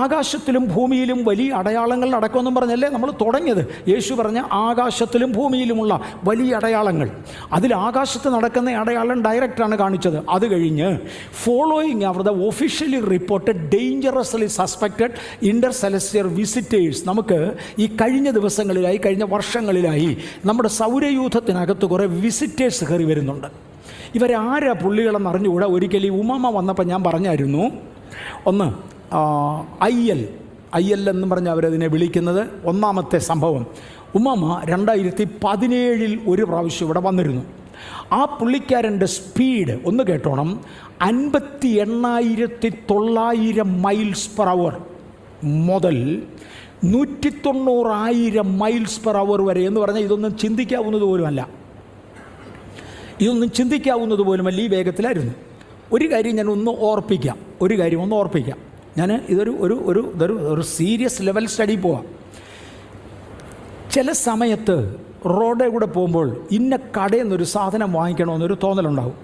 ആകാശത്തിലും ഭൂമിയിലും വലിയ അടയാളങ്ങൾ നടക്കുമെന്നും പറഞ്ഞല്ലേ നമ്മൾ തുടങ്ങിയത്. യേശു പറഞ്ഞ ആകാശത്തിലും ഭൂമിയിലുമുള്ള വലിയ അടയാളങ്ങൾ, അതിൽ ആകാശത്ത് നടക്കുന്ന അടയാളം ഡയറക്റ്റാണ് കാണിച്ചത്. അത് കഴിഞ്ഞ് ഫോളോയിങ് അവർ the officially reported dangerously suspected inter celestial visitors, നമുക്ക് ഈ കഴിഞ്ഞ ദിവസങ്ങളിലായി, കഴിഞ്ഞ വർഷങ്ങളിലായി നമ്മുടെ സൗരയൂഥത്തിനകത്ത് കുറേ വിസിറ്റേഴ്സ് കയറി വരുന്നുണ്ട്. ഇവരാരാ പുള്ളികളെന്ന് അറിഞ്ഞുകൂടാ. ഒരിക്കൽ ഈ ഉമാമ വന്നപ്പോൾ ഞാൻ പറഞ്ഞായിരുന്നു, ഒന്ന് ഐ എൽ എന്ന് പറഞ്ഞ് അവരതിനെ വിളിക്കുന്നത്. ഒന്നാമത്തെ സംഭവം, ഉമ്മാമ 2017 ഒരു പ്രാവശ്യം ഇവിടെ വന്നിരുന്നു. ആ പുള്ളിക്കാരൻ്റെ സ്പീഡ് ഒന്ന് കേട്ടോണം, 58,900 മൈൽസ് പെർ അവർ മുതൽ 190,000 മൈൽസ് പെർ അവർ വരെ. എന്ന് പറഞ്ഞാൽ ഇതൊന്നും ചിന്തിക്കാവുന്നത് പോലുമല്ല, ചിന്തിക്കാവുന്നത് പോലുമല്ല ഈ വേഗത്തിലായിരുന്നു. ഒരു കാര്യം ഞാൻ ഒന്ന് ഓർപ്പിക്കാം. ഞാൻ ഇതൊരു സീരിയസ് ലെവൽ സ്റ്റഡി പോവാം. ചില സമയത്ത് റോഡിൽ കൂടെ പോകുമ്പോൾ ഇന്ന കടയിൽ നിന്നൊരു സാധനം വാങ്ങിക്കണമെന്നൊരു തോന്നലുണ്ടാവും.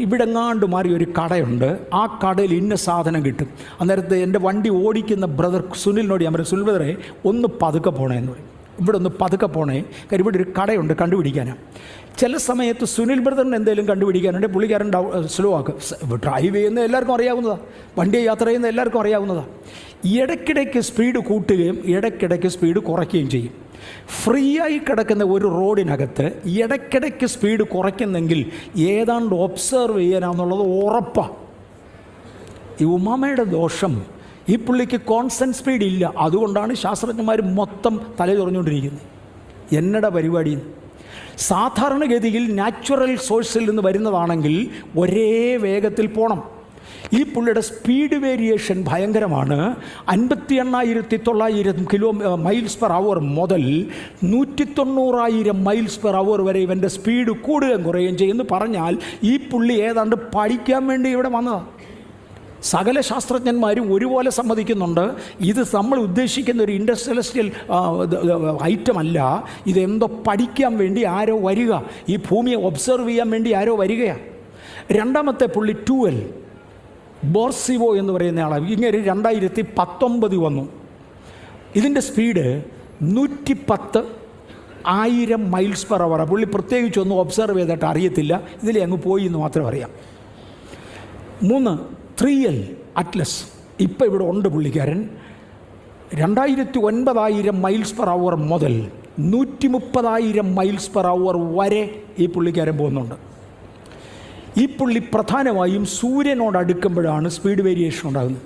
ഇവിടെങ്ങാണ്ട് മാറി ഒരു കടയുണ്ട്, ആ കടയിൽ ഇന്ന സാധനം കിട്ടും. അന്നേരത്ത് എൻ്റെ വണ്ടി ഓടിക്കുന്ന ബ്രദർ സുനിലിനോട് ഞാൻ പറയും, സുനിൽ ബ്രദറെ ഒന്ന് പതുക്കെ പോണേ എന്ന് പറയും. ഇവിടെ ഒന്ന് പതുക്കെ പോണേ, കാര്യം ഇവിടെ ഒരു കടയുണ്ട് കണ്ടുപിടിക്കാനാണ്. ചില സമയത്ത് സുനിൽ ബ്രദറിന് എന്തെങ്കിലും കണ്ടുപിടിക്കാനുണ്ട്, പുള്ളിക്കാരൻ സ്ലോ ആക്കും. ഡ്രൈവ് ചെയ്യുന്ന എല്ലാവർക്കും അറിയാവുന്നതാണ്, വണ്ടി യാത്ര ചെയ്യുന്ന എല്ലാവർക്കും അറിയാവുന്നതാണ്. ഇടയ്ക്കിടയ്ക്ക് സ്പീഡ് കൂട്ടുകയും ഇടയ്ക്കിടയ്ക്ക് സ്പീഡ് കുറയ്ക്കുകയും ചെയ്യും. ഫ്രീ ആയി കിടക്കുന്ന ഒരു റോഡിനകത്ത് ഇടയ്ക്കിടയ്ക്ക് സ്പീഡ് കുറയ്ക്കുന്നെങ്കിൽ ഏതാണ്ട് ഒബ്സർവ് ചെയ്യാനാണെന്നുള്ളത് ഉറപ്പാണ്. ഈ ഉമാമയുടെ ദോഷം, ഈ പുള്ളിക്ക് കോൺസ്റ്റൻറ്റ് സ്പീഡ് ഇല്ല. അതുകൊണ്ടാണ് ശാസ്ത്രജ്ഞന്മാർ മൊത്തം തലചൊറിഞ്ഞുകൊണ്ടിരിക്കുന്നത്. എന്നയുടെ പരിപാടി സാധാരണഗതിയിൽ നാച്ചുറൽ സോഴ്സിൽ നിന്ന് വരുന്നതാണെങ്കിൽ ഒരേ വേഗത്തിൽ പോകണം. ഈ പുള്ളിയുടെ സ്പീഡ് വേരിയേഷൻ ഭയങ്കരമാണ്. 58,900 മൈൽസ് പെർ അവർ മുതൽ 190,000 മൈൽസ് പെർ അവർ വരെ ഇവൻ്റെ സ്പീഡ് കൂടുകയും കുറയുകയും ചെയ്യുമെന്ന് പറഞ്ഞാൽ ഈ പുള്ളി ഏതാണ്ട് പഠിക്കാൻ വേണ്ടി ഇവിടെ വന്നതാണ്. സകല ശാസ്ത്രജ്ഞന്മാരും ഒരുപോലെ സമ്മതിക്കുന്നുണ്ട്, ഇത് നമ്മൾ ഉദ്ദേശിക്കുന്ന ഒരു ഇൻഡസ്ട്രിയൽ ഐറ്റം അല്ല, ഇതെന്തോ പഠിക്കാൻ വേണ്ടി ആരോ വരിക, ഈ ഭൂമിയെ ഒബ്സർവ് ചെയ്യാൻ വേണ്ടി ആരോ വരികയാണ്. രണ്ടാമത്തെ പുള്ളി 12 ബോർസിവോ എന്ന് പറയുന്ന ആളാണ്. ഇങ്ങനെ 2019 വന്നു. ഇതിൻ്റെ സ്പീഡ് 110,000 മൈൽസ് പെർ അവർ. പുള്ളി പ്രത്യേകിച്ചൊന്നും ഒബ്സർവ് ചെയ്തിട്ട് അറിയത്തില്ല, ഇതിലെ അങ്ങ് പോയി എന്ന് മാത്രം അറിയാം. 3 3L അറ്റ്ലസ്, ഇപ്പം ഇവിടെ ഉണ്ട് പുള്ളിക്കാരൻ. 209,000 മൈൽസ് പെർ അവർ മുതൽ 130,000 മൈൽസ് പെർ അവർ വരെ ഈ പുള്ളിക്കാരൻ പോകുന്നുണ്ട്. ഈ പുള്ളി പ്രധാനമായും സൂര്യനോട് അടുക്കുമ്പോഴാണ് സ്പീഡ് വേരിയേഷൻ ഉണ്ടാകുന്നത്.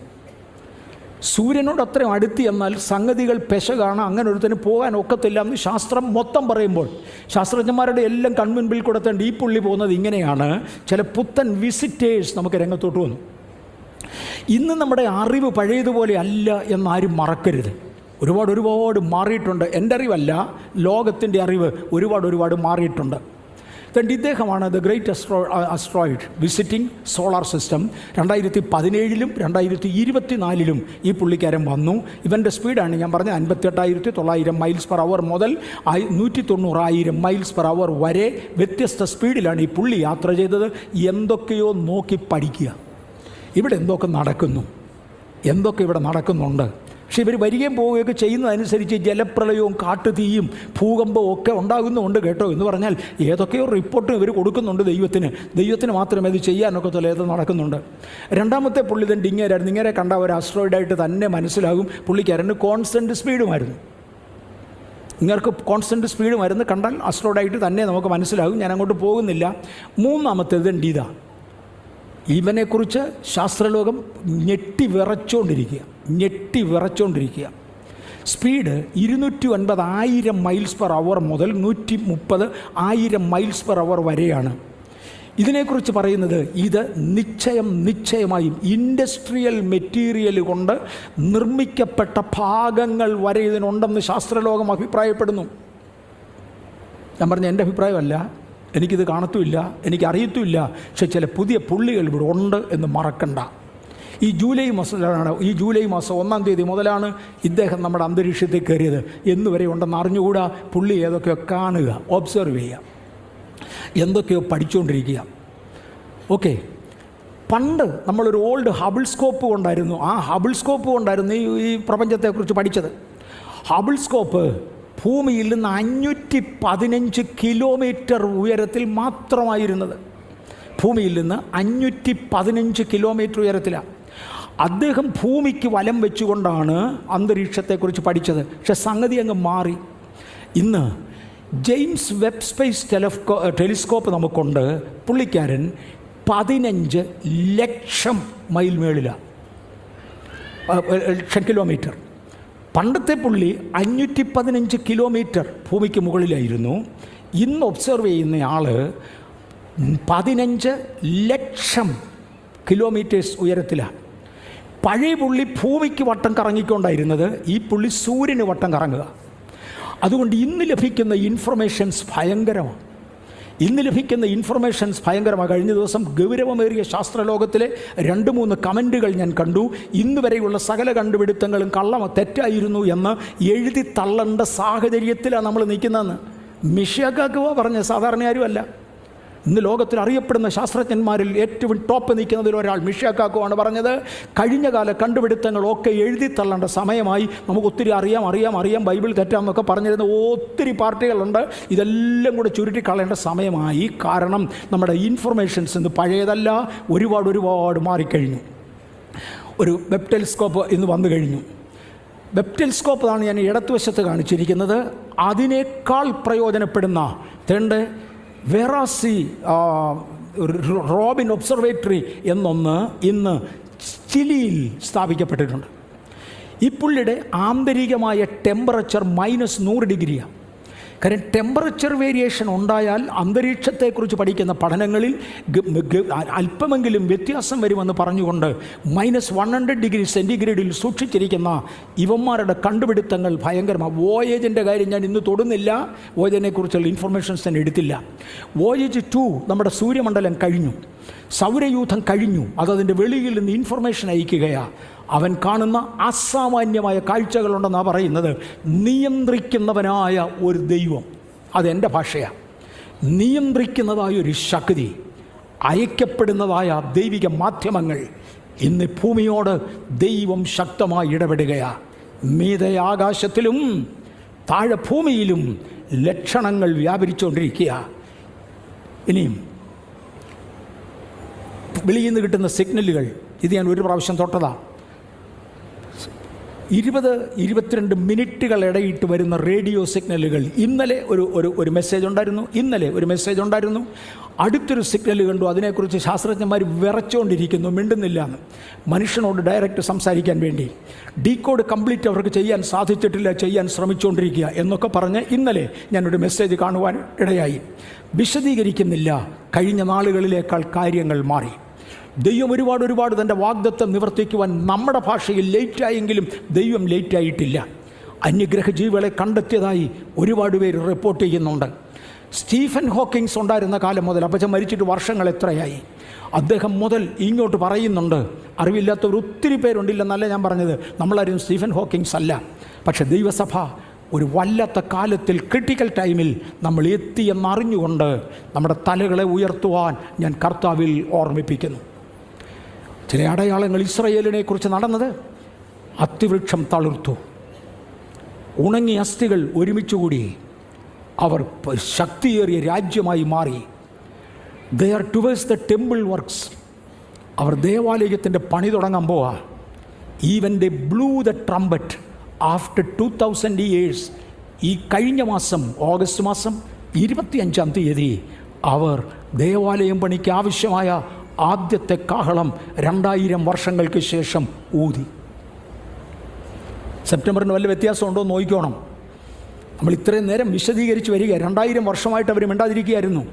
സൂര്യനോട് അത്രയും അടുത്ത് എന്നാൽ സംഗതികൾ പെശകാണ്, അങ്ങനെ ഒരുത്തന് പോകാൻ ഒക്കത്തില്ല എന്ന് ശാസ്ത്രം മൊത്തം പറയുമ്പോൾ ശാസ്ത്രജ്ഞന്മാരുടെ എല്ലാം കൺമുൻപിൽ കൊടുത്തേണ്ട ഈ പുള്ളി പോകുന്നത് ഇങ്ങനെയാണ്. ചില പുത്തൻ വിസിറ്റേഴ്സ് നമുക്ക് രംഗത്തോട്ട് വന്നു. ഇന്ന് നമ്മുടെ അറിവ് പഴയതുപോലെ അല്ല എന്നാരും മറക്കരുത്. ഒരുപാട് മാറിയിട്ടുണ്ട്. എൻ്റെ അറിവല്ല, ലോകത്തിൻ്റെ അറിവ് ഒരുപാട് മാറിയിട്ടുണ്ട്. ഇദ്ദേഹമാണ് the great asteroid visiting solar system. 2017 2024 ഈ പുള്ളിക്കാരൻ വന്നു. ഇവൻ്റെ സ്പീഡാണ് ഞാൻ പറഞ്ഞത് 58,900 മൈൽസ് പെർ അവർ മുതൽ 190,000 മൈൽസ് പെർ അവർ വരെ വ്യത്യസ്ത സ്പീഡിലാണ് ഈ പുള്ളി യാത്ര ചെയ്തത്. എന്തൊക്കെയോ നോക്കി പഠിക്കുക. ഇവിടെ എന്തൊക്കെ ഇവിടെ നടക്കുന്നുണ്ട്. പക്ഷെ ഇവർ വരികയും പോവുകയൊക്കെ ചെയ്യുന്നതനുസരിച്ച് ജലപ്രളയവും കാട്ടുതീയും ഭൂകമ്പവും ഒക്കെ ഉണ്ടാകുന്നുണ്ട് കേട്ടോ. എന്ന് പറഞ്ഞാൽ ഏതൊക്കെയോ റിപ്പോർട്ടും ഇവർ കൊടുക്കുന്നുണ്ട് ദൈവത്തിന് മാത്രമേ ഇത് ചെയ്യാനൊക്കത്തുള്ളൂ. ഏത് നടക്കുന്നുണ്ട്. രണ്ടാമത്തെ പുള്ളി തന്നെ ഇങ്ങനെ കണ്ട ഒരു ആസ്ട്രോയിഡായിട്ട് തന്നെ മനസ്സിലാകും. പുള്ളിക്കാരന് കോൺസ്റ്റൻറ്റ് സ്പീഡുമായിരുന്നു. നിങ്ങൾക്ക് കോൺസ്റ്റൻറ്റ് സ്പീഡുമായിരുന്നു കണ്ടാൽ ആസ്ട്രോയിഡായിട്ട് തന്നെ നമുക്ക് മനസ്സിലാകും. ഞാൻ അങ്ങോട്ട് പോകുന്നില്ല. മൂന്നാമത്തേത് ഇതാ. ഇവനെക്കുറിച്ച് ശാസ്ത്രലോകം ഞെട്ടി വിറച്ചുകൊണ്ടിരിക്കുക. സ്പീഡ് 209,000 മൈൽസ് പെർ അവർ മുതൽ 130,000 മൈൽസ് പെർ അവർ വരെയാണ്. ഇതിനെക്കുറിച്ച് പറയുന്നത് ഇത് നിശ്ചയമായും ഇൻഡസ്ട്രിയൽ മെറ്റീരിയൽ കൊണ്ട് നിർമ്മിക്കപ്പെട്ട ഭാഗങ്ങൾ വരെ ഇതിനുണ്ടെന്ന് ശാസ്ത്രലോകം അഭിപ്രായപ്പെടുന്നു. ഞാൻ പറഞ്ഞ എൻ്റെ അഭിപ്രായമല്ല, എനിക്കിത് കാണത്തുമില്ല, എനിക്കറിയത്തുമില്ല. പക്ഷെ ചില പുതിയ പുള്ളികൾ ഇവിടെ ഉണ്ട് എന്ന് മറക്കണ്ട. ഈ ജൂലൈ മാസം 1-ാം തീയതി മുതലാണ് ഇദ്ദേഹം നമ്മുടെ അന്തരീക്ഷത്തിൽ കയറിയത് എന്നുവരെ ഉണ്ടെന്ന് അറിഞ്ഞുകൂടാ. പുള്ളി ഏതൊക്കെയോ കാണുക, ഒബ്സർവ് ചെയ്യുക, എന്തൊക്കെയോ പഠിച്ചുകൊണ്ടിരിക്കുക. ഓക്കെ, പണ്ട് നമ്മളൊരു ഓൾഡ് ഹബിൾ സ്കോപ്പ് കൊണ്ടായിരുന്നു, ആ ഹബിൾ സ്കോപ്പ് കൊണ്ടായിരുന്നു ഈ പ്രപഞ്ചത്തെക്കുറിച്ച് പഠിച്ചത്. ഹബിൾ സ്കോപ്പ് ഭൂമിയിൽ നിന്ന് 515 കിലോമീറ്റർ ഉയരത്തിൽ മാത്രമായിരുന്നത്. ഭൂമിയിൽ നിന്ന് 515 കിലോമീറ്റർ ഉയരത്തിലാണ്. അദ്ദേഹം ഭൂമിക്ക് വലം വെച്ചുകൊണ്ടാണ് അന്തരീക്ഷത്തെക്കുറിച്ച് പഠിച്ചത്. പക്ഷെ സംഗതി അങ്ങ് മാറി. ഇന്ന് ജെയിംസ് വെബ് സ്പേസ് ടെലിസ്കോപ്പ് നമുക്കുണ്ട്. പുള്ളിക്കാരൻ 15 ലക്ഷം മൈൽ മേളിലാണ്, കിലോമീറ്റർ. പണ്ടത്തെ പുള്ളി 515 കിലോമീറ്റർ ഭൂമിക്ക് മുകളിലായിരുന്നു. ഇന്ന് ഒബ്സർവ് ചെയ്യുന്ന ആൾ 15 ലക്ഷം കിലോമീറ്റേഴ്സ് ഉയരത്തിലാണ്. പഴയ പുള്ളി ഭൂമിക്ക് വട്ടം കറങ്ങിക്കൊണ്ടായിരുന്നത്, ഈ പുള്ളി സൂര്യന് വട്ടം കറങ്ങുക. അതുകൊണ്ട് ഇന്ന് ലഭിക്കുന്ന ഇൻഫർമേഷൻസ് ഭയങ്കരമാണ്. കഴിഞ്ഞ ദിവസം ഗൗരവമേറിയ ശാസ്ത്രലോകത്തിലെ 2-3 കമൻറ്റുകൾ ഞാൻ കണ്ടു. ഇന്ന് വരെയുള്ള സകല കണ്ടുപിടുത്തങ്ങളും തെറ്റായിരുന്നു എന്ന് എഴുതി തള്ളേണ്ട സാഹചര്യത്തിലാണ് നമ്മൾ നിൽക്കുന്നതെന്ന് മിഷിയാക്കാക്കുവ പറഞ്ഞ സാധാരണ ആരുമല്ല. ഇന്ന് ലോകത്തിൽ അറിയപ്പെടുന്ന ശാസ്ത്രജ്ഞന്മാരിൽ ഏറ്റവും ടോപ്പ് നിൽക്കുന്നതിൽ ഒരാൾ മിഷിയാക്കാക്കുവാണ് പറഞ്ഞത്. കഴിഞ്ഞകാല കണ്ടുപിടുത്തങ്ങളൊക്കെ എഴുതി തള്ളേണ്ട സമയമായി. നമുക്ക് ഒത്തിരി അറിയാം ബൈബിൾ തെറ്റാമെന്നൊക്കെ പറഞ്ഞിരുന്ന ഒത്തിരി പാർട്ടികളുണ്ട്. ഇതെല്ലാം കൂടെ ചുരുട്ടിക്കളയേണ്ട സമയമായി. കാരണം നമ്മുടെ ഇൻഫർമേഷൻസ് ഇന്ന് പഴയതല്ല, ഒരുപാട് മാറിക്കഴിഞ്ഞു. ഒരു വെബ് ടെലിസ്കോപ്പ് ഇന്ന് വന്നു കഴിഞ്ഞു. വെബ് ടെലിസ്കോപ്പാണ് ഞാൻ ഇടത്തുവശത്ത് കാണിച്ചിരിക്കുന്നത്. അതിനേക്കാൾ പ്രയോജനപ്പെടുന്ന വെറാസി റോബിൻ ഒബ്സർവേറ്ററി എന്നൊന്ന് ഇന്ന് ചിലിയിൽ സ്ഥാപിക്കപ്പെട്ടിട്ടുണ്ട്. ഈ പുള്ളിയുടെ ആന്തരികമായ ടെമ്പറേച്ചർ -100 ഡിഗ്രിയാണ്. കാരണം ടെമ്പറേച്ചർ വേരിയേഷൻ ഉണ്ടായാൽ അന്തരീക്ഷത്തെക്കുറിച്ച് പഠിക്കുന്ന പഠനങ്ങളിൽ അല്പമെങ്കിലും വ്യത്യാസം വരുമെന്ന് പറഞ്ഞുകൊണ്ട് -100 ഡിഗ്രി സെൻറ്റിഗ്രേഡിൽ സൂക്ഷിച്ചിരിക്കുന്ന ഇവന്മാരുടെ കണ്ടുപിടുത്തങ്ങൾ ഭയങ്കരമാണ്. വോയേജിൻ്റെ കാര്യം ഞാൻ ഇന്ന് തൊടുന്നില്ല, വോയേജിനെക്കുറിച്ചുള്ള ഇൻഫർമേഷൻസ് ഞാൻ എടുത്തില്ല. വോയേജ് 2 നമ്മുടെ സൂര്യമണ്ഡലം കഴിഞ്ഞു, സൗരയൂഥം കഴിഞ്ഞു. അതതിൻ്റെ വെളിയിൽ നിന്ന് ഇൻഫർമേഷൻ അയക്കുകയാണ്. അവൻ കാണുന്ന അസാമാന്യമായ കാഴ്ചകളുണ്ടെന്നാണ് പറയുന്നത്. നിയന്ത്രിക്കുന്നവനായ ഒരു ദൈവം, അതെൻ്റെ ഭാഷയാണ്. നിയന്ത്രിക്കുന്നതായൊരു ശക്തി, അയക്കപ്പെടുന്നതായ ദൈവിക മാധ്യമങ്ങൾ. ഇന്ന് ഭൂമിയോട് ദൈവം ശക്തമായി ഇടപെടുകയാണ്. മീതെ ആകാശത്തിലും താഴെ ഭൂമിയിലും ലക്ഷണങ്ങൾ വ്യാപരിച്ചുകൊണ്ടിരിക്കുക. ഇനിയും വെളിയിൽ നിന്ന് കിട്ടുന്ന സിഗ്നലുകൾ, ഇത് ഞാൻ ഒരു പ്രാവശ്യം തൊട്ടതാണ്. 20-22 മിനിറ്റുകൾ ഇടയിട്ട് വരുന്ന റേഡിയോ സിഗ്നലുകൾ. ഇന്നലെ ഒരു മെസ്സേജ് ഉണ്ടായിരുന്നു. അടുത്തൊരു സിഗ്നൽ കണ്ടു. അതിനെക്കുറിച്ച് ശാസ്ത്രജ്ഞന്മാർ വിറച്ചുകൊണ്ടിരിക്കുന്നു, മിണ്ടുന്നില്ല എന്ന്. മനുഷ്യനോട് ഡയറക്റ്റ് സംസാരിക്കാൻ വേണ്ടി ഡീകോഡ് കംപ്ലീറ്റ് അവർക്ക് ചെയ്യാൻ സാധിച്ചിട്ടില്ല, ചെയ്യാൻ ശ്രമിച്ചുകൊണ്ടിരിക്കുക എന്നൊക്കെ പറഞ്ഞ് ഇന്നലെ ഞാനൊരു മെസ്സേജ് കാണുവാൻ ഇടയായി. വിശദീകരിക്കുന്നില്ല. കഴിഞ്ഞ നാളുകളിലേക്കാൾ കാര്യങ്ങൾ മാറി. ദൈവം ഒരുപാട് തൻ്റെ വാഗ്ദത്തം നിവർത്തിക്കുവാൻ നമ്മുടെ ഭാഷയിൽ ലേറ്റായെങ്കിലും ദൈവം ലേറ്റായിട്ടില്ല. അന്യഗ്രഹ ജീവികളെ കണ്ടെത്തിയതായി ഒരുപാട് പേര് റിപ്പോർട്ട് ചെയ്യുന്നുണ്ട്. സ്റ്റീഫൻ ഹോക്കിങ്സ് ഉണ്ടായിരുന്ന കാലം മുതൽ, അപ്പച്ചൻ മരിച്ചിട്ട് വർഷങ്ങൾ എത്രയായി, അദ്ദേഹം മുതൽ ഇങ്ങോട്ട് പറയുന്നുണ്ട്. അറിവില്ലാത്തവർ ഒത്തിരി പേരുണ്ടില്ലെന്നല്ല ഞാൻ പറഞ്ഞത്, നമ്മളാരും സ്റ്റീഫൻ ഹോക്കിങ്സ് അല്ല. പക്ഷേ ദൈവസഭ ഒരു വല്ലാത്ത കാലത്തിൽ, ക്രിട്ടിക്കൽ ടൈമിൽ നമ്മൾ എത്തിയെന്നറിഞ്ഞുകൊണ്ട് നമ്മുടെ തലകളെ ഉയർത്തുവാൻ ഞാൻ കർത്താവിൽ ഓർമ്മിപ്പിക്കുന്നു. ചില അടയാളങ്ങൾ ഇസ്രായേലിനെ കുറിച്ച് നടന്നത്. അത്തിവൃക്ഷം തളിർത്തു, ഉണങ്ങിയ അസ്ഥികൾ ഒരുമിച്ചുകൂടി, അവർ ശക്തിയേറിയ രാജ്യമായി മാറി. They are towards the temple works. അവർ ദേവാലയത്തിൻ്റെ പണി തുടങ്ങാൻ പോവാ. Even they blew the trumpet after 2000 years. ഈ കഴിഞ്ഞ മാസം, ഓഗസ്റ്റ് മാസം 25-ാം തീയതി അവർ ദേവാലയം പണിക്ക് ആവശ്യമായ ആദ്യത്തെ കാഹളം 2000 വർഷങ്ങൾക്ക് ശേഷം ഊതി. സെപ്റ്റംബറിന് വല്ല വ്യത്യാസമുണ്ടോ എന്ന് നോക്കിക്കോണം. നമ്മൾ ഇത്രയും നേരം വിശദീകരിച്ച് വരിക. 2000 വർഷമായിട്ട് അവർ മിണ്ടാതിരിക്കുകയായിരുന്നു.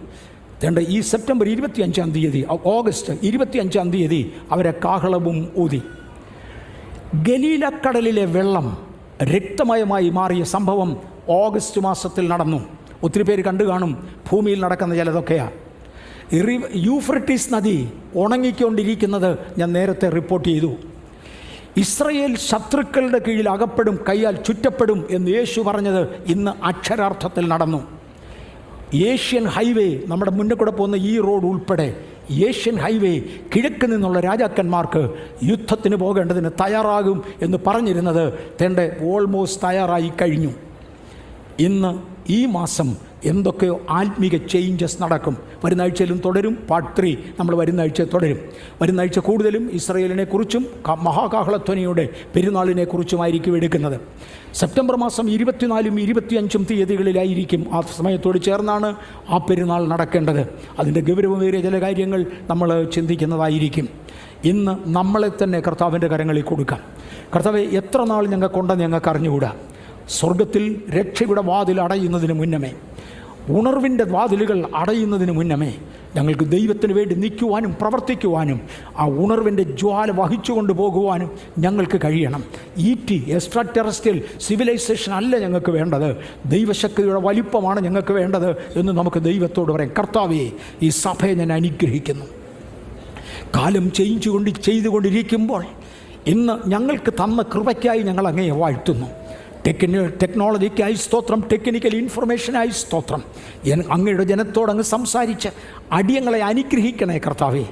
അതുകൊണ്ട് ഈ സെപ്റ്റംബർ 25-ാം തീയതി, ഓഗസ്റ്റ് 25-ാം തീയതി അവരെ കാഹളവും ഊതി. ഗലീലക്കടലിലെ വെള്ളം രക്തമയമായി മാറിയ സംഭവം ഓഗസ്റ്റ് മാസത്തിൽ നടന്നു. ഒത്തിരി പേര് കണ്ടു കാണും. ഭൂമിയിൽ നടക്കുന്ന ചിലതൊക്കെയാണ്. യൂഫ്രട്ടീസ് നദി ഉണങ്ങിക്കൊണ്ടിരിക്കുന്നത് ഞാൻ നേരത്തെ റിപ്പോർട്ട് ചെയ്തു. ഇസ്രയേൽ ശത്രുക്കളുടെ കീഴിൽ അകപ്പെടും, കയ്യാൽ ചുറ്റപ്പെടും എന്ന് യേശു പറഞ്ഞത് ഇന്ന് അക്ഷരാർത്ഥത്തിൽ നടന്നു. ഏഷ്യൻ ഹൈവേ, നമ്മുടെ മുന്നിൽ കൂടെ പോകുന്ന ഈ റോഡ് ഉൾപ്പെടെ ഏഷ്യൻ ഹൈവേ കിഴക്ക് നിന്നുള്ള രാജാക്കന്മാർക്ക് യുദ്ധത്തിന് പോകേണ്ടതിന് തയ്യാറാകും എന്ന് പറഞ്ഞിരുന്നത് തേണ്ട ഓൾമോസ്റ്റ് തയ്യാറായി കഴിഞ്ഞു. ഇന്ന് ഈ മാസം എന്തൊക്കെയോ ആത്മീക ചേഞ്ചസ് നടക്കും. വരുന്ന ആഴ്ചയിലും തുടരും. പാർട്ട് 3 നമ്മൾ വരുന്ന ആഴ്ച തുടരും. വരുന്ന ആഴ്ച കൂടുതലും ഇസ്രയേലിനെ കുറിച്ചും മഹാകാഹളധ്വനിയുടെ പെരുന്നാളിനെ കുറിച്ചുമായിരിക്കും എടുക്കുന്നത്. സെപ്റ്റംബർ മാസം 24-ഉം 25-ഉം തീയതികളിലായിരിക്കും. ആ സമയത്തോട് ചേർന്നാണ് ആ പെരുന്നാൾ നടക്കേണ്ടത്. അതിൻ്റെ ഗൗരവമേറിയ ചില കാര്യങ്ങൾ നമ്മൾ ചിന്തിക്കുന്നതായിരിക്കും. ഇന്ന് നമ്മളെ തന്നെ കർത്താവിൻ്റെ കരങ്ങളിൽ കൊടുക്കാം. കർത്താവെ, എത്ര നാൾ ഞങ്ങൾക്കുണ്ടെന്ന് ഞങ്ങൾക്ക് അറിഞ്ഞുകൂടാ. സ്വർഗത്തിൽ രക്ഷയുടെ വാതിൽ അടയുന്നതിന് മുന്നമേ, ഉണർവിൻ്റെ വാതിലുകൾ അടയുന്നതിന് മുന്നമേ ഞങ്ങൾക്ക് ദൈവത്തിന് വേണ്ടി നിൽക്കുവാനും പ്രവർത്തിക്കുവാനും ആ ഉണർവിൻ്റെ ജ്വാല വഹിച്ചു കൊണ്ടുപോകുവാനും ഞങ്ങൾക്ക് കഴിയണം. എക്സ്ട്രാ ടെറസ്ട്രിയൽ സിവിലൈസേഷൻ അല്ല ഞങ്ങൾക്ക് വേണ്ടത്, ദൈവശക്തിയുടെ വലിപ്പമാണ് ഞങ്ങൾക്ക് വേണ്ടത് എന്ന് നമുക്ക് ദൈവത്തോട് പറയാം. കർത്താവേ, ഈ സഭയെ ഞാൻ അനുഗ്രഹിക്കുന്നു. കാലം ചെയ്തുകൊണ്ടിരിക്കുമ്പോൾ ഇന്ന് ഞങ്ങൾക്ക് തന്ന കൃപയ്ക്കായി ഞങ്ങൾ അങ്ങയെ വാഴ്ത്തുന്നു. ടെക്നോളജിക്കായി സ്തോത്രം, ടെക്നിക്കൽ ഇൻഫർമേഷനായി സ്തോത്രം. അങ്ങയുടെ ജനത്തോട് അങ്ങ് സംസാരിച്ച് അടിയങ്ങളെ അനുഗ്രഹിക്കണേ കർത്താവേ.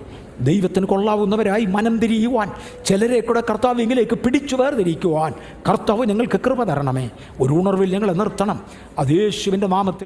ദൈവത്തിന് കൊള്ളാവുന്നവരായി മനം തിരിയുവാൻ, ചിലരെ കൂടെ കർത്താവിലേക്ക് പിടിച്ചു വേർതിരിക്കുവാൻ കർത്താവ് ഞങ്ങൾക്ക് കൃപ തരണമേ. ഒരു ഉണർവിൽ ഞങ്ങളെ നിർത്തണം. അത് യേശുവിൻ്റെ നാമത്തിൽ